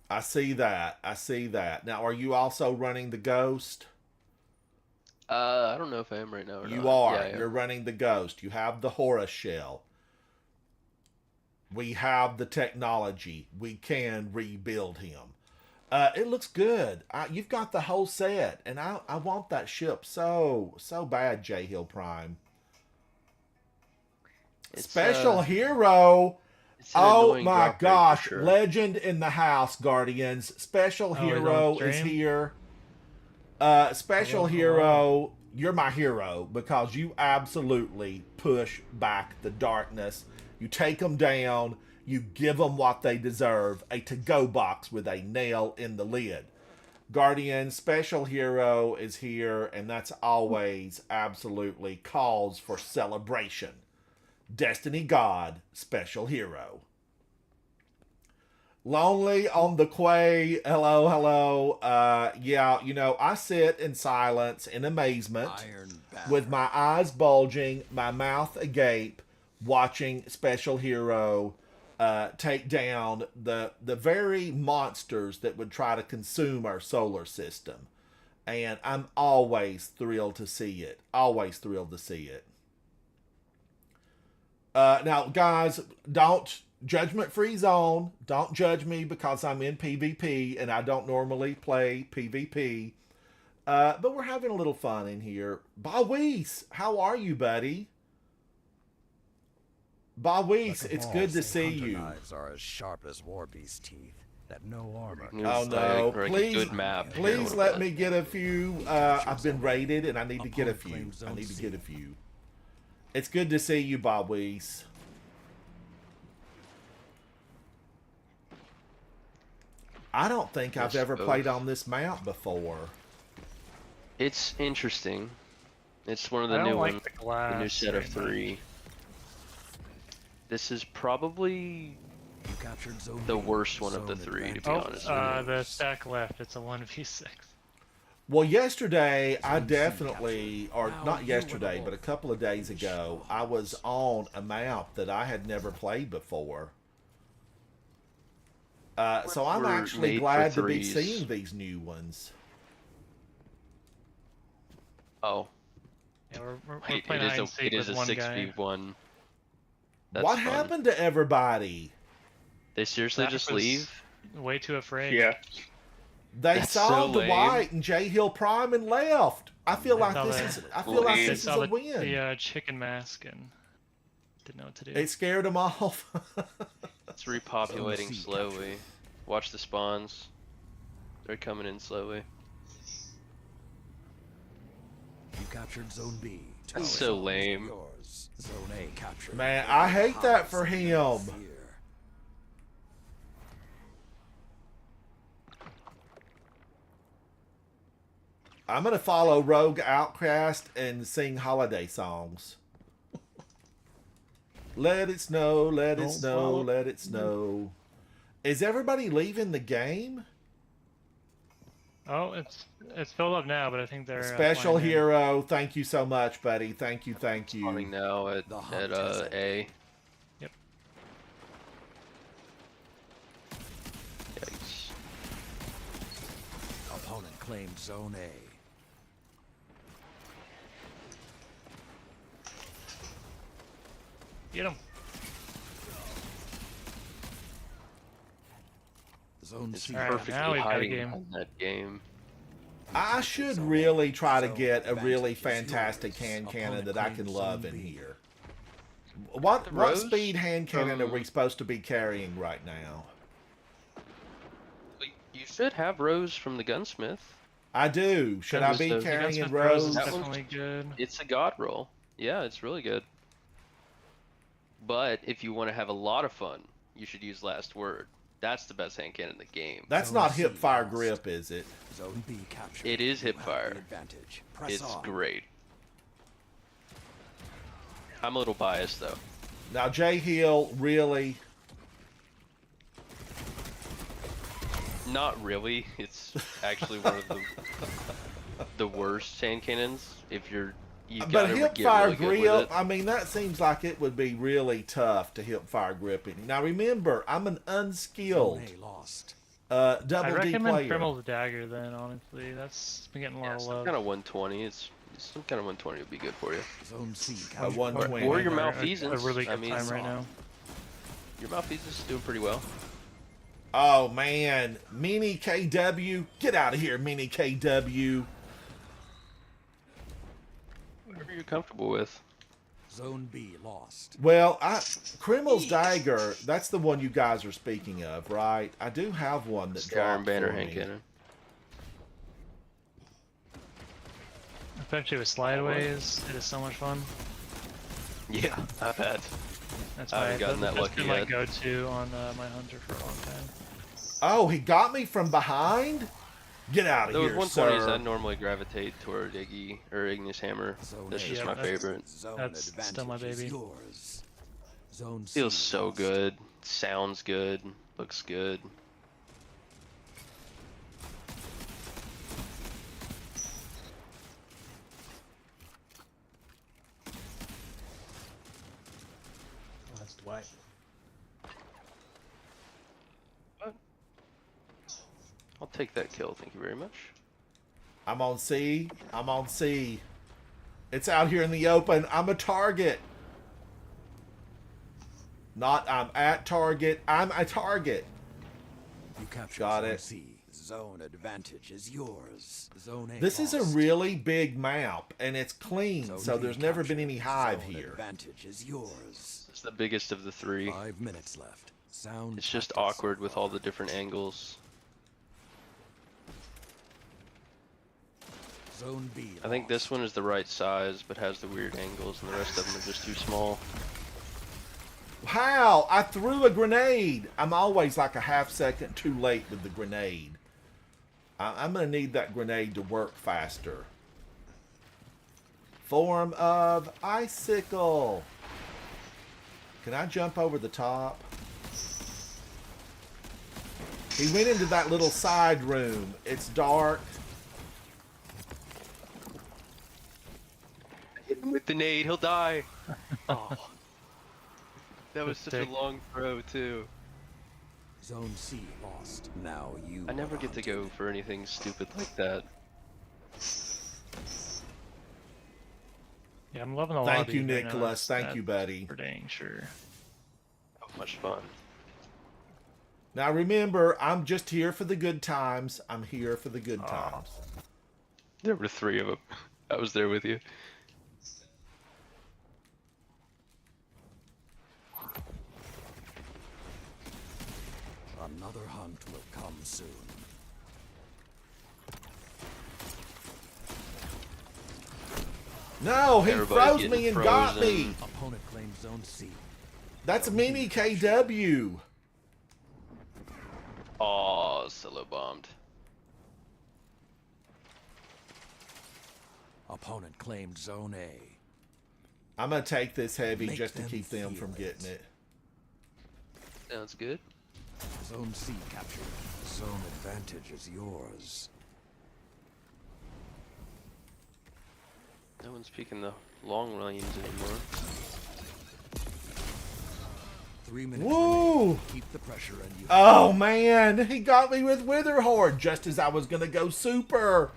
I see that. I see that. Now, are you also running the Ghost? I don't know if I am right now or not. You are. Yeah, I am. You're running the Ghost. You have the Horus shell. We have the technology. We can rebuild him. It looks good. You've got the whole set, and I want that ship so bad, J Hill Prime. It's, Special hero. It's an Oh annoying my drop rate for gosh! sure. Legend in the house, Guardians. Special he's on hero is stream? here. Special hero, you're my hero because you absolutely push back the darkness. You take them down. You give them what they deserve. A to-go box with a nail in the lid. Guardian, special hero is here, and that's always absolutely cause for celebration. Destiny God, special hero. Lonely on the quay. Hello, hello. Yeah, you know, I sit in silence, in amazement, Iron with my eyes bulging, my mouth agape, watching special hero take down the very monsters that would try to consume our solar system. And I'm always thrilled to see it. Always thrilled to see it. Now, guys, don't judgment-free zone. Don't judge me because I'm in PvP and I don't normally play PvP. But we're having a little fun in here. Bawis, how are you, buddy? Bawis, it's good to see you. Knives are as sharp as Warbeast's teeth. That no armor. Oh no! Like a Please, good map. please let me get a few. I've been raided, and I need to get a few. I need to get a few. It's good to see you, Bawis. I don't think I've ever played on this map before. It's interesting. It's one of I the don't new like ones. the glass. The new set of very much. 3. This is probably You captured Zone the B. worst one of the Zone 3, to be advantage. honest. The stack left. It's a 1v6. Well, yesterday I definitely, or Now not you yesterday, will but a couple of days ago, I was on a map that I had never played before. So I'm We're actually made for glad to be threes. seeing these new ones. Oh, Yeah, we're wait, playing hide and seek it is with a one guy. 6v1. That's What fun. happened to everybody? They seriously Zach just was leave? Way too afraid. Yeah. They That's saw so the lame. white and J Hill Prime and left. I feel like saw this that. is. I feel like Lame. They this is saw a the win. chicken mask and didn't know what to do. It scared them off. It's repopulating C slowly. Watch the spawns. They're coming in slowly. You captured Zone B. That's Two so zones are lame. yours. Zone A captured. Man, I hate that for him. Fear. I'm gonna follow Rogue Outcast and sing holiday songs. Let it snow, let it snow, let it snow. Is everybody leaving the game? Oh, it's filled up now, but I think they're Special flying in. hero, thank you so much, buddy. Thank you, thank Spawning you. now at The hunt is ended. A. Yep. Yikes. Opponent claimed Zone A. Get him. Zone It's C. Alright, perfectly now we've got a hiding game. behind that game. I should really try to get a really fantastic hand cannon that I can love in here. What Rose speed hand cannon are from- we supposed to be carrying right now? You should have Rose from the Gunsmith. I do. Should I was be the- carrying Gunsmith Rose? is That one's- definitely good. It's a god roll. Yeah, it's really good. But if you want to have a lot of fun, you should use Last Word. That's the best hand cannon in the game. That's Zone not C hip fire lost. grip, is it? Zone B captured. It is You hip have fire. the advantage. Press It's on. great. I'm a little biased though. Now, Jay Hill, really? Not really. It's actually one of the worst sand cannons. If you But gotta hip get fire really good with grip, it. I mean, that seems like it would be really tough to hip fire grip it. Now, remember, I'm an unskilled Zone A lost. I double D recommend player. Primal's Dagger then, honestly. That's been getting a lot Yeah, of some love. kind of 120. Some kind of 120 would be good for you. Zone C A captured. 120. Or your A malfeasance. really I good mean, time right now. your malfeasance is doing pretty well. Oh, man. Mini KW. Get out of here, Mini KW. Whatever you're comfortable with. Zone B lost. Well, Krimel's Dagger, that's the one you guys are speaking of, right? I do have one that It's the Iron dropped Banner for hand me. cannon. Especially with slideaways, it is so much fun. Yeah, I bet. That's I haven't gotten that that's lucky been my yet. go-to on my hunter for a long time. Oh, he got me from behind? Get out of Those here, 120s, I sir. normally gravitate toward Iggy or Ignis Hammer. Zone That's A just Yeah, my that's- favorite. Zone That's still my advantage is baby. yours. Zone C Feels so lost. good. Sounds good. Looks good. That's Dwight. I'll take that kill. Thank you very much. I'm on C. I'm on C. It's out here in the open. I'm a target. Not I'm at target. I'm a target. You captured Got Zone it. C. Zone advantage is yours. Zone A This is a lost. really big map, and it's clean, Zone so B there's never been captured. any hive Zone here. Advantage is yours. It's the biggest of the three. 5 minutes left. Sound. It's just tactics. awkward with all the different angles. Zone B. I think this lost. one is the right size, but has the weird angles, and the rest of them are just too small. How? I threw a grenade. I'm always like a half second too late with the grenade. I'm going to need that grenade to work faster. Form of icicle. Can I jump over the top? He went into that little side room. It's dark. Hit him with the nade, he'll die. Oh. That was such a Dick. long throw, too. Zone C lost. Now you. I never are get to hunted. go for anything stupid like that. Yeah, I'm loving the Thank lobby you, right now. Nicholas. Thank That's you, buddy. for dang sure. How much fun. Now remember, I'm just here for the good times. I'm here for the good times. There were 3 of them. I was there with you. Another hunt will come soon. No, he Everybody's froze getting me and got frozen. me. Opponent claims Zone C. That's Mini KW. Oh, solo bombed. Opponent claimed Zone A. I'm gonna take this heavy Make just to them keep them feel from it. getting it. Sounds good. Zone C captured. Zone advantage is yours. No one's peeking the long lanes anymore. 3 minutes Woo! remaining. Keep the pressure and you. Oh man, he got me with Wither Horde just as I was gonna go super.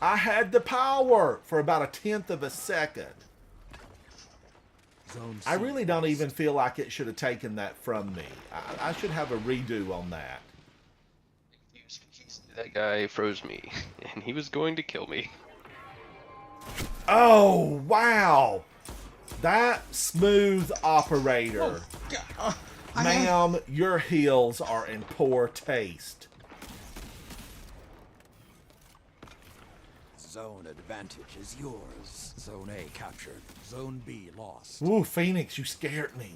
I had the power for about 1/10 of a second. Zone I C really don't lost. even feel like it should have taken that from me. I should have a redo on that. That guy froze me, and he was going to kill me. Oh, wow. That smooth operator. Ma'am, your heels are in poor taste. Zone advantage is yours. Zone A captured. Zone B lost. Ooh, Phoenix, you scared me.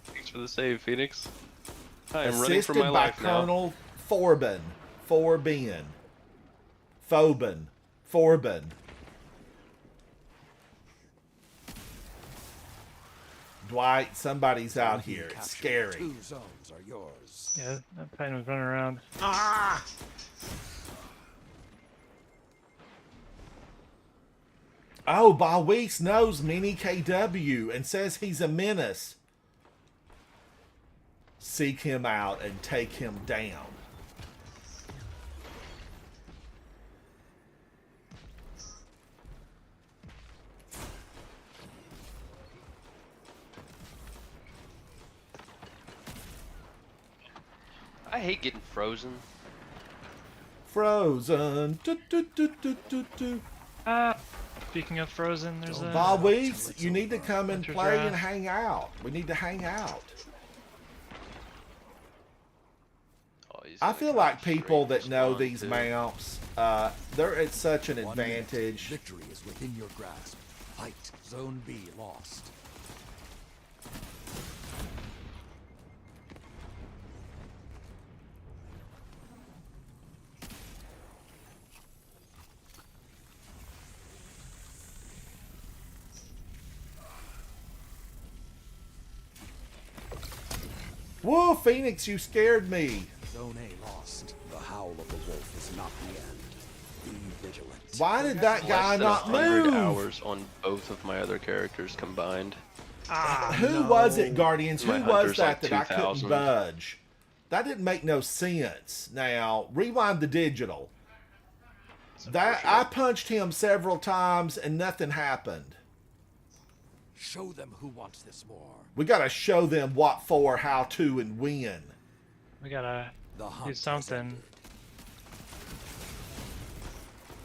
Thanks for the save, Phoenix. I am running for Assisted my by life now. Colonel Forbin. Forbin. Phobin. Forbin. Dwight, somebody's out here. It's scary. 2 zones are yours. Yeah, that Titan was running around. Ah! Oh, Balweeks knows Mini KW and says he's a menace. Seek him out and take him down. I hate getting frozen. Frozen. Do, do, do, do, do, do. Speaking of Frozen, there's a... Balweeks, you need to come and Winter play draft. and hang out. We need to hang out. Oh, he's I gonna feel come like straight people that know spawn, these too. mounts, they're at such an 1 minute. advantage. Victory is within your grasp. Fight. Zone B lost. Whoa, Phoenix, you scared me. Zone A lost. The howl of the wolf is not the end. Be vigilant. Why did that guy Less than not 100 move? hours on both of my other characters combined. Who was it, Guardians? Who My was hunter's that like that I couldn't 2,000. budge? That didn't make no sense. Now, rewind the digital. That I punched him several times and nothing happened. Show them who wants this more. We gotta show them what for, how to, and when. We gotta The hunt do has something. ended.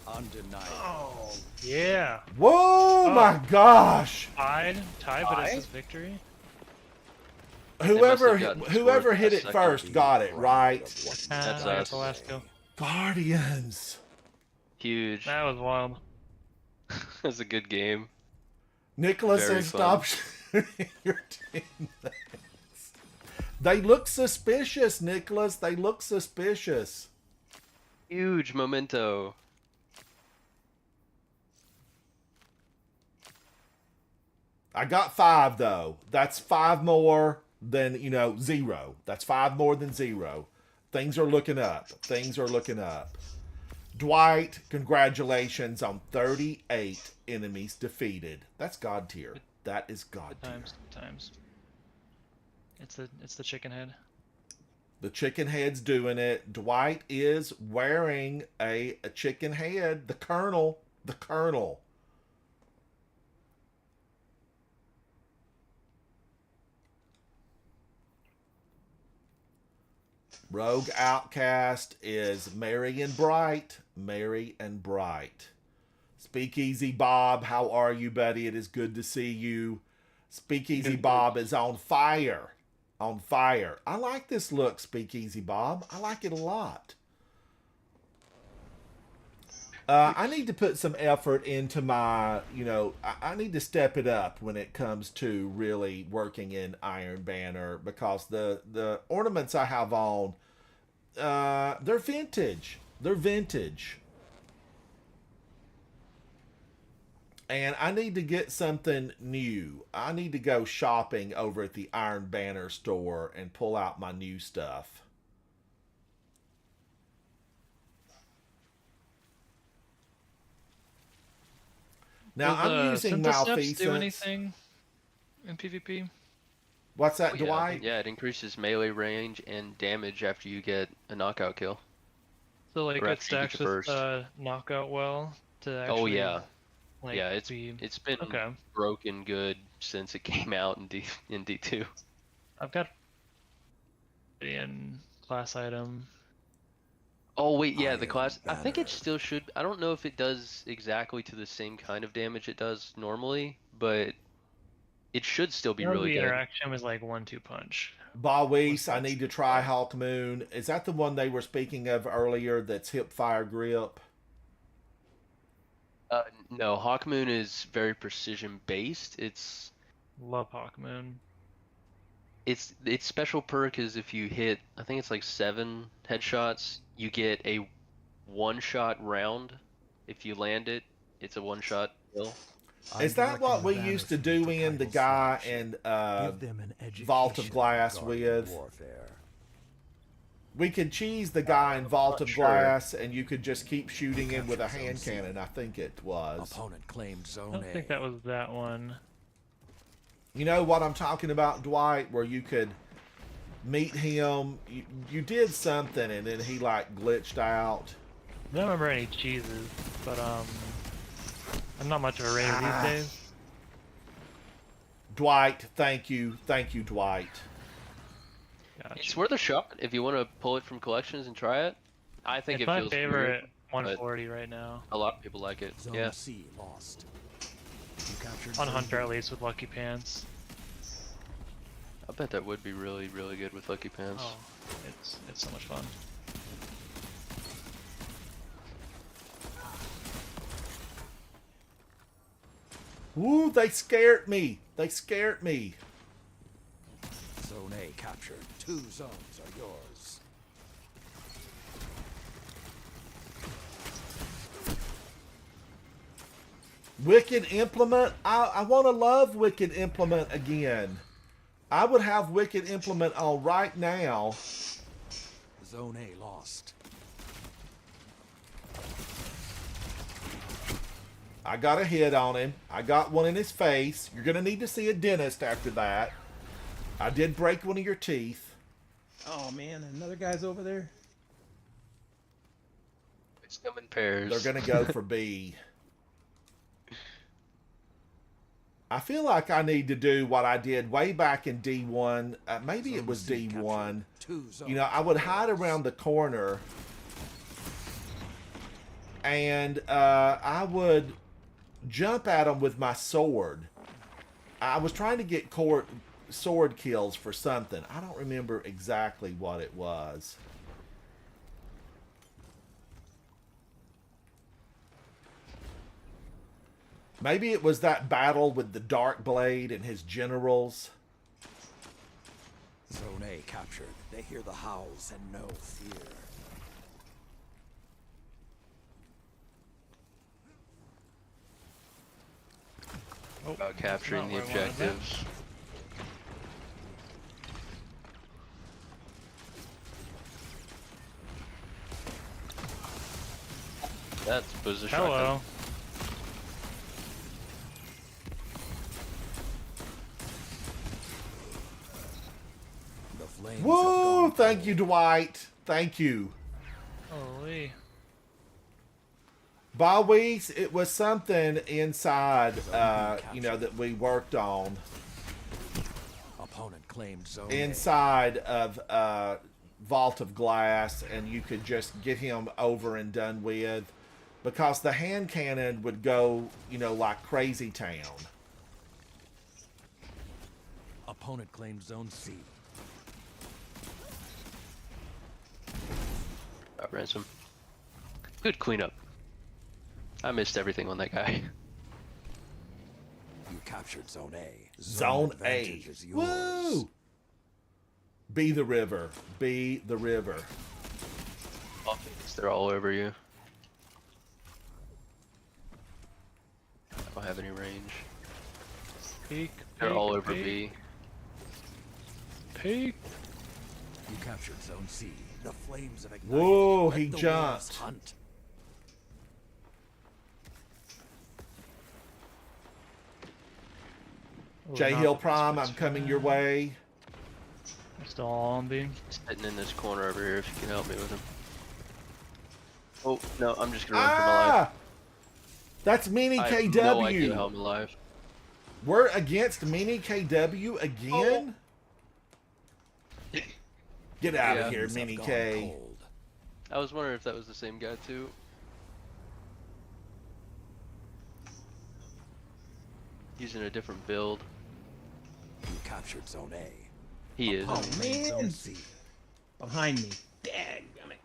Undeniable. Oh, yeah. Whoa, my gosh! Tied, but it says victory. Whoever have gotten whoever scored hit a it second. first got it right. That's I got us. the last kill. Guardians. Huge. That was wild. That's a good game. Nicholas Very says stop shooting your teammates. They look suspicious, Nicholas. They look suspicious. Huge memento. I got 5 though. That's 5 more than, 0. That's 5 more than 0. Things are looking up. Things are looking up. Dwight, congratulations on 38 enemies defeated. That's God tier. That is God tier. Times. It's the chicken head. The chicken head's doing it. Dwight is wearing a chicken head. The Colonel. The Colonel. Rogue Outcast is Merry and Bright. Merry and Bright. Speakeasy Bob, how are you, buddy? It is good to see you. Speakeasy Bob is on fire. On fire. I like this look, Speakeasy Bob. I like it a lot. I need to put some effort into my, I need to step it up when it comes to really working in Iron Banner, because the ornaments I have on, they're vintage. They're vintage. And I need to get something new. I need to go shopping over at the Iron Banner store and pull out my new stuff. Now, I'm using Synthesis Malfeasance. do anything in PvP? What's that, Oh, yeah. Dwight? Yeah, it increases melee range and damage after you get a knockout kill. So like Or it after you get stacks the with burst. knockout well to actually. Oh yeah, Like, yeah. It's be... been okay. broken good since it came out in D2. I've got in class item. Oh wait, yeah, the Iron class. I think it Banner. still should. I don't know if it does exactly to the same kind of damage it does normally, but it should still be really the good. interaction was like 1-2 punch. Balwees, I need to try Hawk Moon. Is that the one they were speaking of earlier that's hip fire grip? No, Hawkmoon is very precision based. Its Love Hawkmoon. special perk is if you hit, I think it's like 7 headshots, You get a one-shot round. If you land it, it's a one-shot kill. Is that what we used to do in the guy and Vault of Glass with? Warfare. We could cheese the guy in Vault of sure. Glass, and you could just keep shooting him with a hand cannon. I think it was. Opponent claimed I zone don't A. think that was that one. You know what I'm talking about, Dwight? Where you could meet him. You did something, and then he like glitched out. I don't remember any cheeses, but I'm not much of a raider these days. Dwight, thank you, Dwight. Gotcha. It's worth a shot if you want to pull it from collections and try it. I think It's it my feels favorite weird, 140 right now. a lot of people like it. Zone Yeah. C lost. You captured On zone Hunter B. at least with Lucky Pants. I bet that would be really, really good with Lucky Pants. Oh, it's so much fun. Woo, they scared me. They scared me. Zone A captured. 2 zones are yours. Wicked Implement. I want to love Wicked Implement again. I would have Wicked Implement on right now. Zone A lost. I got a hit on him. I got one in his face. You're going to need to see a dentist after that. I did break one of your teeth. Oh man, another guy's over there. It's come in pairs. They're going to go for B. I feel like I need to do what I did way back in D1. Maybe it was Zone C D1. captured. 2 zones. You know, I would hide around the corner. And I would jump at them with my sword. I was trying to get sword kills for something. I don't remember exactly what it was. Maybe it was that battle with the Dark Blade and his generals. Zone A captured. They hear the howls and no fear. About capturing the not where I wanted that. objectives. That's position. Hello. The flames have Woo! gone Thank you, Dwight. Thank you. Holy. Bawis, it was something inside, you know, that we worked on. Opponent claimed zone A. Inside of Vault of Glass, and you could just get him over and done with. Because the hand cannon would go, you know, like crazy town. Opponent claimed zone C. Ransom. Good cleanup. I missed everything on that guy. You captured zone A. Zone A. advantage is yours. Woo! Be the river. Be the river. They're all over you. I don't have any range. Peek. They're peek, all over peek, B. Peek. You captured zone C. The flames have ignited. Whoa, Let he the wolves jumped. Hunt. Oh, J not Hill the Prime, best I'm coming friend. your way. I'm still all on B. Sitting in this corner over here if you can help me with him. Oh, no, I'm just gonna run for my life. Ah! That's Mini I KW. have no idea how I'm alive. We're against Mini KW again? Get out Yeah. of here, Flames Mini have K. gone cold. I was wondering if that was the same guy too. Using a different build. You captured zone A. He is. Oh Opponent claimed man, zone C. behind me. Dadgummit.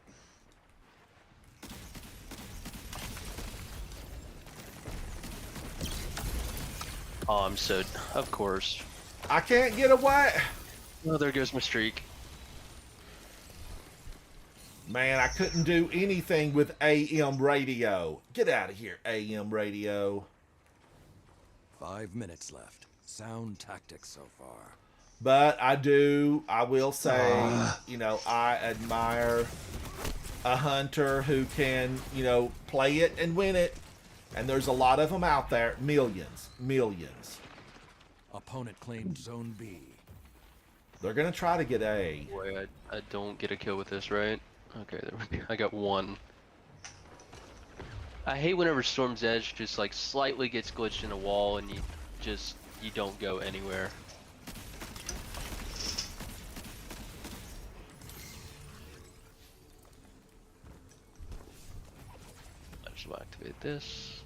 Oh, I'm so. Of course. I can't get away. Oh, there goes my streak. Man, I couldn't do anything with AM radio. Get out of here, AM radio. 5 minutes left. Sound tactics so far. But I will say, you know, I admire a hunter who can, you know, play it and win it. And there's a lot of them out there. Millions. Opponent claimed Zone B. They're going to try to get A. Boy, I don't get a kill with this, right? Okay, there we go. I got one. I hate whenever Storm's Edge just like slightly gets glitched in a wall and you don't go anywhere. I just will activate this.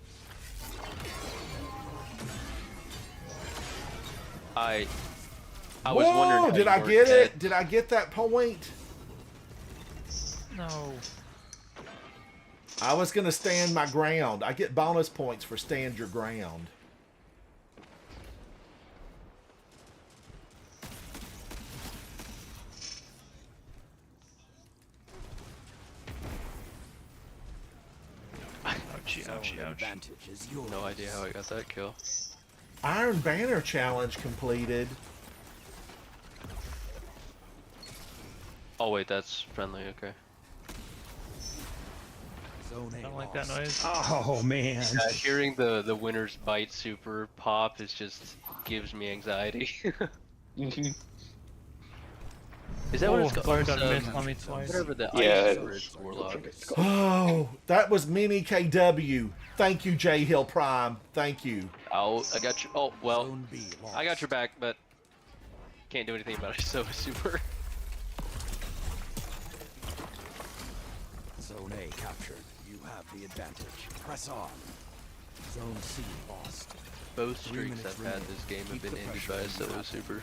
I was wondering. Whoa, did I get it? Did I get that point? No. I was going to stand my ground. I get bonus points for stand your ground. Ouchie, ouchie, ouch. Advantage is yours. No idea how I got that kill. Iron Banner challenge completed. Oh wait, that's friendly. Okay. Zone A Don't like that lost. noise. Oh man. Hearing the winner's bite super pop is just gives me anxiety. Is that what it's called? Sorry, done missed on me twice. Whatever the Yeah, ice is, Warlock. Oh, that was mini KW. Thank you, J Hill Prime. Thank you. Oh, I got you. Oh well, Zone B lost. I got your back, but can't do anything about it. So super. Zone A captured. You have the advantage. Press on. Zone C lost. Both 3 streaks minutes I've had remaining. this game have Keep been the ended pressure by a on solo the super.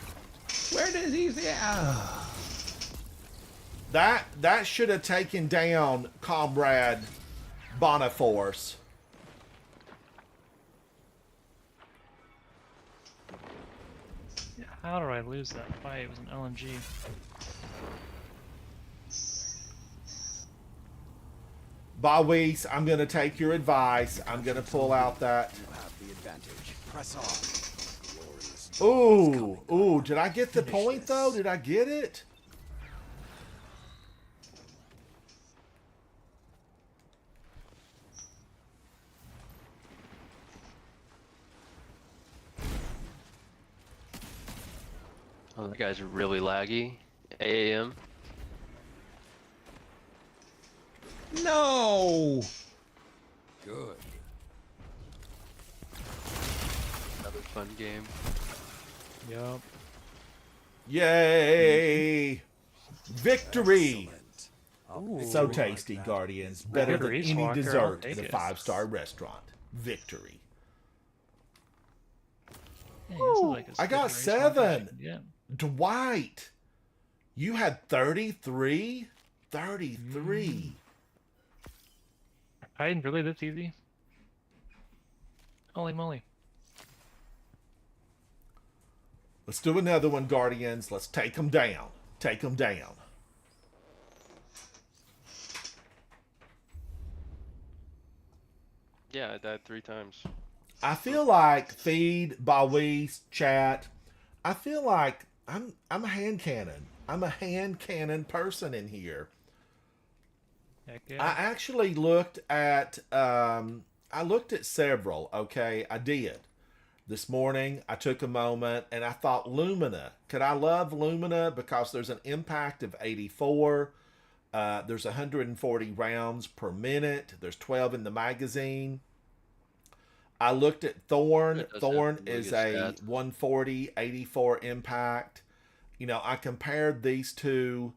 Where does he? That should have taken down Comrade Bonaforce. How did I lose that fight? It was an LMG. Bawis, I'm going to take your advice. I'm going to pull out that. You have the advantage. Press on. Glorious. Ooh, did I get the Finish point this. though? Did I get it? Oh, that guy's really laggy. AAM. No. Good. Another fun game. Yup. Yay! Victory! Excellent. So tasty, Guardians. Better Good than Reese any Walker, I'll dessert take at a it. 5-star restaurant. Victory. Yeah, this is like as I good got a race walk as you 7. can get. Dwight, you had 33? 33. I didn't really this easy. Holy moly. Let's do another one, Guardians. Let's take them down. Take them down. Yeah, I died 3 times. I feel like feed, Bawis, chat. I feel like I'm a hand cannon. I'm a hand cannon person in here. Heck yeah. I actually looked at several, okay? I did. This morning, I took a moment and I thought Lumina. Could I love Lumina because there's an impact of 84. There's 140 rounds per minute. There's 12 in the magazine. I looked at Thorn. It does Thorn have really is good a stats. 140, 84 impact. You know, I compared these two.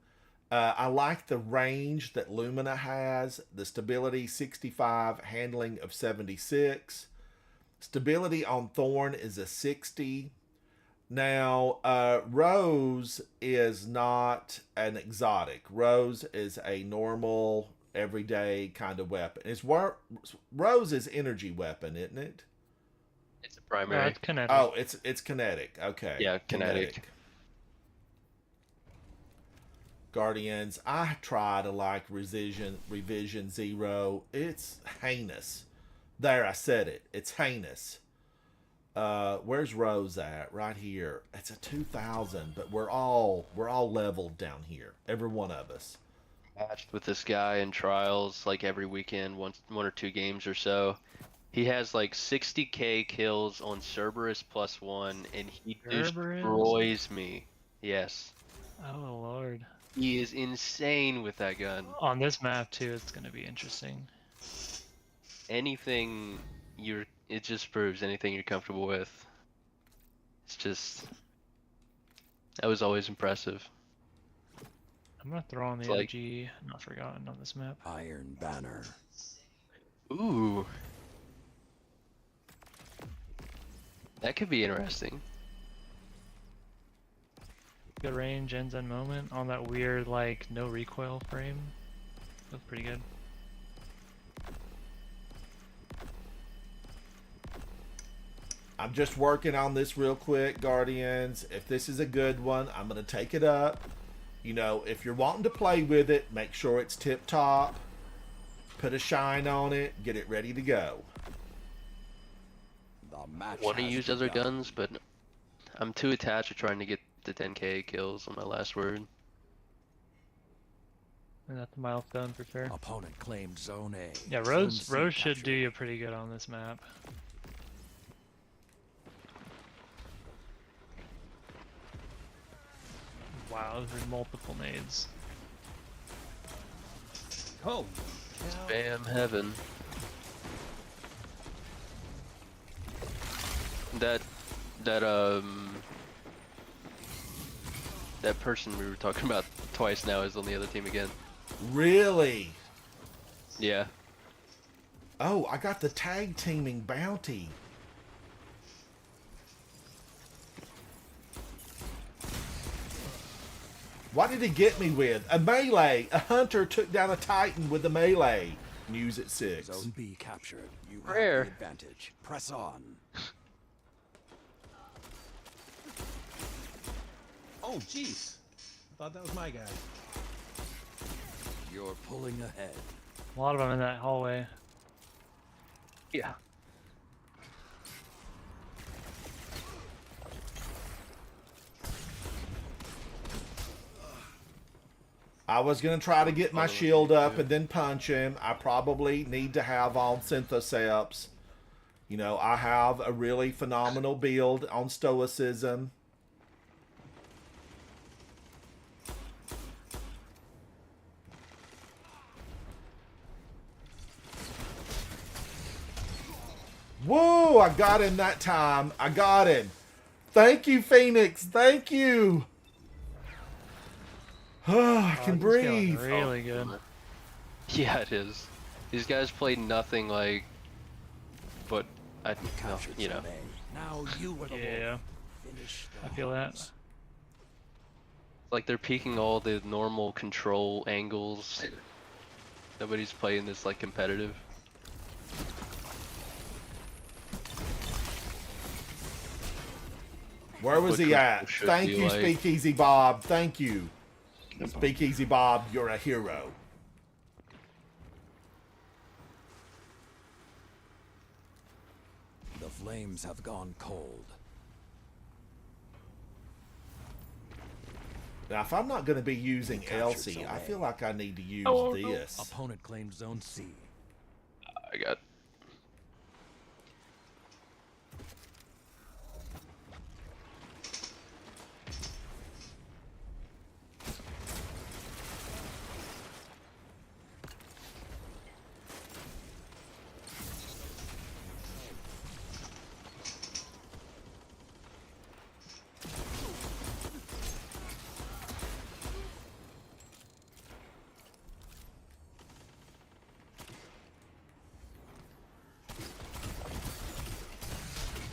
I like the range that Lumina has. The stability 65, handling of 76. Stability on Thorn is a 60. Now, Rose is not an exotic. Rose is a normal, everyday kind of weapon. Rose is energy weapon, isn't it? It's a primary. It's kinetic. Oh, it's kinetic. Okay. Yeah, kinetic. Guardians. I try to like Revision Zero. It's heinous. There, I said it. It's heinous. Where's Rose at? Right here. It's a 2000, but we're all leveled down here. Every one of us. Matched with this guy in trials like every weekend, one or two games or so. He has like 60k kills on Cerberus +1, and he destroys me. Yes. Oh lord. He is insane with that gun. On this map too, it's gonna be interesting. Anything it just proves anything you're comfortable with. It's just, that was always impressive. I'm gonna throw on the It's like- OG, not forgotten on this map. Iron Banner. Ooh. That could be interesting. Good range, ends and moment on that weird like no recoil frame. Look pretty good. I'm just working on this real quick, Guardians. If this is a good one, I'm going to take it up. You know, if you're wanting to play with it, make sure it's tip-top. Put a shine on it. Get it ready to go. The match Want to has use other begun. guns, but I'm too attached to trying to get the 10k kills on my last word. And that's a milestone for sure. Opponent claimed Zone A. Yeah, Zone Rose C should do captured. you pretty good on this map. Wow, there's multiple nades. Oh, Spam heaven. That person we were talking about twice now is on the other team again. Really? Yeah. Oh, I got the tag teaming bounty. What did he get me with? A melee. A hunter took down a titan with a melee. News at 6. Zone B captured. You Rare. have the advantage. Press on. oh, jeez. I thought that was my guy. You're pulling ahead. A lot of them in that hallway. Yeah. I was going to try to get my shield up and then punch him. I probably need to have on Synthoceps. You know, I have a really phenomenal build on Stoicism. Whoa, I got him that time. I got him. Thank you, Phoenix. Thank you. I can this is going breathe. really good. Yeah, it is. These guys play nothing like, but Captured you know. Zone A. Now you were the Yeah, one. Finish the I feel that. hunt. Like they're peeking all the normal control angles. Nobody's playing this like competitive. Where was What he at? control should Thank be you, like. Speakeasy Bob. Thank you. Speakeasy Bob, you're a hero. The flames have gone cold. Now, if I'm not going to be using Captured Elsie, Zone I A. feel like I need to use this. Opponent claimed Zone C. I got.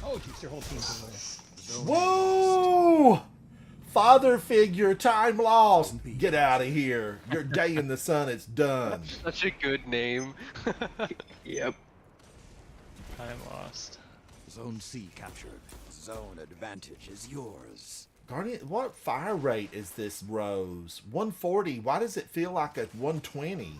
Oh, jeez, your whole team's in there. Zone A Whoa! Father figure, time lost. Get out of here. Your day in the sun is done. Such a good name. Yep. Time lost. Zone C captured. Zone advantage is yours. Guardian, what fire rate is this Rose? 140. Why does it feel like a 120?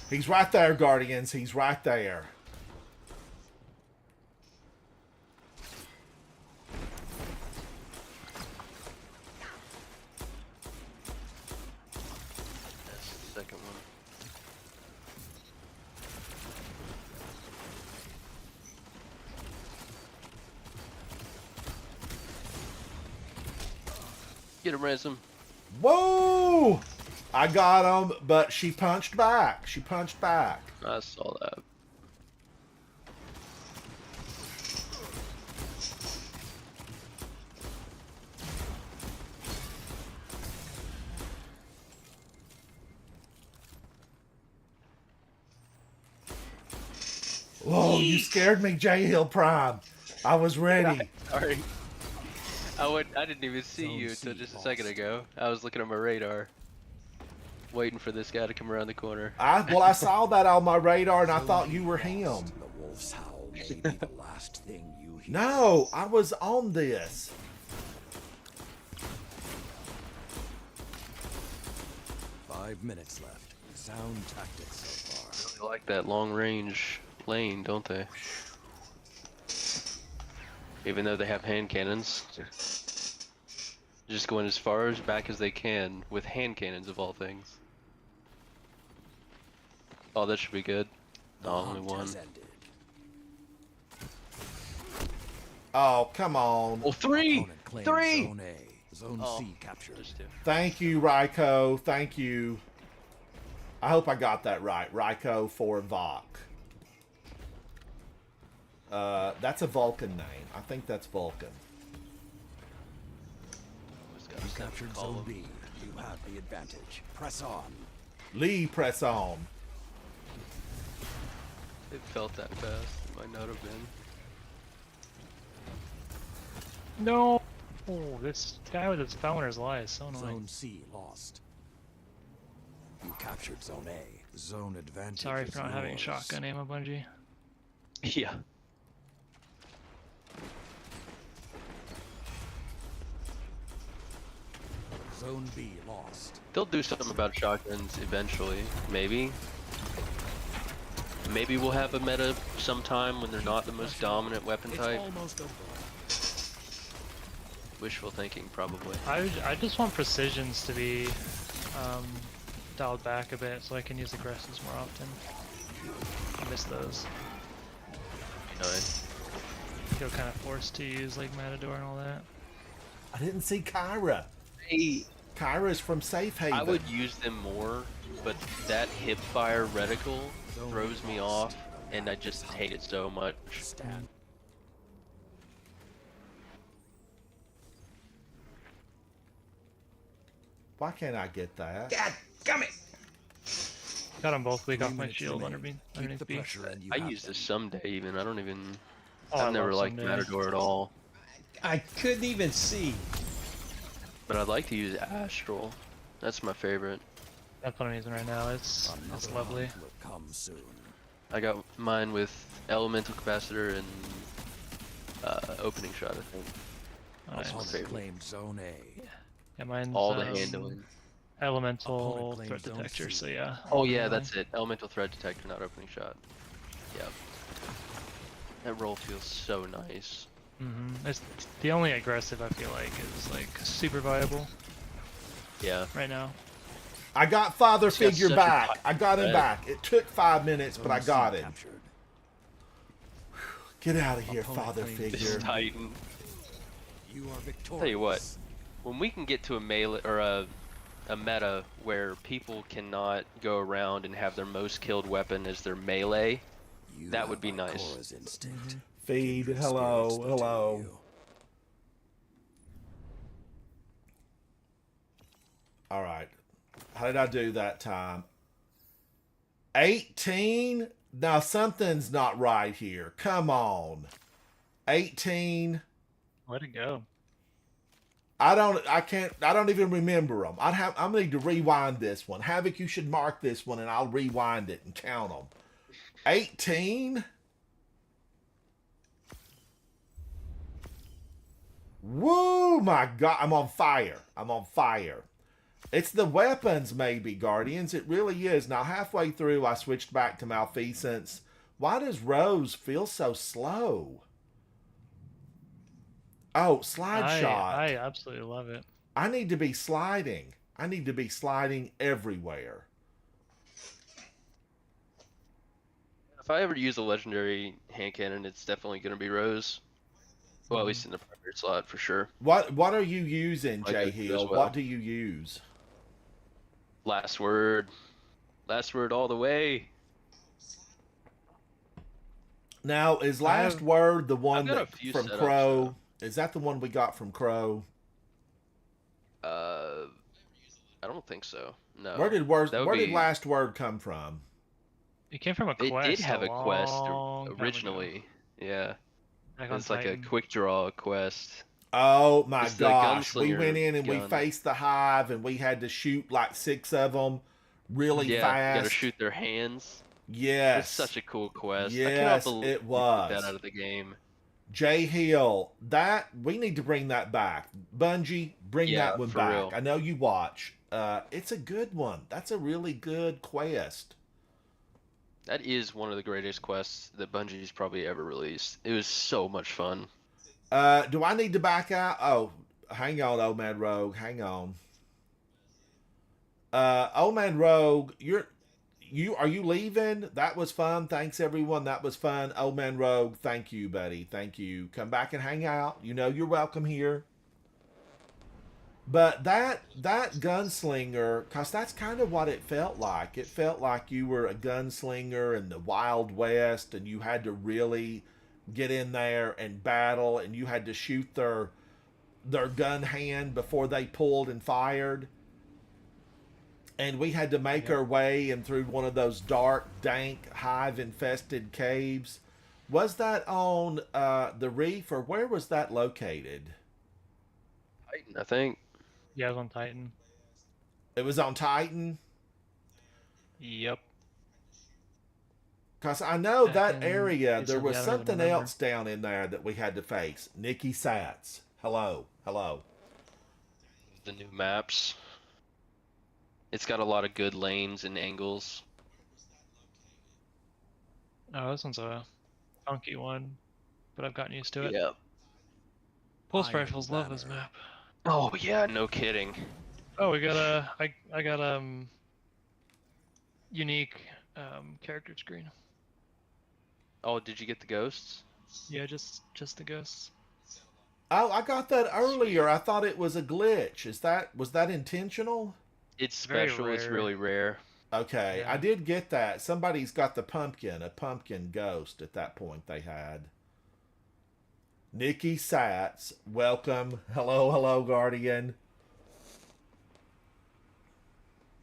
He's right there, Guardians. He's right there. That's the second one. Get him, Ransom. Whoa! I got him, but she punched back. She punched back. I saw that. Whoa, you scared me, J Hill Prime. I was ready. Sorry. I didn't even see you until just a second ago. I was looking at my radar, waiting for this guy to come around the corner. I saw that on my radar and I thought you were him. The wolf's howl may be the last thing you hear. No, I was on this. Five minutes left. Sound tactics so far. They like that long range lane, don't they? Even though they have hand cannons. Just going as far as back as they can with hand cannons of all things. Oh, that should be good. The Only hunt one. has ended. Oh, come on. Oh, three! Opponent claims Three! Zone A. Zone Oh, C captured. just two. Thank you, Ryko. Thank you. I hope I got that right. Ryko for Vok. That's a Vulcan name. I think that's Vulcan. Always got You something to captured call Zone them. B. You have the advantage. Press on. Lee, press on. It felt that fast. It might not have been. No. Oh, this guy with his Founder's Lie is so annoying. Zone C lost. You captured Zone A. Zone advantage. Sorry is for not having yours. shotgun aim, Bungie. Yeah. Zone B lost. They'll do something about shotguns eventually. Maybe. Maybe we'll have a meta sometime when they're not the most dominant weapon It's type. almost over. Wishful thinking, probably. I just want precisions to be dialed back a bit so I can use aggressives more often. I miss those. Nice. Feel kind of forced to use like Matador and all that. I didn't see Kyra. Hey, Kyra's from Safe Haven. I would use them more, but that hipfire reticle throws me off, and I just hate it so much. Stand. Why can't I get that? Got them both weak 3 off my minutes shield remaining. underneath Keep the B. pressure and you I have use them. this someday even. I don't even. Oh, I I've never love liked Someday. Matador at all. I couldn't even see. But I'd like to use Astral. That's my favorite. That's what I'm using right now. It's Another lovely. hunt will come soon. I got mine with Elemental Capacitor and Opening Shot, I think. Nice. my Opponent favorite. claimed Zone A. Yeah, mine's All the handling. elemental Opponent threat claims detector. zone So C. yeah. Oh yeah, that's it. Elemental Threat Detector, not Opening Shot. Yep. That roll feels so nice. It's the only aggressive I feel like is like super viable Yeah. right now. I got Father It's got Figure such a back. high I got him threat. back. It took 5 minutes, but I Zone got C him. captured. Get out of here, Opponent Father claims This Figure. Titan. You are victorious. Tell you what, when we can get to a melee or a meta where people cannot go around and have their most killed weapon as their melee, You that would have be a nice. Korra's instinct. Feed. Kindred Hello. spirits that Hello. tell you. All right. How did I do that time? 18? Now something's not right here. Come on. 18. Let it go. I don't even remember them. I'm going to need to rewind this one. Havoc, you should mark this one and I'll rewind it and count them. 18? Woo, my God. I'm on fire. I'm on fire. It's the weapons, maybe, Guardians. It really is. Now, halfway through, I switched back to Malfeasance. Why does Rose feel so slow? Oh, slide shot. I absolutely love it. I need to be sliding. I need to be sliding everywhere. If I ever use a legendary hand cannon, it's definitely going to be Rose. Well, at least in the primary slot for sure. What are you using, Like Jay it Hill? as well. What do you use? Last word. Last word all the way. Now, is Last Word the one got a that few from setups, Crow? Is that the one we got from Crow? I don't think so. No. Where did That would be- Last Word come from? It came from a It quest. did have a quest long time ago. originally. Yeah. Back on It's like a Titan. quick draw quest. Oh my It's the gosh. We gunslinger went in and we gun. faced the hive and we had to shoot like 6 of them really Yeah, you fast. gotta shoot their hands. Yes. It's such a cool quest. I Yes, cannot believe it you took was. that out of the game. Jay Hill, that we need to bring that back. Bungie, bring Yeah, that one for back. real. I know you watch. It's a good one. That's a really good quest. That is one of the greatest quests that Bungie's probably ever released. It was so much fun. Do I need to back out? Oh, hang on, Old Man Rogue. Hang on. Old Man Rogue, are you leaving? That was fun. Thanks everyone. That was fun. Old Man Rogue, thank you, buddy. Thank you. Come back and hang out. You know you're welcome here. But that gunslinger, cause that's kind of what it felt like. It felt like you were a gunslinger in the Wild West, and you had to really get in there and battle, and you had to shoot their gun hand before they pulled and fired. And we had to make our way in through one of those dark, dank, hive-infested caves. Was that on the reef, or where was that located? Titan, I think. Yeah, it was on Titan. It was on Titan? Yep. Because I know that And area, it's there on- was I don't even something remember. else down in there that we had to face. Nikki Satz. Hello. Hello. The new maps. It's got a lot of good lanes and angles. Oh, this one's a funky one, but I've gotten used to it. Yeah. Pulse Iron rifles love this Banner. map. Oh yeah, no kidding. Oh, we got I got unique character screen. Oh, did you get the ghosts? Yeah, just the ghosts. Oh, I got that earlier. I thought it was a glitch. Was that intentional? It's Very special. It's rare. really rare. Okay, Yeah. I did get that. Somebody's got a pumpkin ghost at that point they had. Nikki Satz, welcome. Hello, Guardian.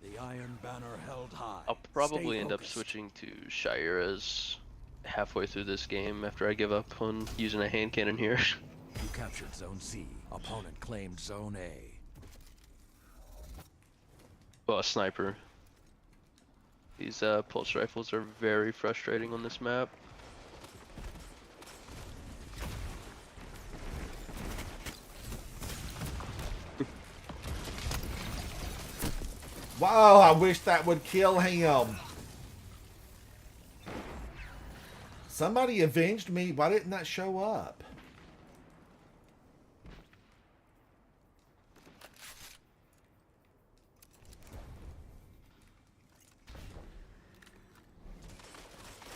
The Iron Banner held high. I'll probably Stay end up focused. switching to Shira's halfway through this game after I give up on using a hand cannon here. You captured Zone C. Opponent claimed Zone A. Well, a sniper. These pulse rifles are very frustrating on this map. Wow, I wish that would kill him. Somebody avenged me. Why didn't that show up?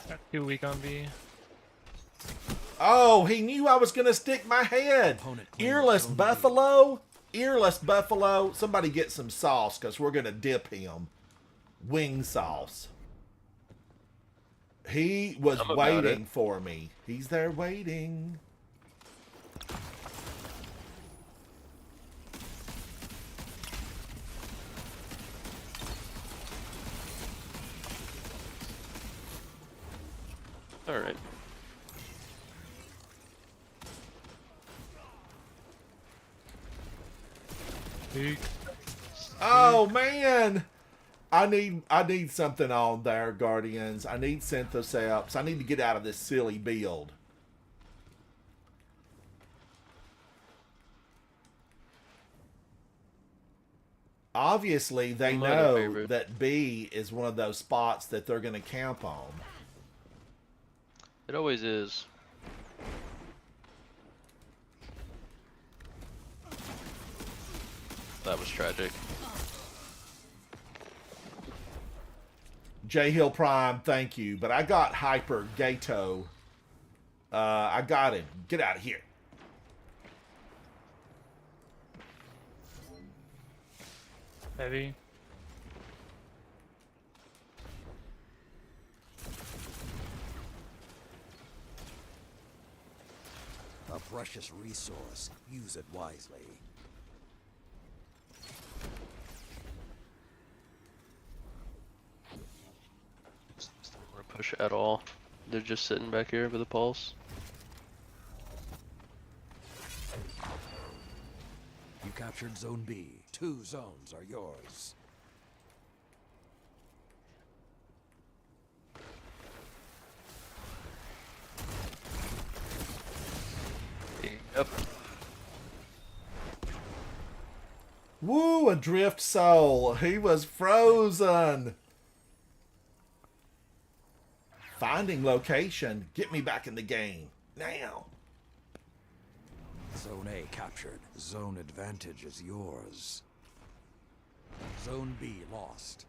Got 2 weak on B. Oh, he knew I was going to stick my head. Opponent claimed Earless Zone B. buffalo. Earless buffalo. Somebody get some sauce because we're going to dip him. Wing sauce. He was I'm about waiting it. for me. He's there waiting. Alright. Weak. Oh, man. I need something on there, Guardians. I need Synthoceps. I need to get out of this silly build. Obviously, they Might have know favored. that B is one of those spots that they're going to camp on. It always is. That was tragic. J Hill Prime, thank you. But I got Hyper Gato. I got him. Get out of here. Heavy. A precious resource. Use it wisely. Don't want to push at all. They're just sitting back here with a pulse. You captured Zone B. 2 zones are yours. Yep. Woo, Adrift Soul. He was frozen. Finding location. Get me back in the game. Now. Zone A captured. Zone advantage is yours. Zone B lost.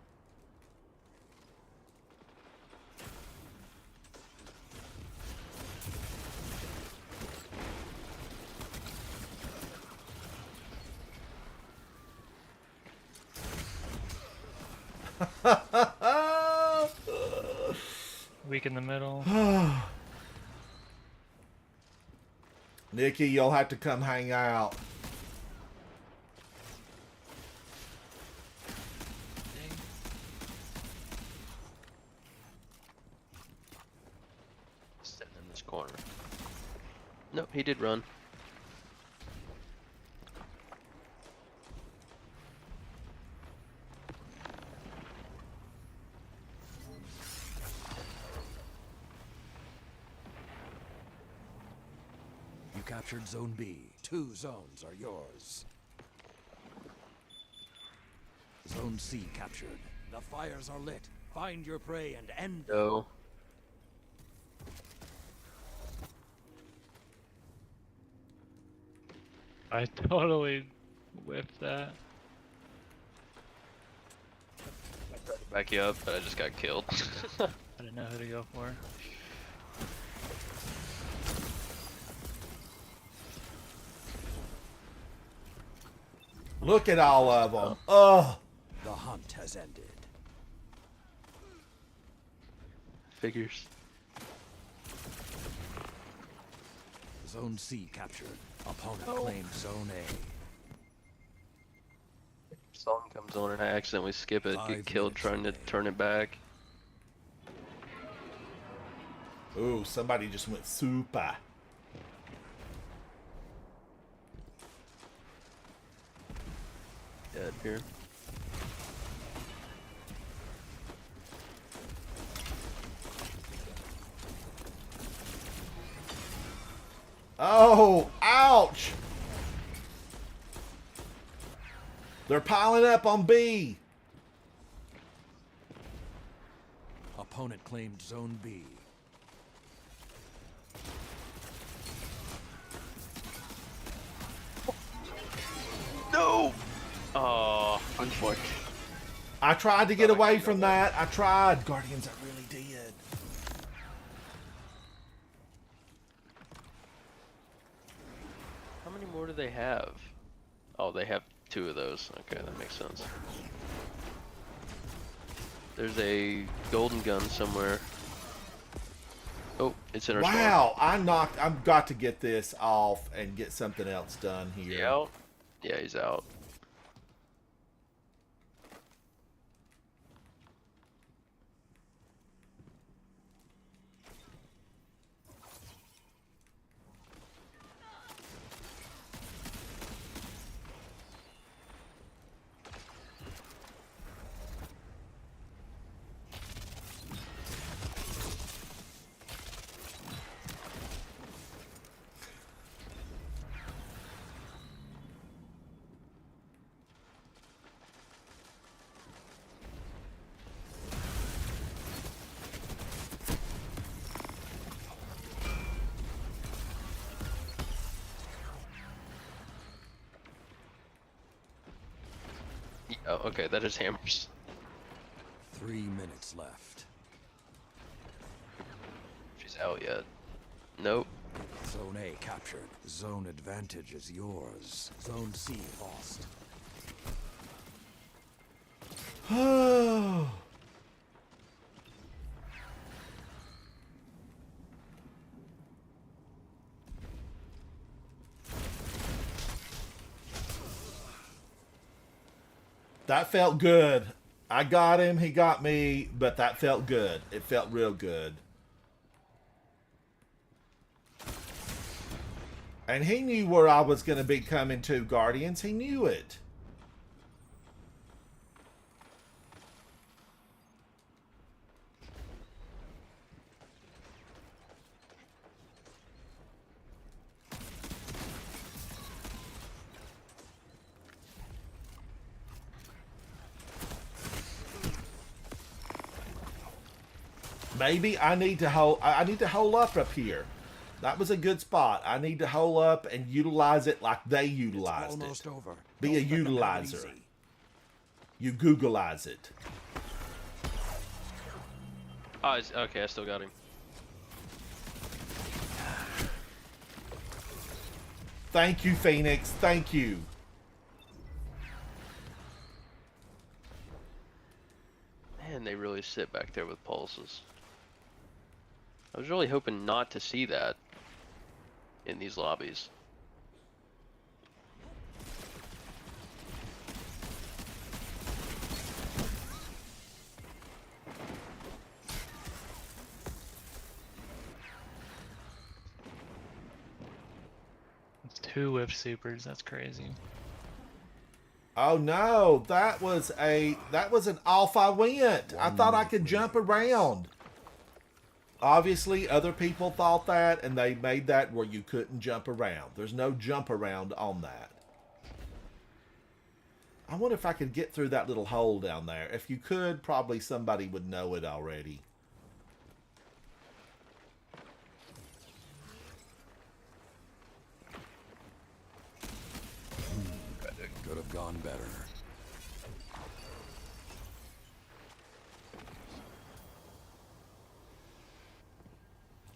Weak in the middle. Nikki, you'll have to come hang out. Sitting in this corner. Nope, he did run. You captured Zone B. 2 zones are yours. Zone C captured. The fires are lit. Find your prey and end them. Go. I totally whiffed that. Back you up, but I just got killed. I didn't know who to go for. Look at all of them. Ugh. The hunt has ended. Figures. Zone C captured. Opponent claimed Zone A. Song comes on and I accidentally skip it, 5 get killed minutes trying to remaining. turn it back. Ooh, somebody just went super. Dead here. Oh, ouch. They're piling up on B. Opponent claimed Zone B. No! Oh, unfortunate. I tried to get away from that. I tried. Guardians, I really did. How many more do they have? Oh, they have 2 of those. Okay, that makes sense. There's a golden gun somewhere. Oh, it's in our spawn. Wow, I've got to get this off and get something else done here. He out? Yeah, he's out. Oh, okay, that is hammers. 3 minutes left. She's out yet. Nope. Zone A captured. Zone advantage is yours. Zone C lost. That felt good. I got him, he got me, but that felt good. It felt real good. And he knew where I was going to be coming to, Guardians. He knew it. Maybe I need to hold up here. That was a good spot. I need to hold up and utilize it like they utilized it. Almost over. Be a Don't let them have it utilizer. easy. You Googleize it. Oh, okay, I still got him. Thank you, Phoenix. Thank you. Man, they really sit back there with pulses. I was really hoping not to see that in these lobbies. It's 2 whip supers. That's crazy. Oh no, that was an off I went. I thought I could jump around. Obviously, other people thought that, and they made that where you couldn't jump around. There's no jump around on that. I wonder if I could get through that little hole down there. If you could, probably somebody would know it already. Could have gone better.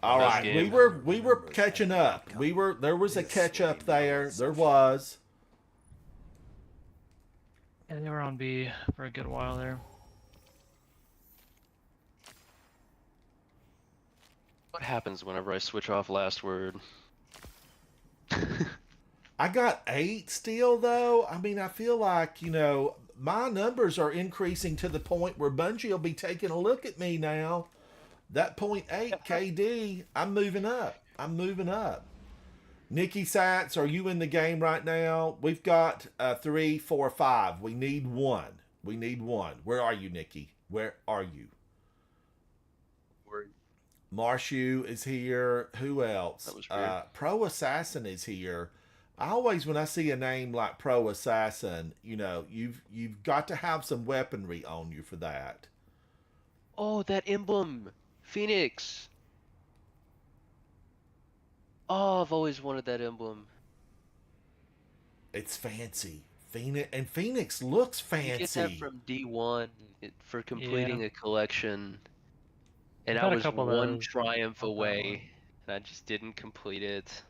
All Best right, game. we were catching up. There was a catch up there. There was. Yeah, they were on B for a good while there. What happens whenever I switch off last word? I got 8 still, though. I mean, I feel like, my numbers are increasing to the point where Bungie will be taking a look at me now. That 0.8 KD, I'm moving up. I'm moving up. Nikki Sats, are you in the game right now? We've got 3, 4, 5. We need 1. We need 1. Where are you, Nikki? Where are you? Marshu is here. Who else? That was weird. Pro Assassin is here. I always, when I see a name like Pro Assassin, you've got to have some weaponry on you for that. Oh, that emblem! Phoenix! Oh, I've always wanted that emblem. It's fancy. Phoenix looks fancy. You get that from D1 for completing Yeah. a collection. And I've I had a was couple of one those. triumph Not that away, and I just didn't complete it.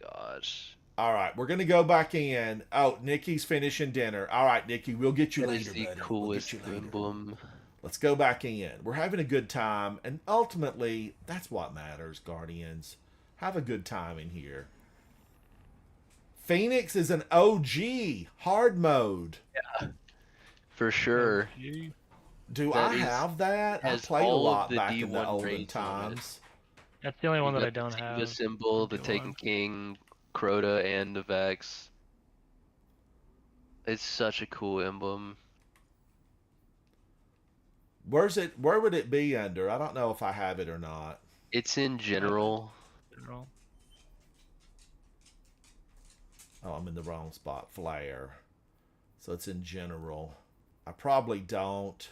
Gosh. All right, we're gonna go back in. Oh, Nikki's finishing dinner. All right, Nikki, we'll get you That later, is the buddy. coolest We'll get you later. emblem. Let's go back in. We're having a good time, and ultimately, that's what matters, Guardians. Have a good time in here. Phoenix is an OG hard mode. For sure. Do That I is- have that? I has played a all of lot the back in the D1 olden raids on it. times. That's the only one You that I got don't the have. Siva symbol, the Go Taken on. King, Crota, and the Vex. It's such a cool emblem. Where would it be under? I don't know if I have it or not. It's in general. General. Oh, I'm in the wrong spot. Flare. So it's in general. I probably don't.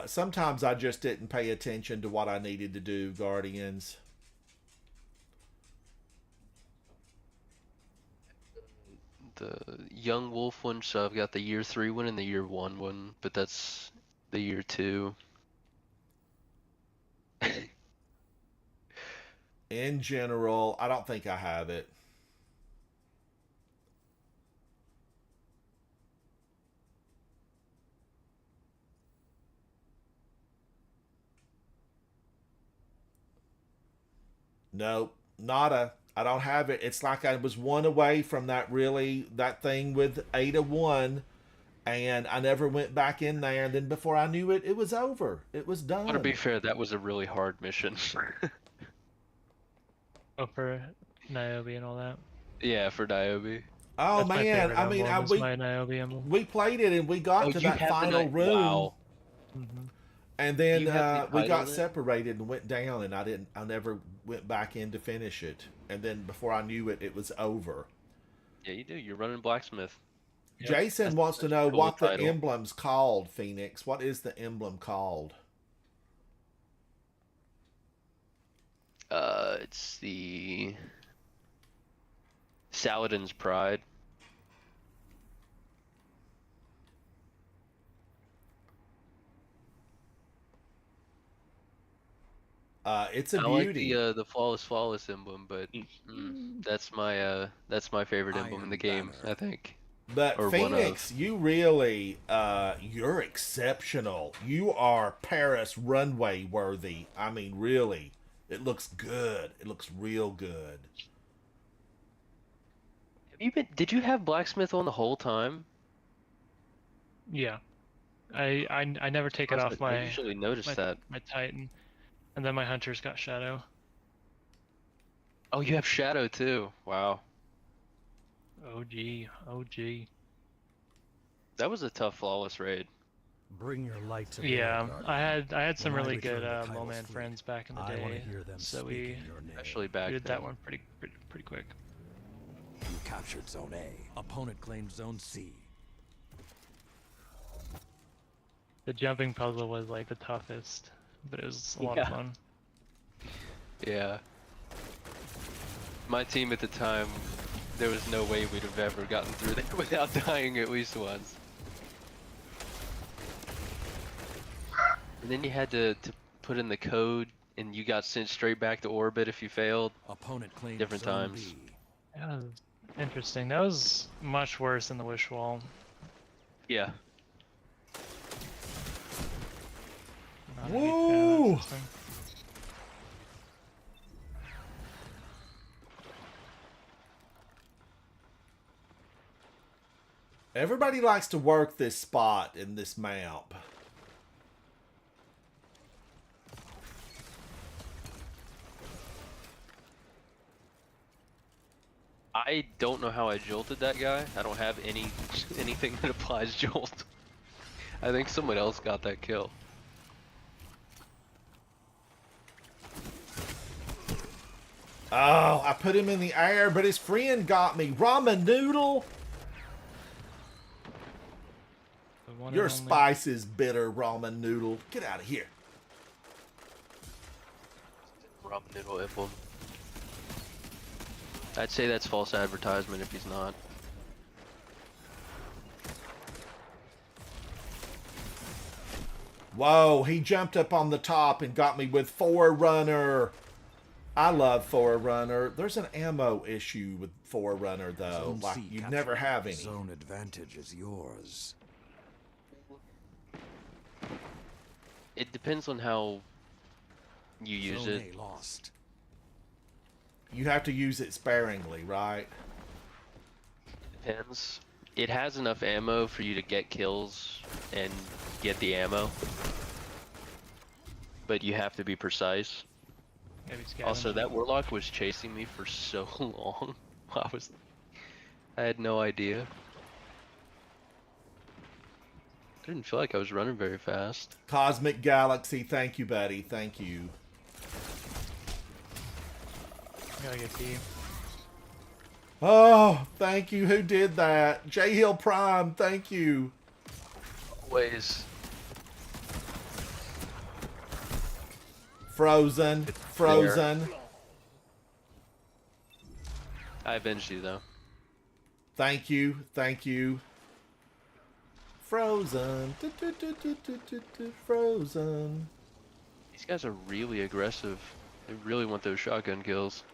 Sometimes I just didn't pay attention to what I needed to do, Guardians. the Young Wolf one, so I've got the year 3 one and the year 1 one, but that's the year 2. In general, I don't think I have it. Nope, nada. I don't have it. It's like I was one away from that thing with Ada 1, and I never went back in there. And then before I knew it, it was over. It was done. But to be fair, that was a really hard mission. Oh, for Niobe and all that. Yeah, for Niobe. Oh That's my man, favorite I mean, emblem, is my Niobe emblem. we played it and we got to that final room. Wow. And then You have the we got title then? separated and went down, and I never went back in to finish it. And then before I knew it, it was over. Yeah, you do. You're running blacksmith. Yep. Jason wants to know cool what the title. emblem's called, Phoenix. What is the emblem called? It's the Saladin's Pride. It's a I like beauty. the flawless emblem, but that's my favorite emblem in the game, I think. But or one Phoenix, you really, you're exceptional. You are Paris runway worthy. I mean, really, it looks good. It looks real good. Did you have blacksmith on the whole time? Yeah. I never take it off I my usually notice that. my Titan. And then my Hunter's got Shadow. Oh, you have Shadow too. Wow. OG. That was a tough flawless raid. Bring your light to Yeah, Beauregard. I had some When I really return good the title's Moman fleet, friends back in the I want day, to hear them so speak we in your name. Especially back did then. that one pretty quick. You captured Zone A. Opponent claimed Zone C. The jumping puzzle was like the toughest, but it was a lot of fun. Yeah. My team at the time, there was no way we'd have ever gotten through there without dying at least once. And then you had to put in the code, and you got sent straight back to orbit if you failed. Opponent claimed Different Zone times. B. That was interesting. That was much worse than the Wish Wall. Yeah. Not a big fan of that Woo! system. Everybody likes to work this spot in this map. I don't know how I jolted that guy. I don't have anything that applies jolt. I think someone else got that kill. Oh, I put him in the air, but his friend got me. Ramen noodle. The one and Your only- spice is bitter, ramen noodle. Get out of here. Ramen noodle emblem. I'd say that's false advertisement if he's not. Whoa, he jumped up on the top and got me with Forerunner. I love Forerunner. There's an ammo issue with Forerunner, though. Zone Like, C you'd captured. never have any. Zone advantage is yours. It depends on how you use Zone it. A lost. You have to use it sparingly, right? Depends. It has enough ammo for you to get kills and get the ammo. But you have to be precise. Maybe Also, scavenge. that warlock was chasing me for so long. I had no idea. Didn't feel like I was running very fast. Cosmic Galaxy, thank you, buddy. Thank you. Gotta get D. Oh, thank you. Who did that? J Hill Prime, thank you. Always. Frozen. Frozen. I avenged you though. Thank you. Thank you. Frozen. Frozen. These guys are really aggressive. They really want those shotgun kills.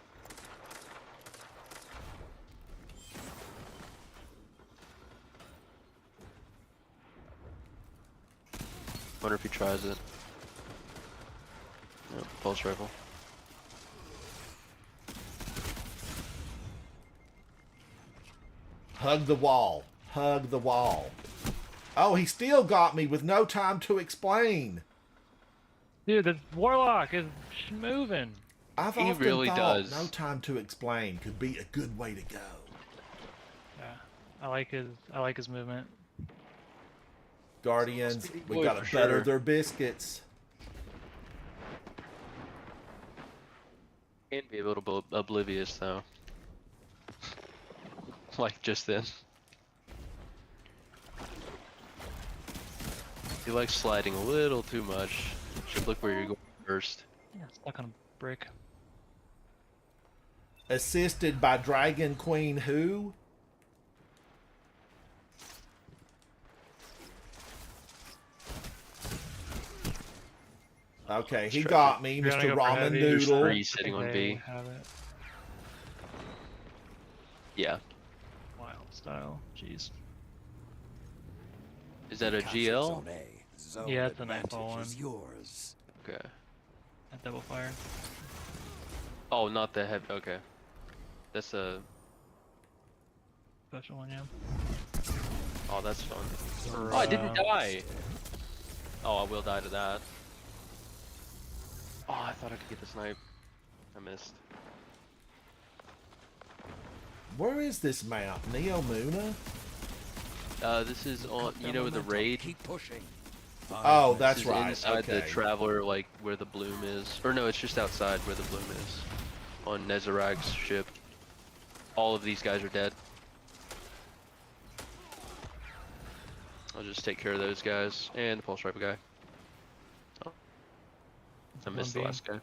Wonder if he tries it. Yep, pulse rifle. Hug the wall. Hug the wall. Oh, he still got me with no time to explain. Dude, the warlock is moving. I've He often really thought does. no time to explain could be a good way to go. Yeah, I like his movement. Guardians, Speedy we boy gotta for better sure. their biscuits. Can't be a little bit oblivious though. Like just then. He likes sliding a little too much. Should look where you're going first. Yeah, stuck on a brick. Assisted by Dragon Queen who? Okay, he got me, You're gonna Mr. go for Ramen heavy? Noodle. Three sitting on They B. have it. Yeah. Wild style. Jeez. Is that a Captured GL? Zone A. Zone Yeah, it's a advantage Nightfall is one. yours. Okay. At double fire. Oh, not the heavy. Okay. That's a. Special one, yeah. Oh, that's fun. For, Oh, I didn't uh, die. Oh, I will die to that. Oh, I thought I could get the snipe. I missed. Where is this map? Neo Muna? This is on. Cut You their know the momentum. raid. Keep pushing. Oh, This that's is right. inside the Okay. Traveler, like where the bloom is. Or no, it's just outside where the bloom is. On Nezarag's ship. All of these guys are dead. I'll just take care of those guys and the pulse rifle guy. Oh. I missed the One B. last guy.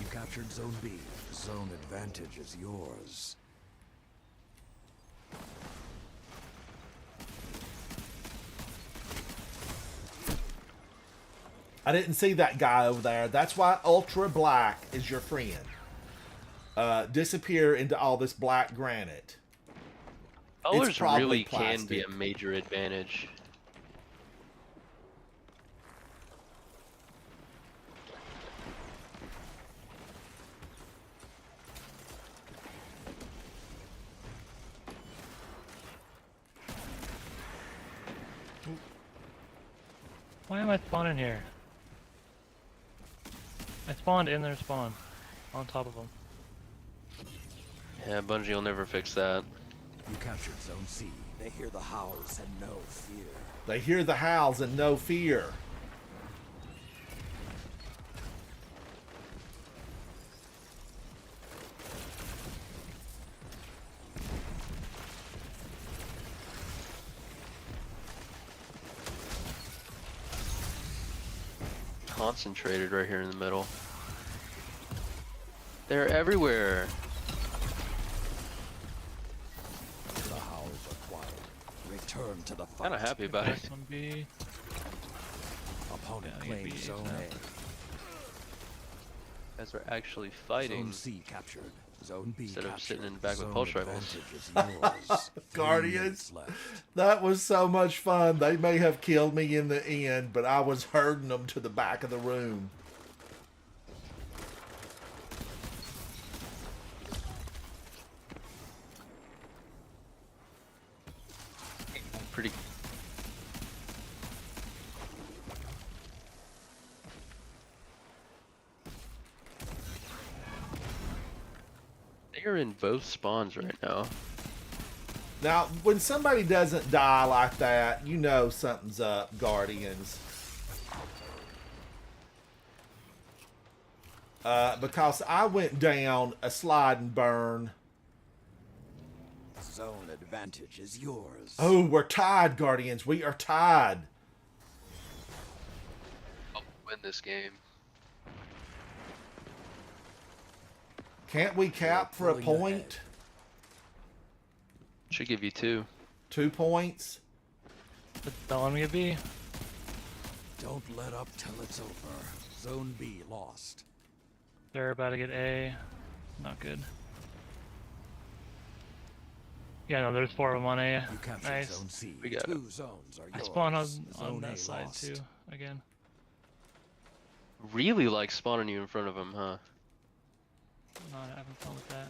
You captured Zone B. Zone advantage is yours. I didn't see that guy over there. That's why Ultra Black is your friend. Disappear into all this black granite. Colors probably really can be plastic. a major advantage. Why am I spawning here? I spawned in their spawn. On top of them. Yeah, Bungie will never fix that. You captured Zone C. They hear the howls and no fear. They hear the howls and no fear. Concentrated right here in the middle. They're everywhere. The howls are quiet. Return to the fight. Kind of happy about it. Next one B. Opponent Yeah, you'd be claims Zone ASAP. A. Guys are actually fighting. Zone C captured. Zone B Instead of captured. sitting in the back with Zone pulse rifles. advantage is yours. 3 Guardians. minutes left. That was so much fun. They may have killed me in the end, but I was herding them to the back of the room. Pretty. They're in both spawns right now. Now, when somebody doesn't die like that, you know something's up, Guardians. Because I went down a slide and burn. Zone advantage is yours. Oh, we're tied, Guardians. We are tied. I'll win this game. Can't we cap for a Pulling point? ahead. Should give you 2. 2 points? That's all I'm gonna be. Don't let up till it's over. Zone B lost. They're about to get A. Not good. Yeah, no, there's 4 of them on A. You captured Nice. Zone C. We got 2 zones are I yours. spawn on Zone that A side lost. too, again. Really like spawning you in front of him, huh? Not having fun with that.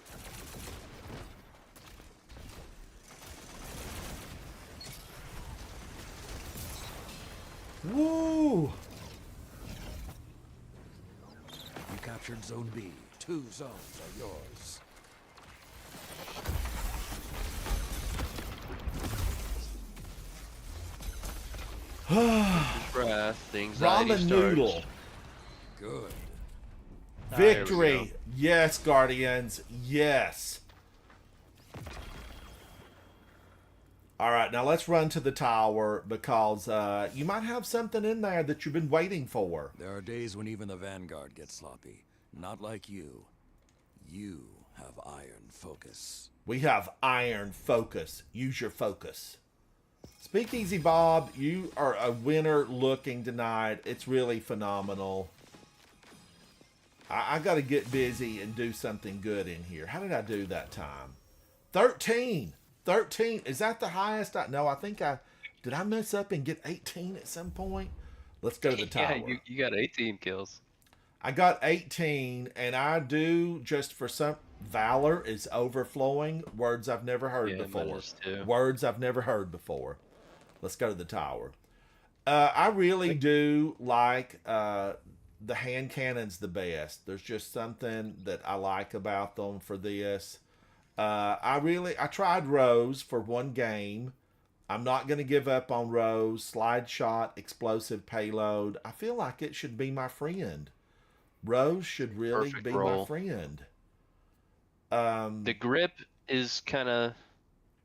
Woo! You captured Zone B. 2 zones are yours. Wrath, the anxiety Ramen starts. noodle. Good. Victory. Yes, Guardians. Yes. All right, now let's run to the tower because you might have something in there that you've been waiting for. There are days when even the Vanguard gets sloppy. Not like you. You have iron focus. We have iron focus. Use your focus. Speakeasy Bob, you are a winner looking tonight. It's really phenomenal. I got to get busy and do something good in here. How did I do that time? 13. 13. Is that the highest? No, I think did I mess up and get 18 at some point? Let's go to the tower. Yeah, you got 18 kills. I got 18, and I do just for some. Valor is overflowing. Words I've never heard Yeah, before. mine is too. Words I've never heard before. Let's go to the tower. I really do like the hand cannons the best. There's just something that I like about them for this. I tried Rose for one game. I'm not going to give up on Rose. Slide shot, explosive payload. I feel like it should be my friend. Rose should really Perfect be role. my friend. The grip is kind of...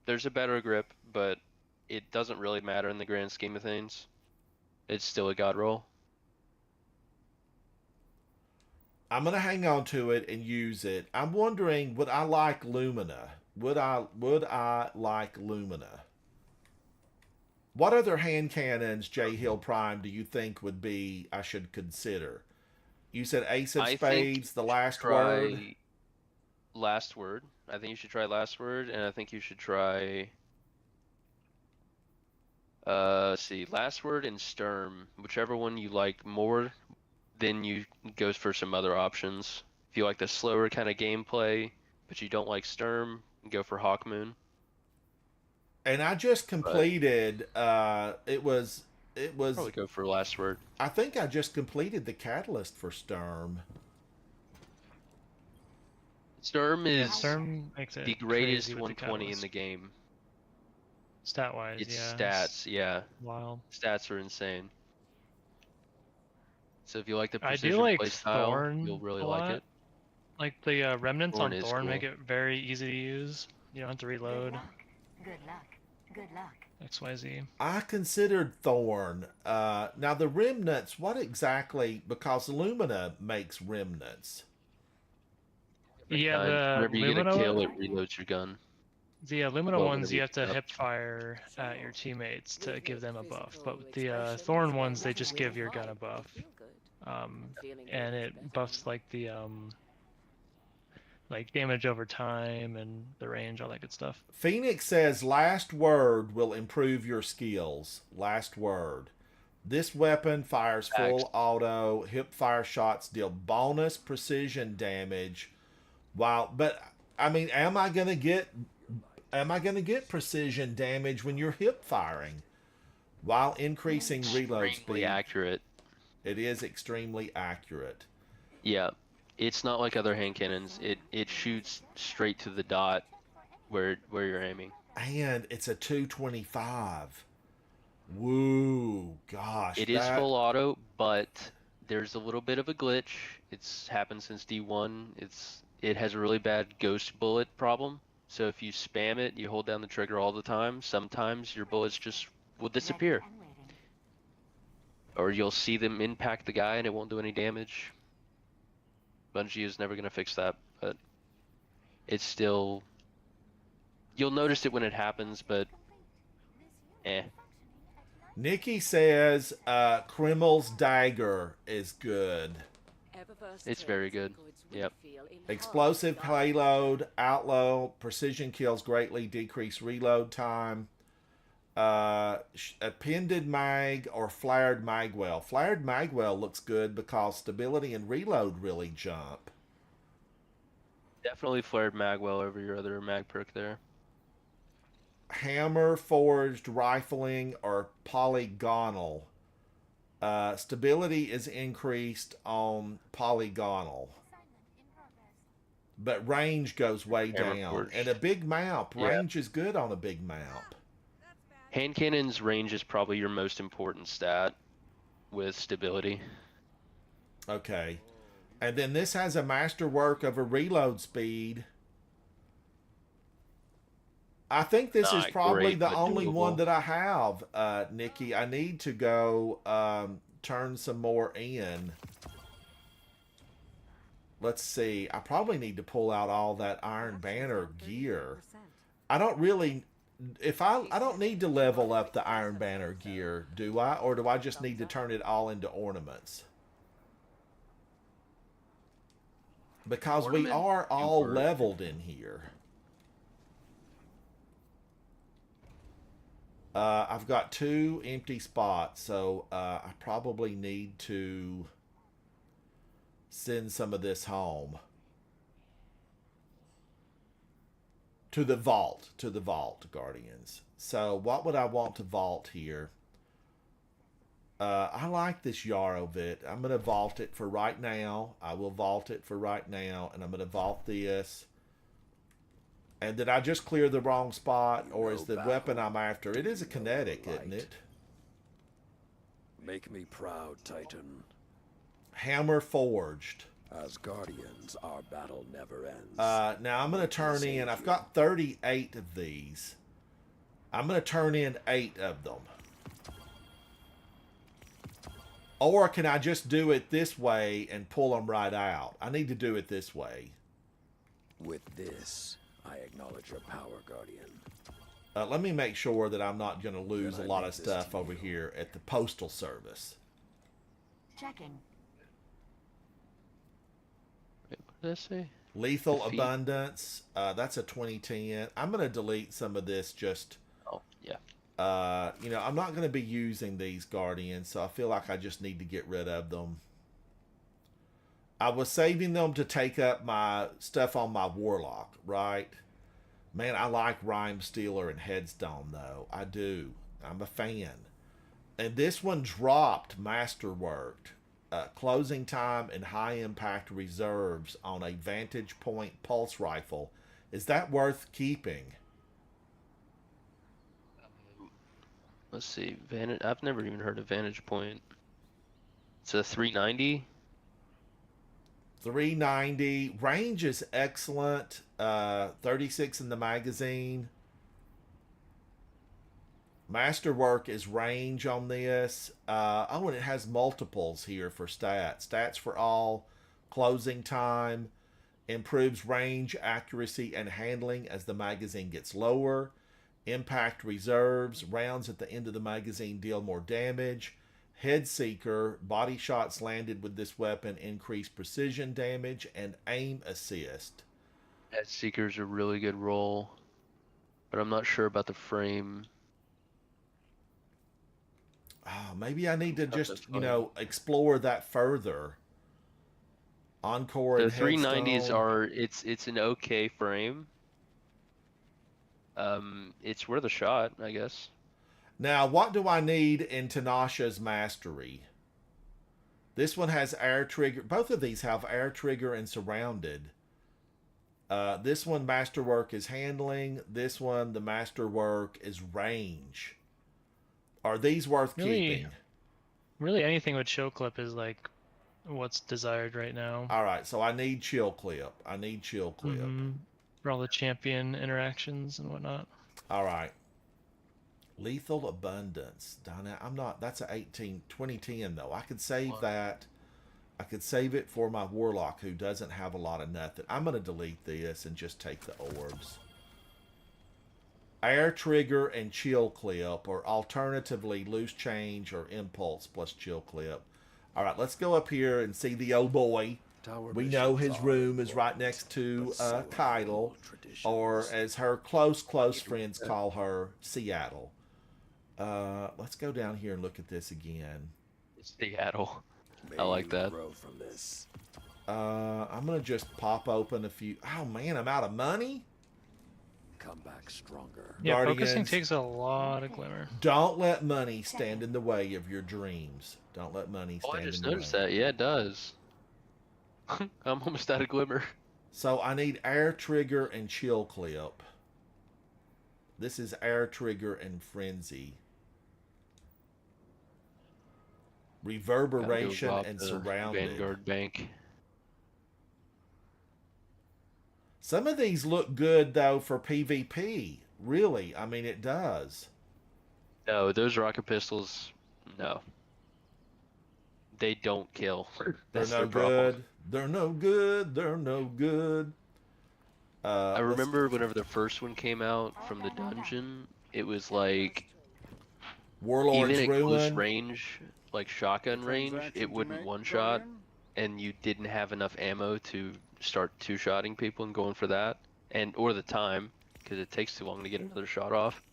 There's a better grip, but it doesn't really matter in the grand scheme of things. It's still a god roll. I'm going to hang on to it and use it. I'm wondering, would I like Lumina? Would I like Lumina? What other hand cannons, J Hill Prime, do you think would be I should consider? You said Ace of I think Spades, the last word. Try Last Word. I think you should try Last Word, and I think you should try... see, Last Word and Sturm. Whichever one you like more, then you go for some other options. If you like the slower kind of gameplay, but you don't like Sturm, go for Hawkmoon. And I just completed, it was, Probably go for Last Word. I think I just completed the catalyst for Sturm. Sturm Yeah, is Sturm makes it the greatest crazy with the 120 in catalyst. the game. Stat-wise, It's yeah. stats, yeah. Wild. Stats are insane. So if you like the I precision do like play style, Thorn you'll really a like lot. it. Like the remnants Thorn on is Thorn make cool. it very easy to use. You don't have to reload. Good luck. Good luck. XYZ. I considered Thorn. Now the remnants, what exactly? Because Lumina makes remnants. Yeah, Time, the whenever you get a Lumina, kill, it reloads your gun. the Lumina Well, ones whenever you you have to pick up. hip fire at your teammates to give them a buff, but with the Thorn ones they just give your gun a buff, and it buffs like the like damage over time and the range, all that good stuff. Phoenix says last word will improve your skills. Last word. This weapon fires full Facts. auto. Hip fire shots deal bonus precision damage. But I mean, am I gonna get precision damage when you're hip firing while increasing reload Extremely speed? accurate. It is extremely accurate. Yeah, it's not like other hand cannons. It shoots straight to the dot where you're aiming. And it's a 225. Woo, gosh. It is that- full auto, but there's a little bit of a glitch. It's happened since D1. It has a really bad ghost bullet problem. So if you spam it, you hold down the trigger all the time, sometimes your bullets just will disappear. Or you'll see them impact the guy and it won't do any damage. Bungie is never going to fix that, but it's still, you'll notice it when it happens, but Nikki says Krimel's dagger is good. it's very good. Yep. Explosive payload, outlaw, precision kills greatly, decrease reload time. Appended mag or flared magwell. Flared magwell looks good because stability and reload really jump. Definitely flared magwell over your other mag perk there. Hammer forged rifling or polygonal. Stability is increased on polygonal, but range goes way Hammer down. forged. And a big map, Yeah. range is good on a big map. Hand cannon's range is probably your most important stat with stability. Okay. And then this has a masterwork of a reload speed. I think this is Not probably great, the but only one doable. that I have, Nikki. I need to go turn some more in. Let's see. I probably need to pull out all that Iron Banner gear. I don't really... I don't need to level up the Iron Banner gear, do I? Or do I just need to turn it all into ornaments? Because we Ornament are all super. leveled in here. I've got 2 empty spots, so I probably need to send some of this home. To the vault, Guardians. So what would I want to vault here? I like this Yarovit. I'm going to vault it for right now. I will vault it for right now, and I'm going to vault this. And did I just clear the wrong spot, or is the weapon I'm after? It is a kinetic, isn't it? Make me proud, Titan. Hammer forged. As Guardians, our battle never ends. Now I'm going to turn in, I've got 38 of these. I'm going to turn in 8 of them. Or can I just do it this way and pull them right out? I need to do it this way. With this, I acknowledge your power, Guardian. Let me make sure that I'm not going to lose a Then I lot leave of this stuff to over you. here at the Postal Service. Checking. Wait, what did I say? Lethal Defeat. Abundance. That's a 2010. I'm going to delete some of this just... Oh, yeah. you know, I'm not going to be using these Guardians, so I feel like I just need to get rid of them. I was saving them to take up my stuff on my Warlock, right? Man, I like Rhyme Stealer and Headstone, though. I do. I'm a fan. And this one dropped Masterworked. Closing time and high impact reserves on a Vantage Point pulse rifle. Is that worth keeping? Let's see. I've never even heard of Vantage Point. It's a 390. 390. Range is excellent. 36 in the magazine. Masterwork is range on this. Oh, and it has multiples here for stats. Stats for all. Closing time. Improves range, accuracy, and handling as the magazine gets lower. Impact reserves. Rounds at the end of the magazine deal more damage. Head Seeker. Body shots landed with this weapon increase precision damage and aim assist. Head Seeker's a really good roll, but I'm not sure about the frame. Oh, maybe I need to That's just, fine. you know, explore that further. Encore The and 390s Headstone. are it's an okay frame. It's worth a shot, I guess. Now, what do I need in Tanasha's Mastery? This one has air trigger. Both of these have air trigger and surrounded. This one, Masterwork, is handling. This one, the Masterwork, is range. Are these worth keeping? Really, anything with show clip is like what's desired right now. All right, so I need Chill Clip. I need Chill Clip. For all the champion interactions and whatnot. All right. Lethal Abundance. Donna, I'm not, that's a 2010 though. I could save that. I could save it for my Warlock who doesn't have a lot of nothing. I'm going to delete this and just take the orbs. Air Trigger and Chill Clip, or alternatively Loose Change or Impulse plus Chill Clip. All right, let's go up here and see the old boy. We know his room is right next to Keitel, or as her close friends call her, Seattle. Let's go down here and look at this again. Seattle. I like that. From this. I'm going to just pop open a few. Oh, man, I'm out of money? Come back stronger. Yeah, Guardians, focusing takes a lot of glimmer. Don't let money stand in the way of your dreams. Don't let money stand in the way. I just noticed that. Yeah, it does. I'm almost out of glimmer. So I need Air Trigger and Chill Clip. This is Air Trigger and Frenzy. Reverberation and Surrounded. Vanguard Bank. Some of these look good, though, for PvP. Really. I mean, it does. No, those rocket pistols, no. They don't kill. They're no good. They're no good. They're no good. I remember whenever the first one came out from the dungeon, it was like... Warlord's even at close Ruin. range, like shotgun range, it wouldn't one-shot, and you didn't have enough ammo to start two-shotting people and going for that, or the time, because it takes too long to get another shot off.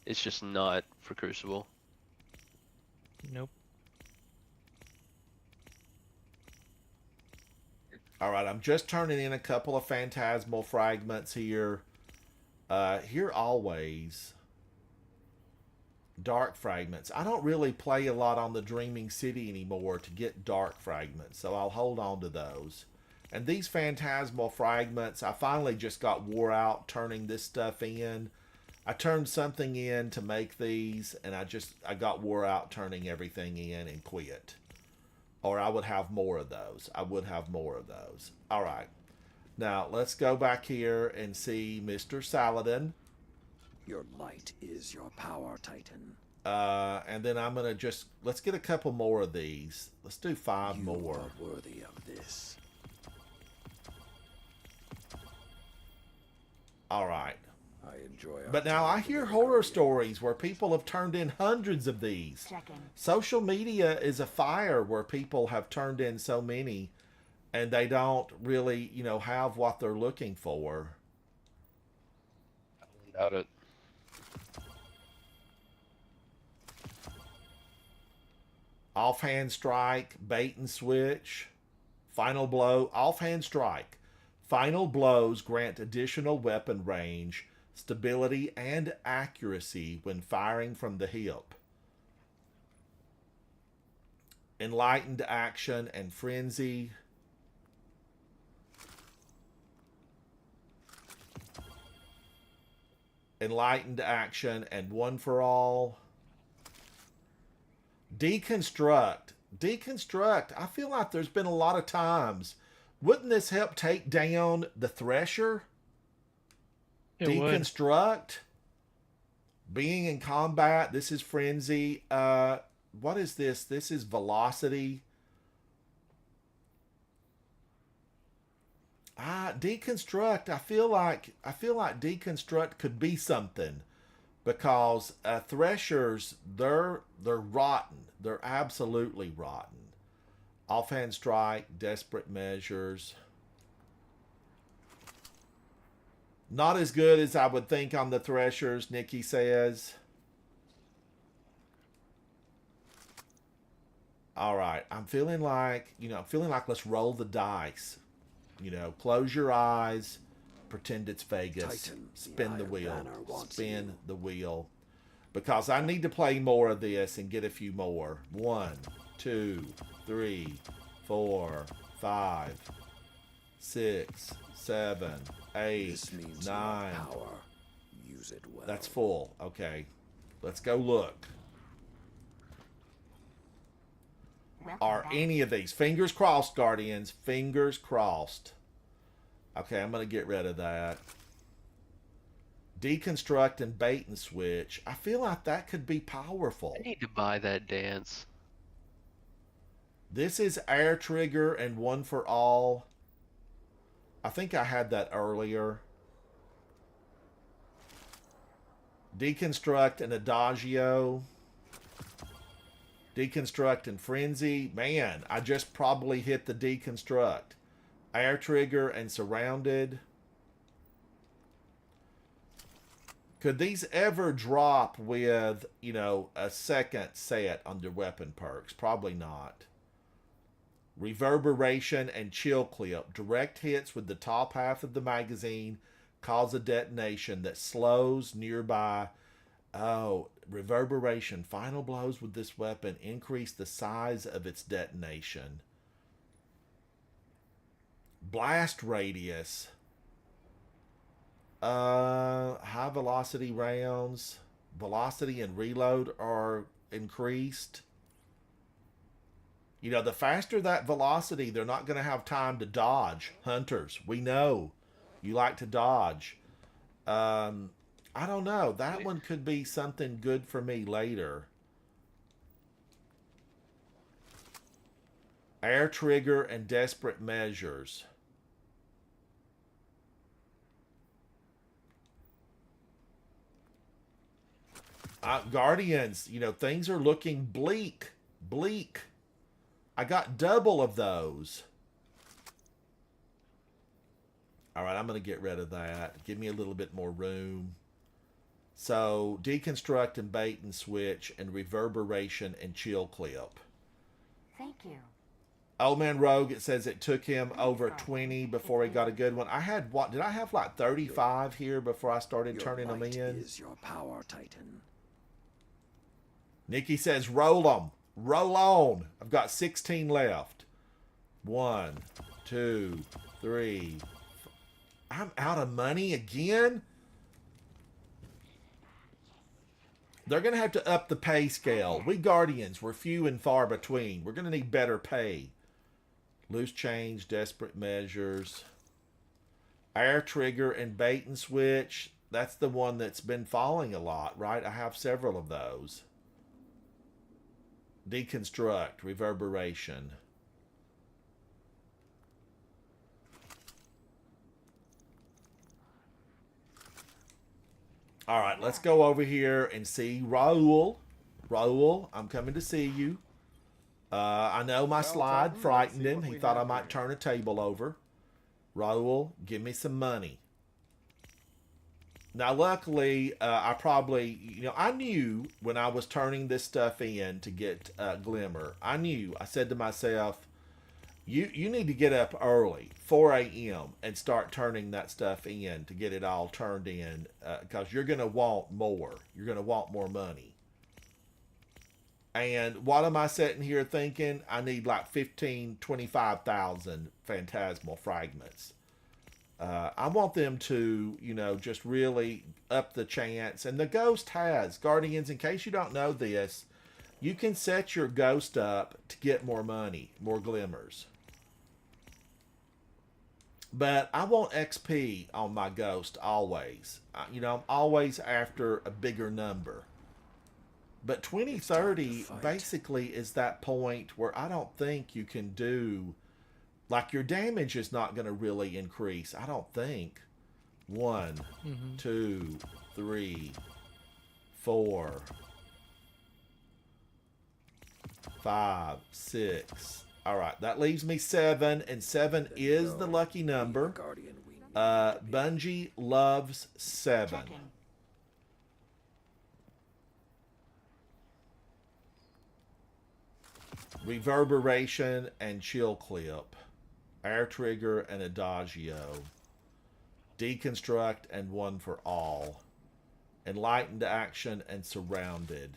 It's just not for Crucible. Nope. All right, I'm just turning in a couple of Phantasmal fragments here. Here always. Dark fragments. I don't really play a lot on the Dreaming City anymore to get dark fragments, so I'll hold on to those. And these Phantasmal fragments, I finally just got wore out turning this stuff in. I turned something in to make these, and I got wore out turning everything in and quit. Or I would have more of those. I would have more of those. All right. Now, let's go back here and see Mr. Saladin. Your light is your power, Titan. And then I'm going to let's get a couple more of these. Let's do 5 more. You are worthy of this. All right. I enjoy But now I hear horror stories where people have turned in hundreds of these. Social media is a fire where people have turned in so many and they don't really, have what they're looking for. I doubt it. Offhand strike, bait and switch, final blow, offhand strike. Final blows grant additional weapon range, stability, and accuracy when firing from the hip. Enlightened action and frenzy. Enlightened action and one for all. Deconstruct. Deconstruct. I feel like there's been a lot of times. Wouldn't this help take down the Thresher? Deconstruct. Being in combat. This is frenzy. What is this? This is velocity. Deconstruct. I feel like deconstruct could be something, because Threshers, they're rotten. They're absolutely rotten. Offhand strike, desperate measures. Not as good as I would think on the Threshers, Nikki says. All right, I'm feeling like let's roll the dice. Close your eyes, pretend it's Vegas, Titan, spin the wheel, spin you. the wheel. Because I need to play more of this and get a few more. 1, 2, 3, 4, 5, 6, 7, 8, This means 9. your power. Use it well. That's full. Okay. Let's go look. Are any of these? Fingers crossed, Guardians. Fingers crossed. Okay, I'm going to get rid of that. Deconstruct and bait and switch. I feel like that could be powerful. I need to buy that dance. This is air trigger and one for all. I think I had that earlier. Deconstruct and Adagio. Deconstruct and Frenzy. Man, I just probably hit the Deconstruct. Air Trigger and Surrounded. Could these ever drop with, you know, a second set under weapon perks? Probably not. Reverberation and Chill Clip. Direct hits with the top half of the magazine cause a detonation that slows nearby. Oh, Reverberation. Final blows with this weapon increase the size of its detonation. Blast radius. High velocity rounds. Velocity and reload are increased. You know, the faster that velocity, they're not going to have time to dodge. Hunters, we know you like to dodge. I don't know. That one could be something good for me later. Air Trigger and Desperate Measures. Guardians, you know, things are looking bleak. Bleak. I got double of those. All right, I'm going to get rid of that. Give me a little bit more room. So, Deconstruct and Bait and Switch and Reverberation and Chill Clip. Thank you. Old Man Rogue, it says it took him over 20 before he got a good one. I had, what, did I have like 35 here before I started turning them in? Is your power, Titan. Nikki says, roll them. Roll on. I've got 16 left. 1, 2, 3. I'm out of money again? They're going to have to up the pay scale. We Guardians, we're few and far between. We're going to need better pay. Loose Change, Desperate Measures. Air Trigger and Bait and Switch. That's the one that's been falling a lot, right? I have several of those. Deconstruct, Reverberation. All right, let's go over here and see Raul. Raul, I'm coming to see you. I know my slide frightened him. He thought I might turn a table over. Raul, give me some money. Now, luckily, I probably, you know, I knew when I was turning this stuff in to get Glimmer, I knew, I said to myself, you need to get up early, 4 a.m., and start turning that stuff in to get it all turned in, because you're going to want more. You're going to want more money. And what am I sitting here thinking? I need like 15, 25,000 Phantasmal Fragments. I want them to, you know, just really up the chance. And the Ghost has, Guardians, in case you don't know this, you can set your Ghost up to get more money, more Glimmers. But I want XP on my Ghost always. You know, I'm always after a bigger number. But 2030 basically is that point where I don't think you can do... Like, your damage is not going to really increase, I don't think. 1, 2, 3, 4, 5, 6. All right, that leaves me 7, and 7 is the lucky number. Bungie loves 7. Reverberation and Chill Clip. Air Trigger and Adagio. Deconstruct and One for All. Enlightened Action and Surrounded.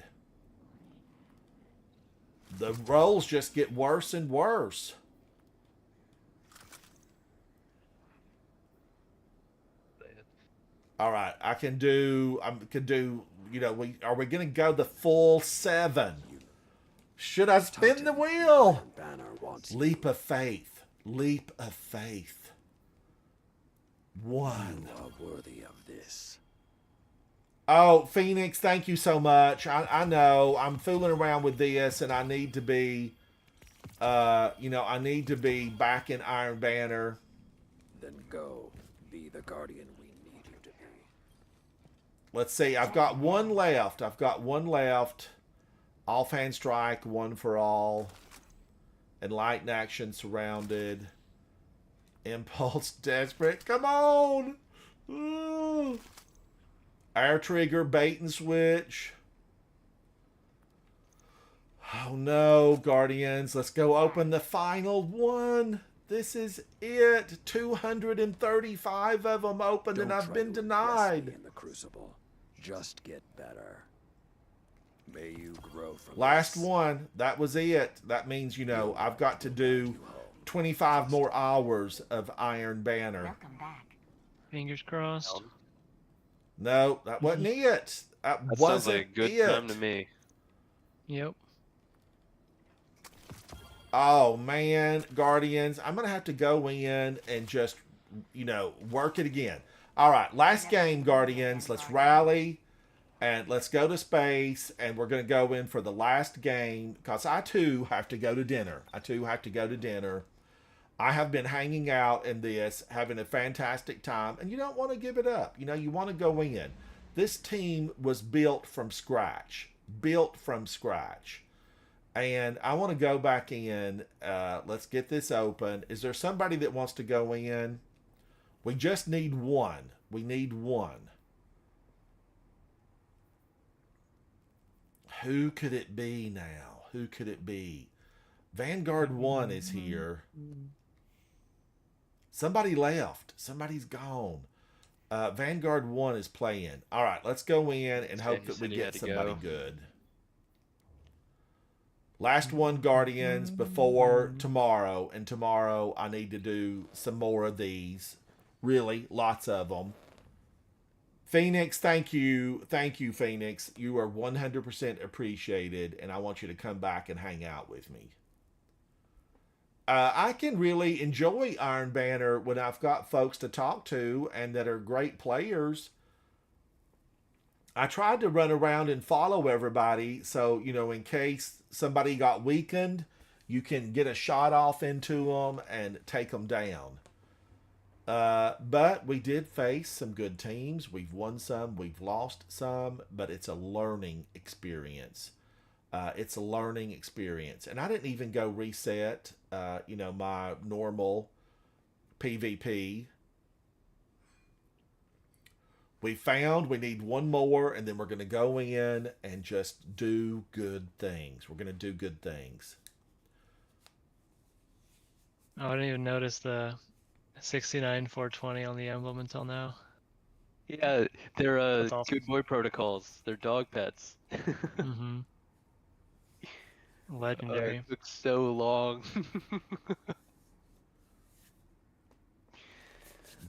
The rolls just get worse and worse. All right, I can do, you know, are we going to go the full 7? Should I spin the wheel? Leap of Faith. Leap of Faith. 1. You are worthy of this. Oh, Phoenix, thank you so much. I know I'm fooling around with this, and I need to be You know, I need to be back in Iron Banner. Then go. Be the guardian we need you to be. Let's see. I've got one left. Offhand strike, one for all. Enlightened action surrounded. Impulse desperate. Come on! Ooh. Air trigger, bait and switch. Oh no, Guardians. Let's go open the final one. This is it. 235 of them opened and I've been denied. In the crucible. Just get better. May you grow from Last this. one. That was it. That means, you know, I've got to do 25 more hours of Iron Banner. Welcome back. Fingers crossed. No, that wasn't it. That That sounds wasn't like a good it. time to me. Yep. Oh man, Guardians, I'm gonna have to go in and just, you know, work it again. All right, last game, Guardians. Let's rally and let's go to space, and we're gonna go in for the last game because I too have to go to dinner. I have been hanging out in this, having a fantastic time, and you don't want to give it up. You know, you want to go in. This team was built from scratch. And I want to go back in. Let's get this open. Is there somebody that wants to go in? We just need one. We need one. Who could it be now? Who could it be? Vanguard 1 is here. Somebody left. Somebody's gone. Vanguard 1 is playing. All right, let's go in and hope that we get somebody good. Last one, Guardians, before tomorrow. And tomorrow I need to do some more of these. Really, lots of them. Phoenix, thank you. Thank you, Phoenix. You are 100% appreciated, and I want you to come back and hang out with me. I can really enjoy Iron Banner when I've got folks to talk to and that are great players. I tried to run around and follow everybody, so, you know, in case somebody got weakened, you can get a shot off into them and take them down. But we did face some good teams. We've won some, we've lost some, but it's a learning experience. It's a learning experience. And I didn't even go reset, you know, my normal PvP. We found we need one more, and then we're going to go in and just do good things. We're going to do good things. Oh, I didn't even notice the 69 420 on the emblem until now. Yeah, they're That's awesome. good boy protocols. They're dog pets. Mm-hmm. Legendary. It took so long.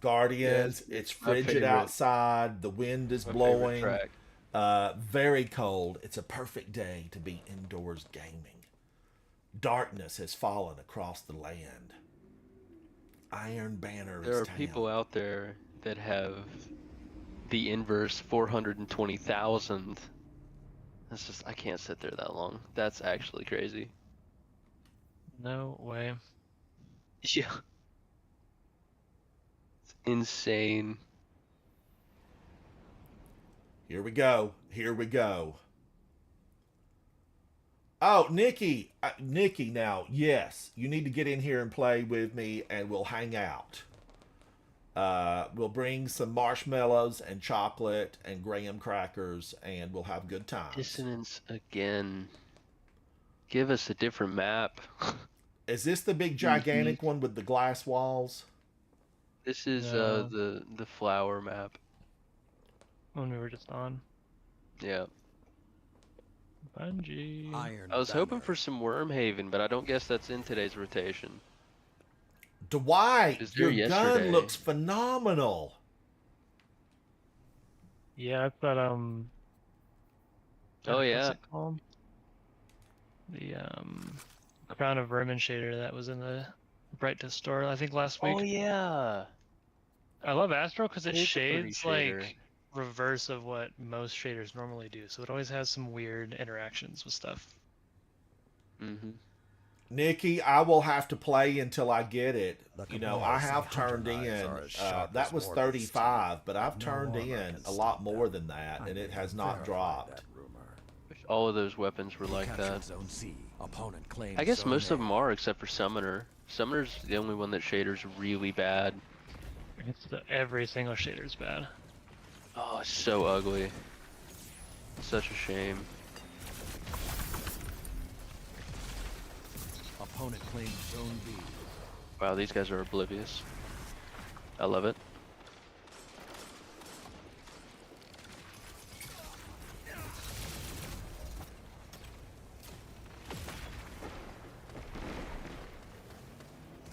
Guardians, Yes, it's my frigid favorite. outside. The wind is My favorite blowing. track. Very cold. It's a perfect day to be indoors gaming. Darkness has fallen across the land. Iron Banner There is are town. people out there that have the inverse 420,000. That's just, I can't sit there that long. That's actually crazy. No way. Yeah. It's insane. Here we go. Here we go. Oh, Nikki. Nikki, now, yes. You need to get in here and play with me, and we'll hang out. We'll bring some marshmallows and chocolate and graham crackers, and we'll have good times. Dissonance again. Give us a different map. Is this the big gigantic one with the glass walls? This is No. the flower map. When we were just on. Yeah. Bungie. Iron I was hoping Banner. for some Wormhaven, but I don't guess that's in today's rotation. Dwight, Was there your yesterday. gun looks phenomenal. Yeah, it's that Oh, what's yeah. it called? The Crown of Vermin shader that was in the Bright store, I think last week. Oh yeah. I love Astro because it It is a pretty shades shader. like reverse of what most shaders normally do, so it always has some weird interactions with stuff. Mm-hmm. Nikki, I will have to play until I get it. The You know, I Cabals have and Hunter turned in, knives are as sharp that as was mortars. 35, but I've No turned armor in can a lot stop more them. than that, I and it can has not verify dropped. that rumor. All of those weapons were like Captured that. Zone C. Opponent claims I guess Zone most A. of them are, except for Summoner. Summoner's the only one that shader's really bad. Every single shader's bad. Oh, it's so ugly. Such a shame. Opponent claims Zone B. Wow, these guys are oblivious. I love it.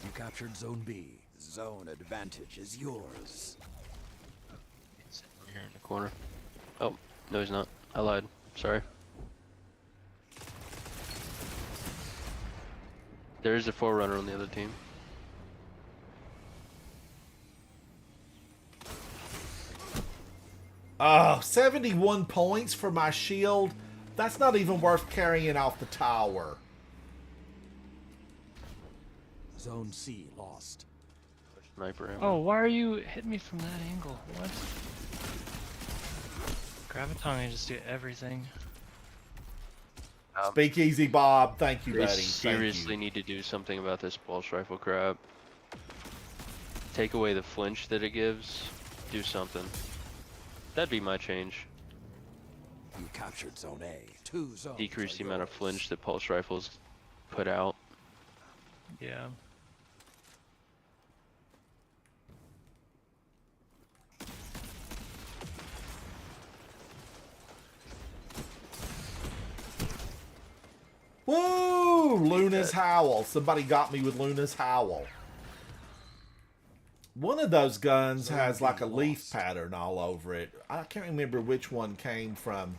You captured Zone B. Zone advantage is yours. Here in the corner. Oh, no he's not. I lied. Sorry. There is a Forerunner on the other team. Oh, 71 points for my shield. That's not even worth carrying off the tower. Zone C lost. Sniper ammo. Oh, why are you hitting me from that angle? What? Grab a tongue and just do everything. Speakeasy Bob, thank you, They buddy. Thank seriously you. need to do something about this pulse rifle crap. Take away the flinch that it gives. Do something. That'd be my change. You captured Zone A. 2 zones. Decrease are the amount of yours. flinch that pulse rifles put out. Yeah. Woo! Luna's Howl. Somebody got me with Luna's Howl. One of those guns has like a leaf pattern all over it. I can't remember which one came from.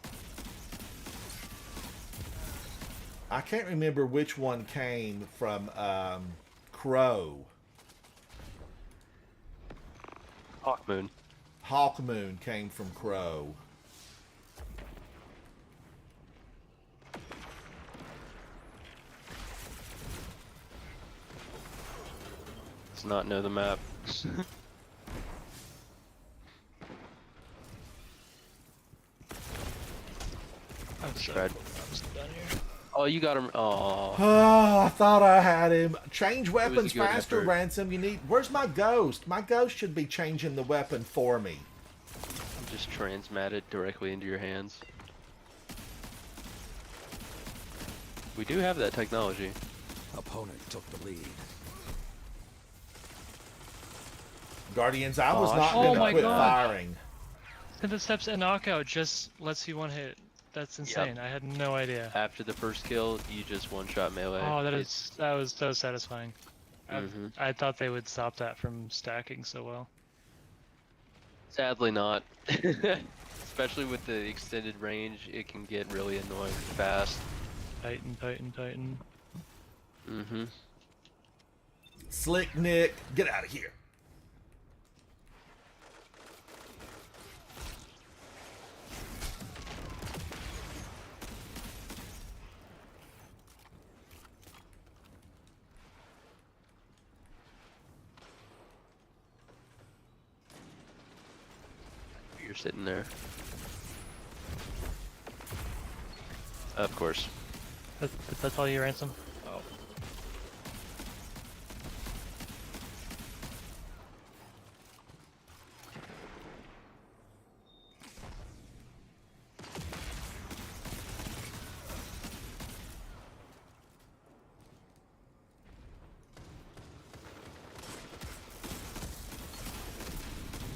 I can't remember which one came from Crow. Hawkmoon. Hawkmoon came from Crow. Does not know the map. I'm so Tried. I'm so done here. Oh, you got him. Oh, Oh, I thought I had him. Change weapons a good faster, effort. Ransom. You need. Where's my ghost? My ghost should be changing the weapon for me. just transmat it directly into your hands. We do have that technology. Opponent took the lead. Guardians, I was Oh, not oh going to my quit God. firing. Pivot steps and knockout just lets you one hit. That's insane. I had no idea. After the first kill, you just one-shot melee. Oh, that It's- was so satisfying. I thought they would stop that from stacking so well. Sadly not. Especially with the extended range, it can get really annoying fast. Titan, Titan, Titan. Mm-hmm. Slick Nick, get out of here. You're sitting there. Of course. That's all you, Ransom? Oh.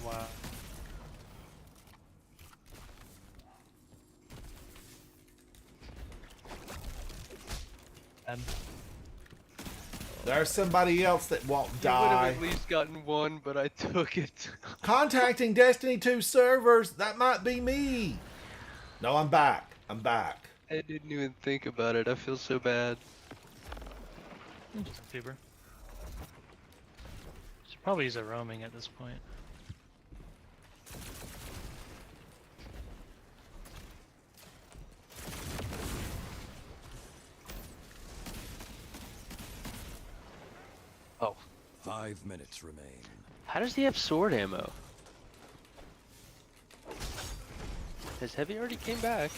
Wow. There's somebody else that won't You would die. have at least gotten one, but I took it. Contacting Destiny 2 servers, that might be me. No, I'm back. I'm back. I didn't even think about it. I feel so bad. Just a fever. Should probably use a roaming at this point. Oh, 5 minutes remain. how does he have sword ammo? His heavy already came back.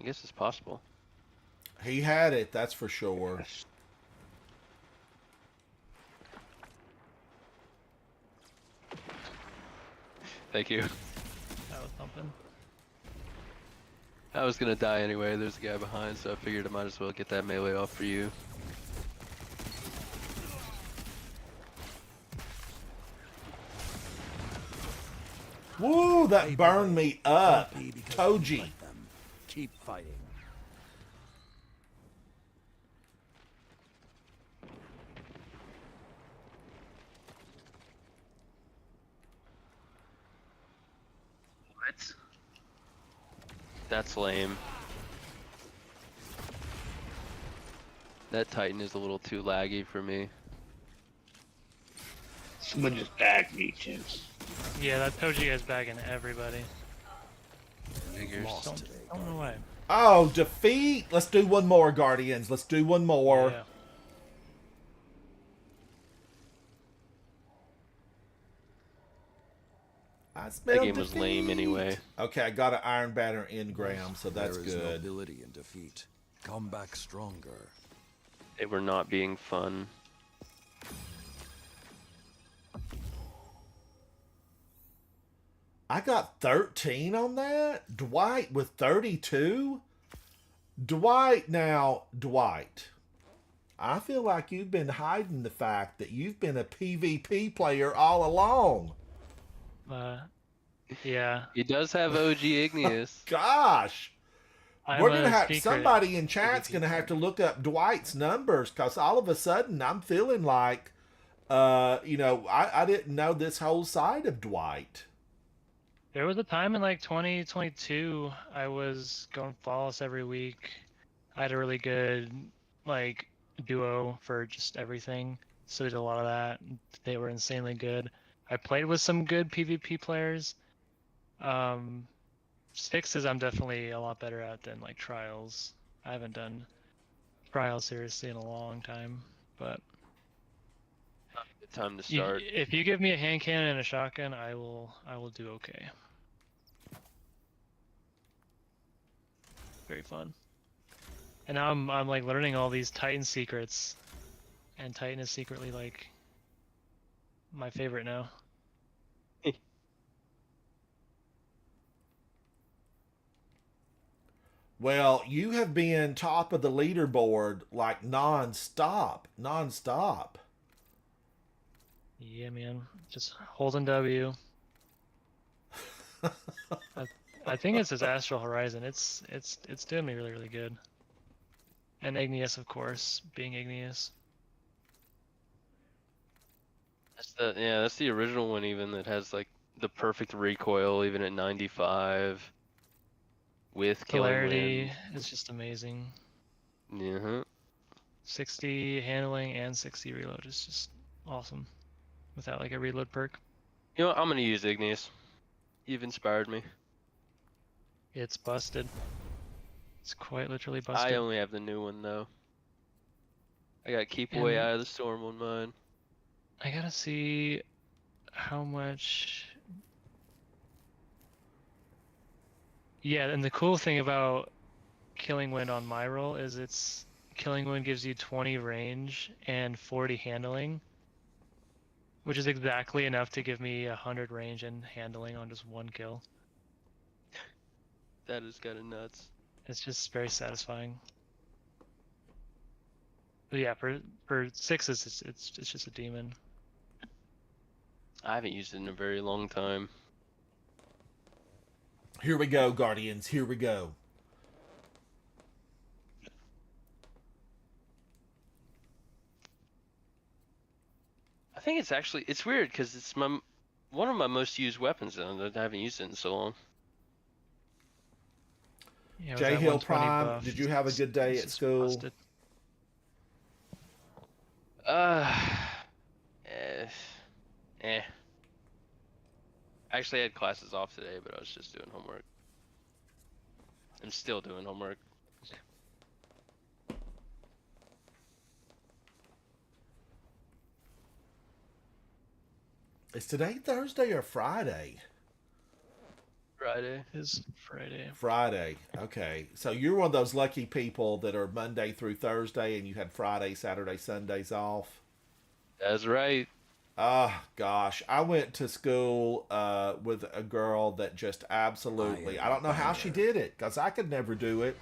I guess it's possible. He had it, that's for sure. Thank you. That was something. I was gonna die anyway. There's a guy behind, so I figured I might as well get that melee off for you. Woo, that burned me up. Don't be because you Toji. like them. Keep fighting. What? That's lame. That Titan is a little too laggy for me. Someone just bagged me, Chance. Yeah, that Toji is bagging everybody. Figures. Don't know why. Oh, defeat. Let's do one more, Guardians. Let's do one more. Yeah. I smell That game was defeat. lame anyway. Okay, I got an Iron Banner engram, so that's There is good. nobility in defeat. Come back stronger. They were not being fun. I got 13 on that? Dwight with 32? Dwight, I feel like you've been hiding the fact that you've been a PvP player all along. Yeah. He does have OG Igneous. Gosh. I'm We're gonna a have secret somebody in chat's PvP gonna have to player. look up Dwight's numbers, because all of a sudden I'm feeling like I didn't know this whole side of Dwight. There was a time in like 2022 I was going flawless every week. I had a really good like duo for just everything, so we did a lot of that. They were insanely good. I played with some good PvP players. Sixes I'm definitely a lot better at than like trials. I haven't done trials seriously in a long time, but Good time to you- start. if you give me a hand cannon and a shotgun, I will do okay. Very fun. And now I'm like learning all these Titan secrets, and Titan is secretly like my favorite now. Well, you have been top of the leaderboard like non-stop. Yeah, man, just holding W. I think it's his Astral Horizon. It's doing me really, really good. And Igneous, of course, being Igneous. That's the original one even that has like the perfect recoil even at 95 with killing Polarity wind. is just amazing. Yeah. 60 handling and 60 reload is just awesome. Without like a reload perk. You know what? I'm gonna use Igneous. You've inspired me. It's busted. It's quite literally busted. I only have the new one though. I got Keep Away And- Out of the Storm on mine. I gotta see how much. Yeah, and the cool thing about Killing Wind on my roll is it's Killing Wind gives you 20 range and 40 handling, which is exactly enough to give me 100 range and handling on just one kill. That is kind of nuts. It's just very satisfying. But yeah, for sixes, it's just a demon. I haven't used it in a very long time. Here we go, Guardians. Here we go. I think it's weird because it's one of my most used weapons and I haven't used it in so long. Yeah, with J that Hill 120 Prime, buff, did you have a good day it's at just school? busted. Eh. Actually, I had classes off today, but I was just doing homework. I'm still doing homework. Is today Thursday or Friday? Friday. It's Friday. Friday. Okay. So you're one of those lucky people that are Monday through Thursday and you had Friday, Saturday, Sundays off. That's right. Ah, gosh. I went to school with a girl that just absolutely, I don't know how she did it because I could never do it,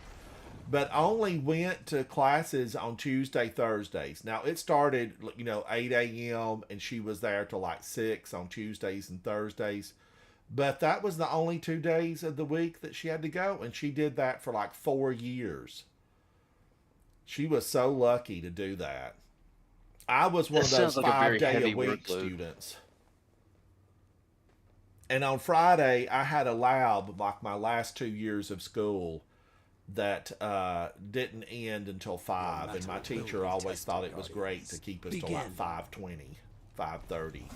but only went to classes on Tuesday, Thursdays. Now, it started, 8 a.m. and she was there till like 6 on Tuesdays and Thursdays. But that was the only 2 days of the week that she had to go, and she did that for like 4 years. She was so lucky to do that. I was one of those 5-day-a-week students. And on Friday, I had a lab, like my last 2 years of school, that didn't end until 5. And my teacher always thought it was great to keep us till like 5:20, 5:30.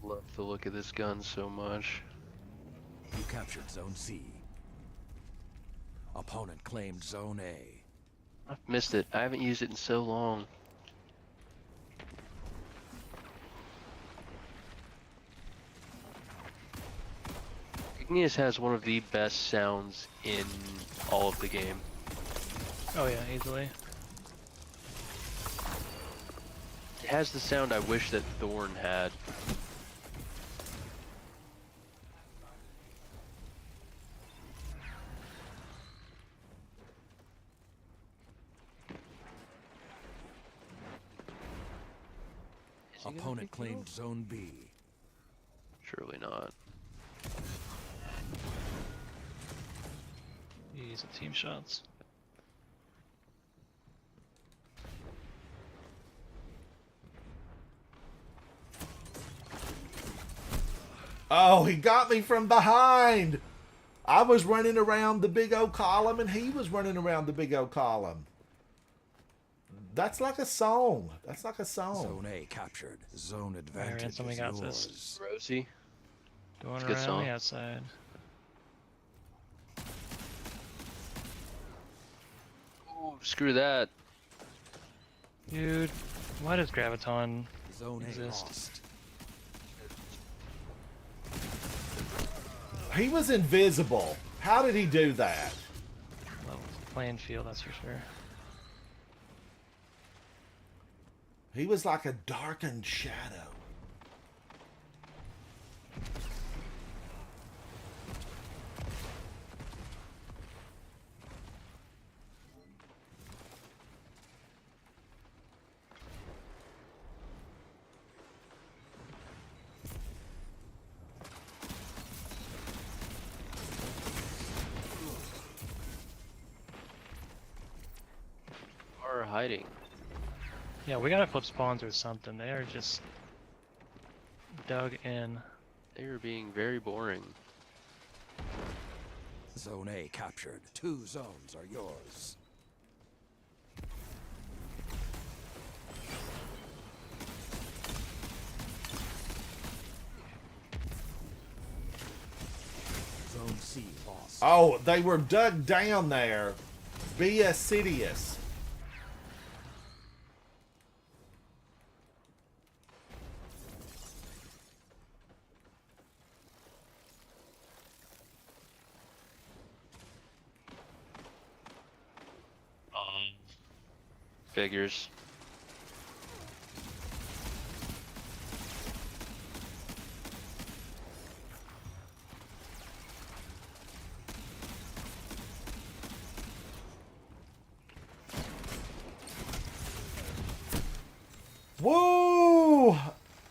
Love the look of this gun so much. You captured Zone C. Opponent claimed Zone A. I've missed it. I haven't used it in so long. Igneous has one of the best sounds in all of the game. Oh yeah, easily. It has the sound I wish that Thorn had. Opponent claimed Zone B. Surely not. Use the team shots. Oh, he got me from behind. I was running around the big O column and he was running around the big O column. That's like a song. That's like a song. Zone A captured. Zone advantage is somebody got yours. this. Rosie. Going It's a good around song. the outside. Ooh, screw that. Dude, why does Graviton Zone A exist? lost. He was invisible. How did he do that? Level playing field, that's for sure. He was like a darkened shadow. Are hiding. Yeah, we gotta flip spawns or something. They are just dug in. They are being very boring. Zone A captured. 2 zones are yours. Zone C lost. Oh, they were dug down there. Be assiduous. Figures. Woo!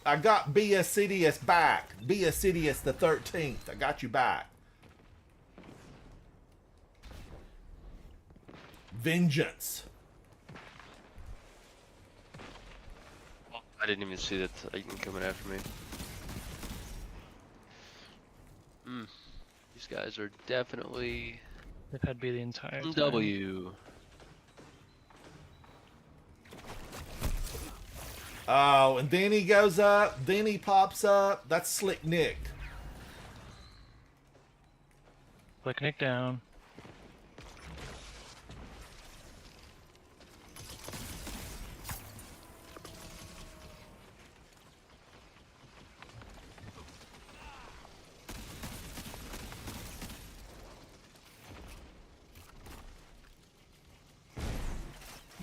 I got Be Assiduous back. Be Assiduous the 13th. I got you back. Vengeance. I didn't even see that Titan coming after me. These guys are definitely They've had B the entire time. W. Oh, and then he goes up. Then he pops up. That's Slick Nick. Click Nick down.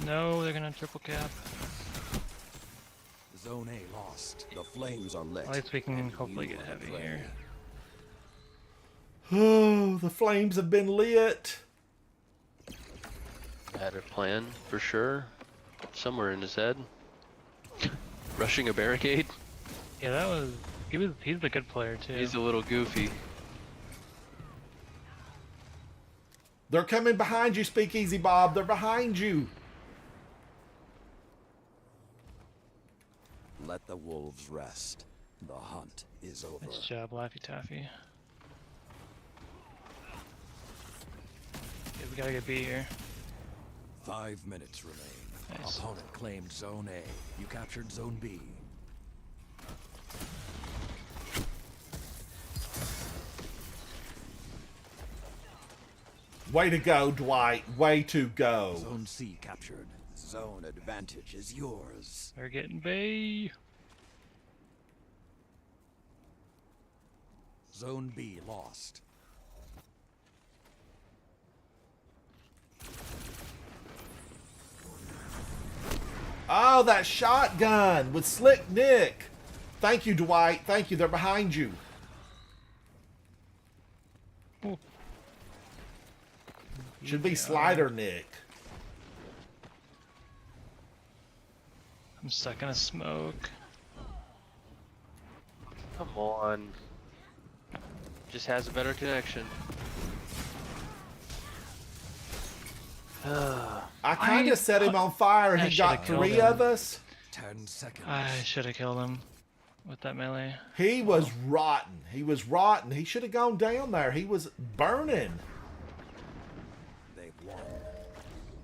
No, they're gonna triple cap. Zone A lost. The flames are lit. At least we can and hopefully you get are heavy prey. here. Oh, the flames have been lit. Had a plan for sure. Somewhere in his head. Rushing a barricade. Yeah, that was. He's a good player too. He's a little goofy. They're coming behind you, Speakeasy Bob. They're behind you. Let the wolves rest. The hunt is over. Nice job, Laffy Taffy. Okay, we gotta get B here. 5 minutes remain. Nice. Opponent claimed Zone A. You captured Zone B. Way to go, Dwight. Way to go. Zone C captured. Zone advantage is yours. They're getting B. Zone B lost. Oh, that shotgun with Slick Nick. Thank you, Dwight. Thank you. They're behind you. Ooh. Should be Yeah. Slider Nick. I'm stuck in a smoke. Come on. Just has a better connection. I kind of set him on fire and I he got should've 3 killed of him. us. 10 seconds. I should have killed him with that melee. He was rotten. He was rotten. He should have gone down there. He was burning. They've won.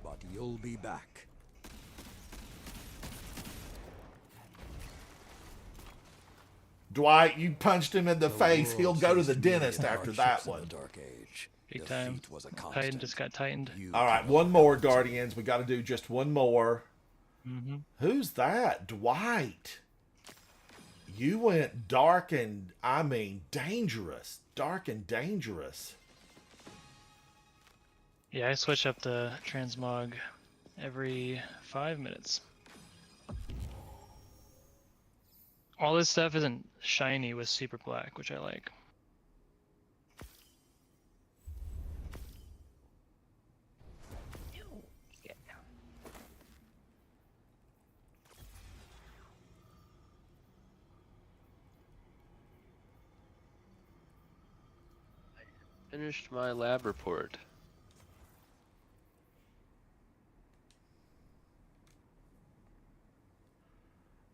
But you'll be back. Dwight, you punched him in the face. world He'll go to sees the many dentist after hardships that in one. the Dark Age. Big time. Defeat was a Titan constant. just got tightened. You All right, one more, Guardians. We got to do just one more. Mm-hmm. Who's that? Dwight. You went dark and, I mean, dangerous. Dark and dangerous. Yeah, I switch up the transmog every 5 minutes. All this stuff isn't shiny with super black, which I like. Finished my lab report.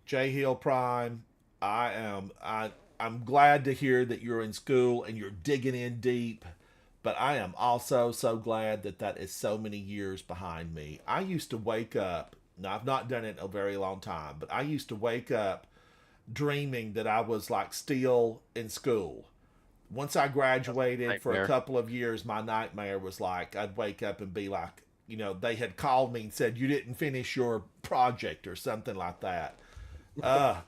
J Hill Prime, I'm glad to hear that you're in school and you're digging in deep, but I am also so glad that that is so many years behind me. I used to wake up, now I've not done it in a very long time, but I used to wake up dreaming that I was like still in school. Once I graduated for a Nightmare. couple of years, my nightmare was like, I'd wake up and be like, you know, they had called me and said, you didn't finish your project or something like that.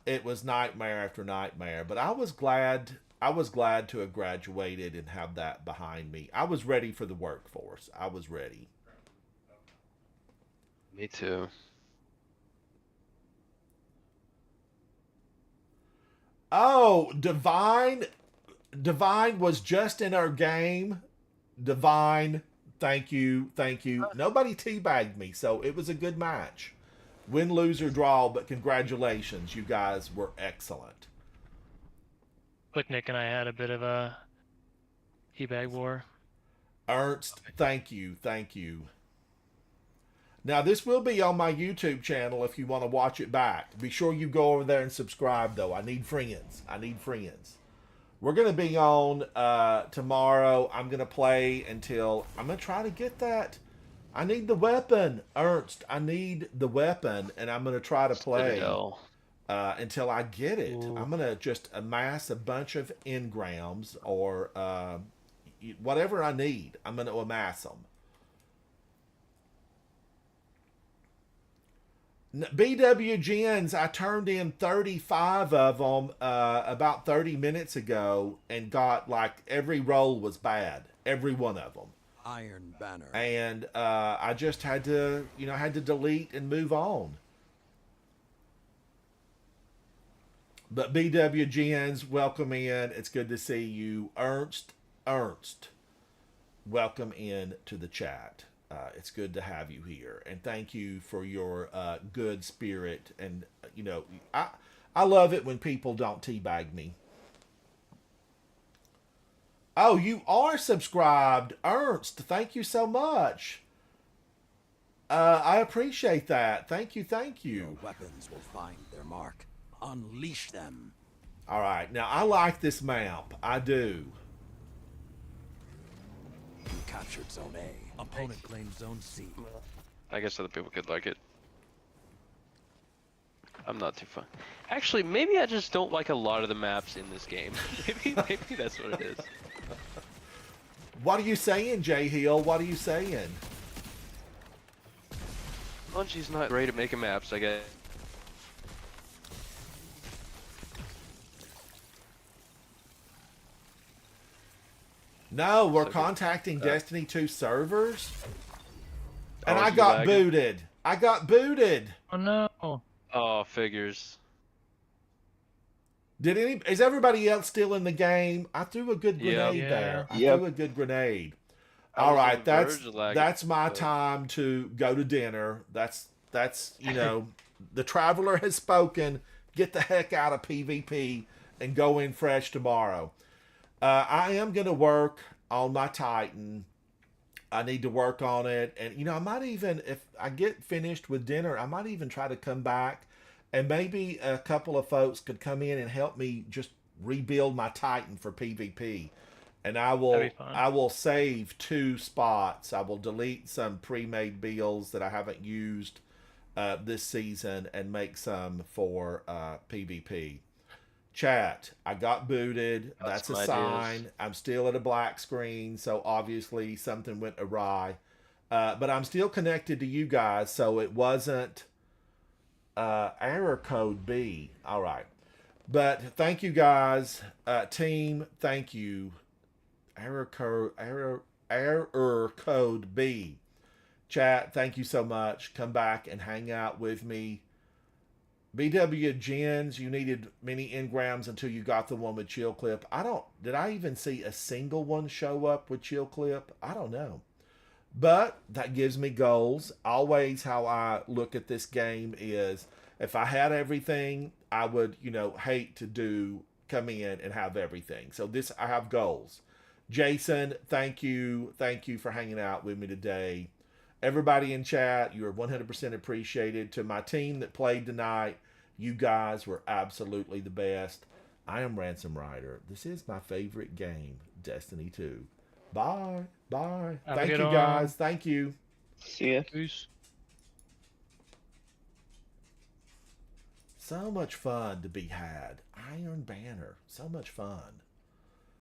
It was nightmare after nightmare, but I was glad to have graduated and have that behind me. I was ready for the workforce. I was ready. Me too. Oh, Divine was just in our game. Divine, thank you. Nobody teabagged me, so it was a good match. Win, lose, or draw, but congratulations. You guys were excellent. Quick Nick and I had a bit of a teabag war. Ernst, thank you. Now, this will be on my YouTube channel if you want to watch it back. Be sure you go over there and subscribe, though. I need friends. We're going to be on tomorrow. I'm going to play until... I'm going to try to get that. I need the weapon, Ernst. I need the weapon, and I'm going to try to play until I get it. Ooh. I'm going to just amass a bunch of engrams or, whatever I need, I'm going to amass them. BW Gens, I turned in 35 of them about 30 minutes ago and got like every roll was bad. Every one of them. Iron Banner. And I just had to, had to delete and move on. But BW Gens, welcome in. It's good to see you. Ernst, welcome in to the chat. It's good to have you here, and thank you for your good spirit. And I love it when people don't teabag me. Oh, you are subscribed, Ernst. Thank you so much. I appreciate that. Thank you. Your weapons will find their mark. Unleash them. All right, now I like this map. I do. You captured Zone A. Opponent claims Zone C. I guess other people could like it. I'm not too fun. Actually, maybe I just don't like a lot of the maps in this game. maybe that's what it is. What are you saying, Jay Hill? What are you saying? Bungie's not great at making maps, I guess. No, we're contacting Destiny 2 servers. And Oh, I you got lagging? booted. I got booted. Oh no. Oh, figures. Is everybody else still in the game? I threw a good grenade Yeah. there. I Yep. threw a good grenade. I All was on right, the verge of lagging, that's my so- time to go to dinner. That's the traveler has spoken. Get the heck out of PvP and go in fresh tomorrow. I am going to work on my Titan. I need to work on it. And, I might even, if I get finished with dinner, I might even try to come back and maybe a couple of folks could come in and help me just rebuild my Titan for PvP. And I That'd be fun. will save 2 spots. I will delete some pre-made builds that I haven't used this season and make some for PvP. Chat, I got booted. That's a my sign. deals. I'm still at a black screen, so obviously something went awry. But I'm still connected to you guys, so it wasn't error code B. All right. But thank you guys. Team, thank you. Error code B. Chat, thank you so much. Come back and hang out with me. BW Gens, you needed many engrams until you got the one with Chill Clip. Did I even see a single one show up with Chill Clip? I don't know. But that gives me goals. Always how I look at this game is if I had everything, I would, hate to come in and have everything. So I have goals. Jason, thank you. Thank you for hanging out with me today. Everybody in chat, you are 100% appreciated. To my team that played tonight, you guys were absolutely the best. I am Ransom Rider. This is my favorite game, Destiny 2. Bye. Bye. Have a Thank good you, one. guys. Thank you. See ya. Peace. So much fun to be had. Iron Banner. So much fun.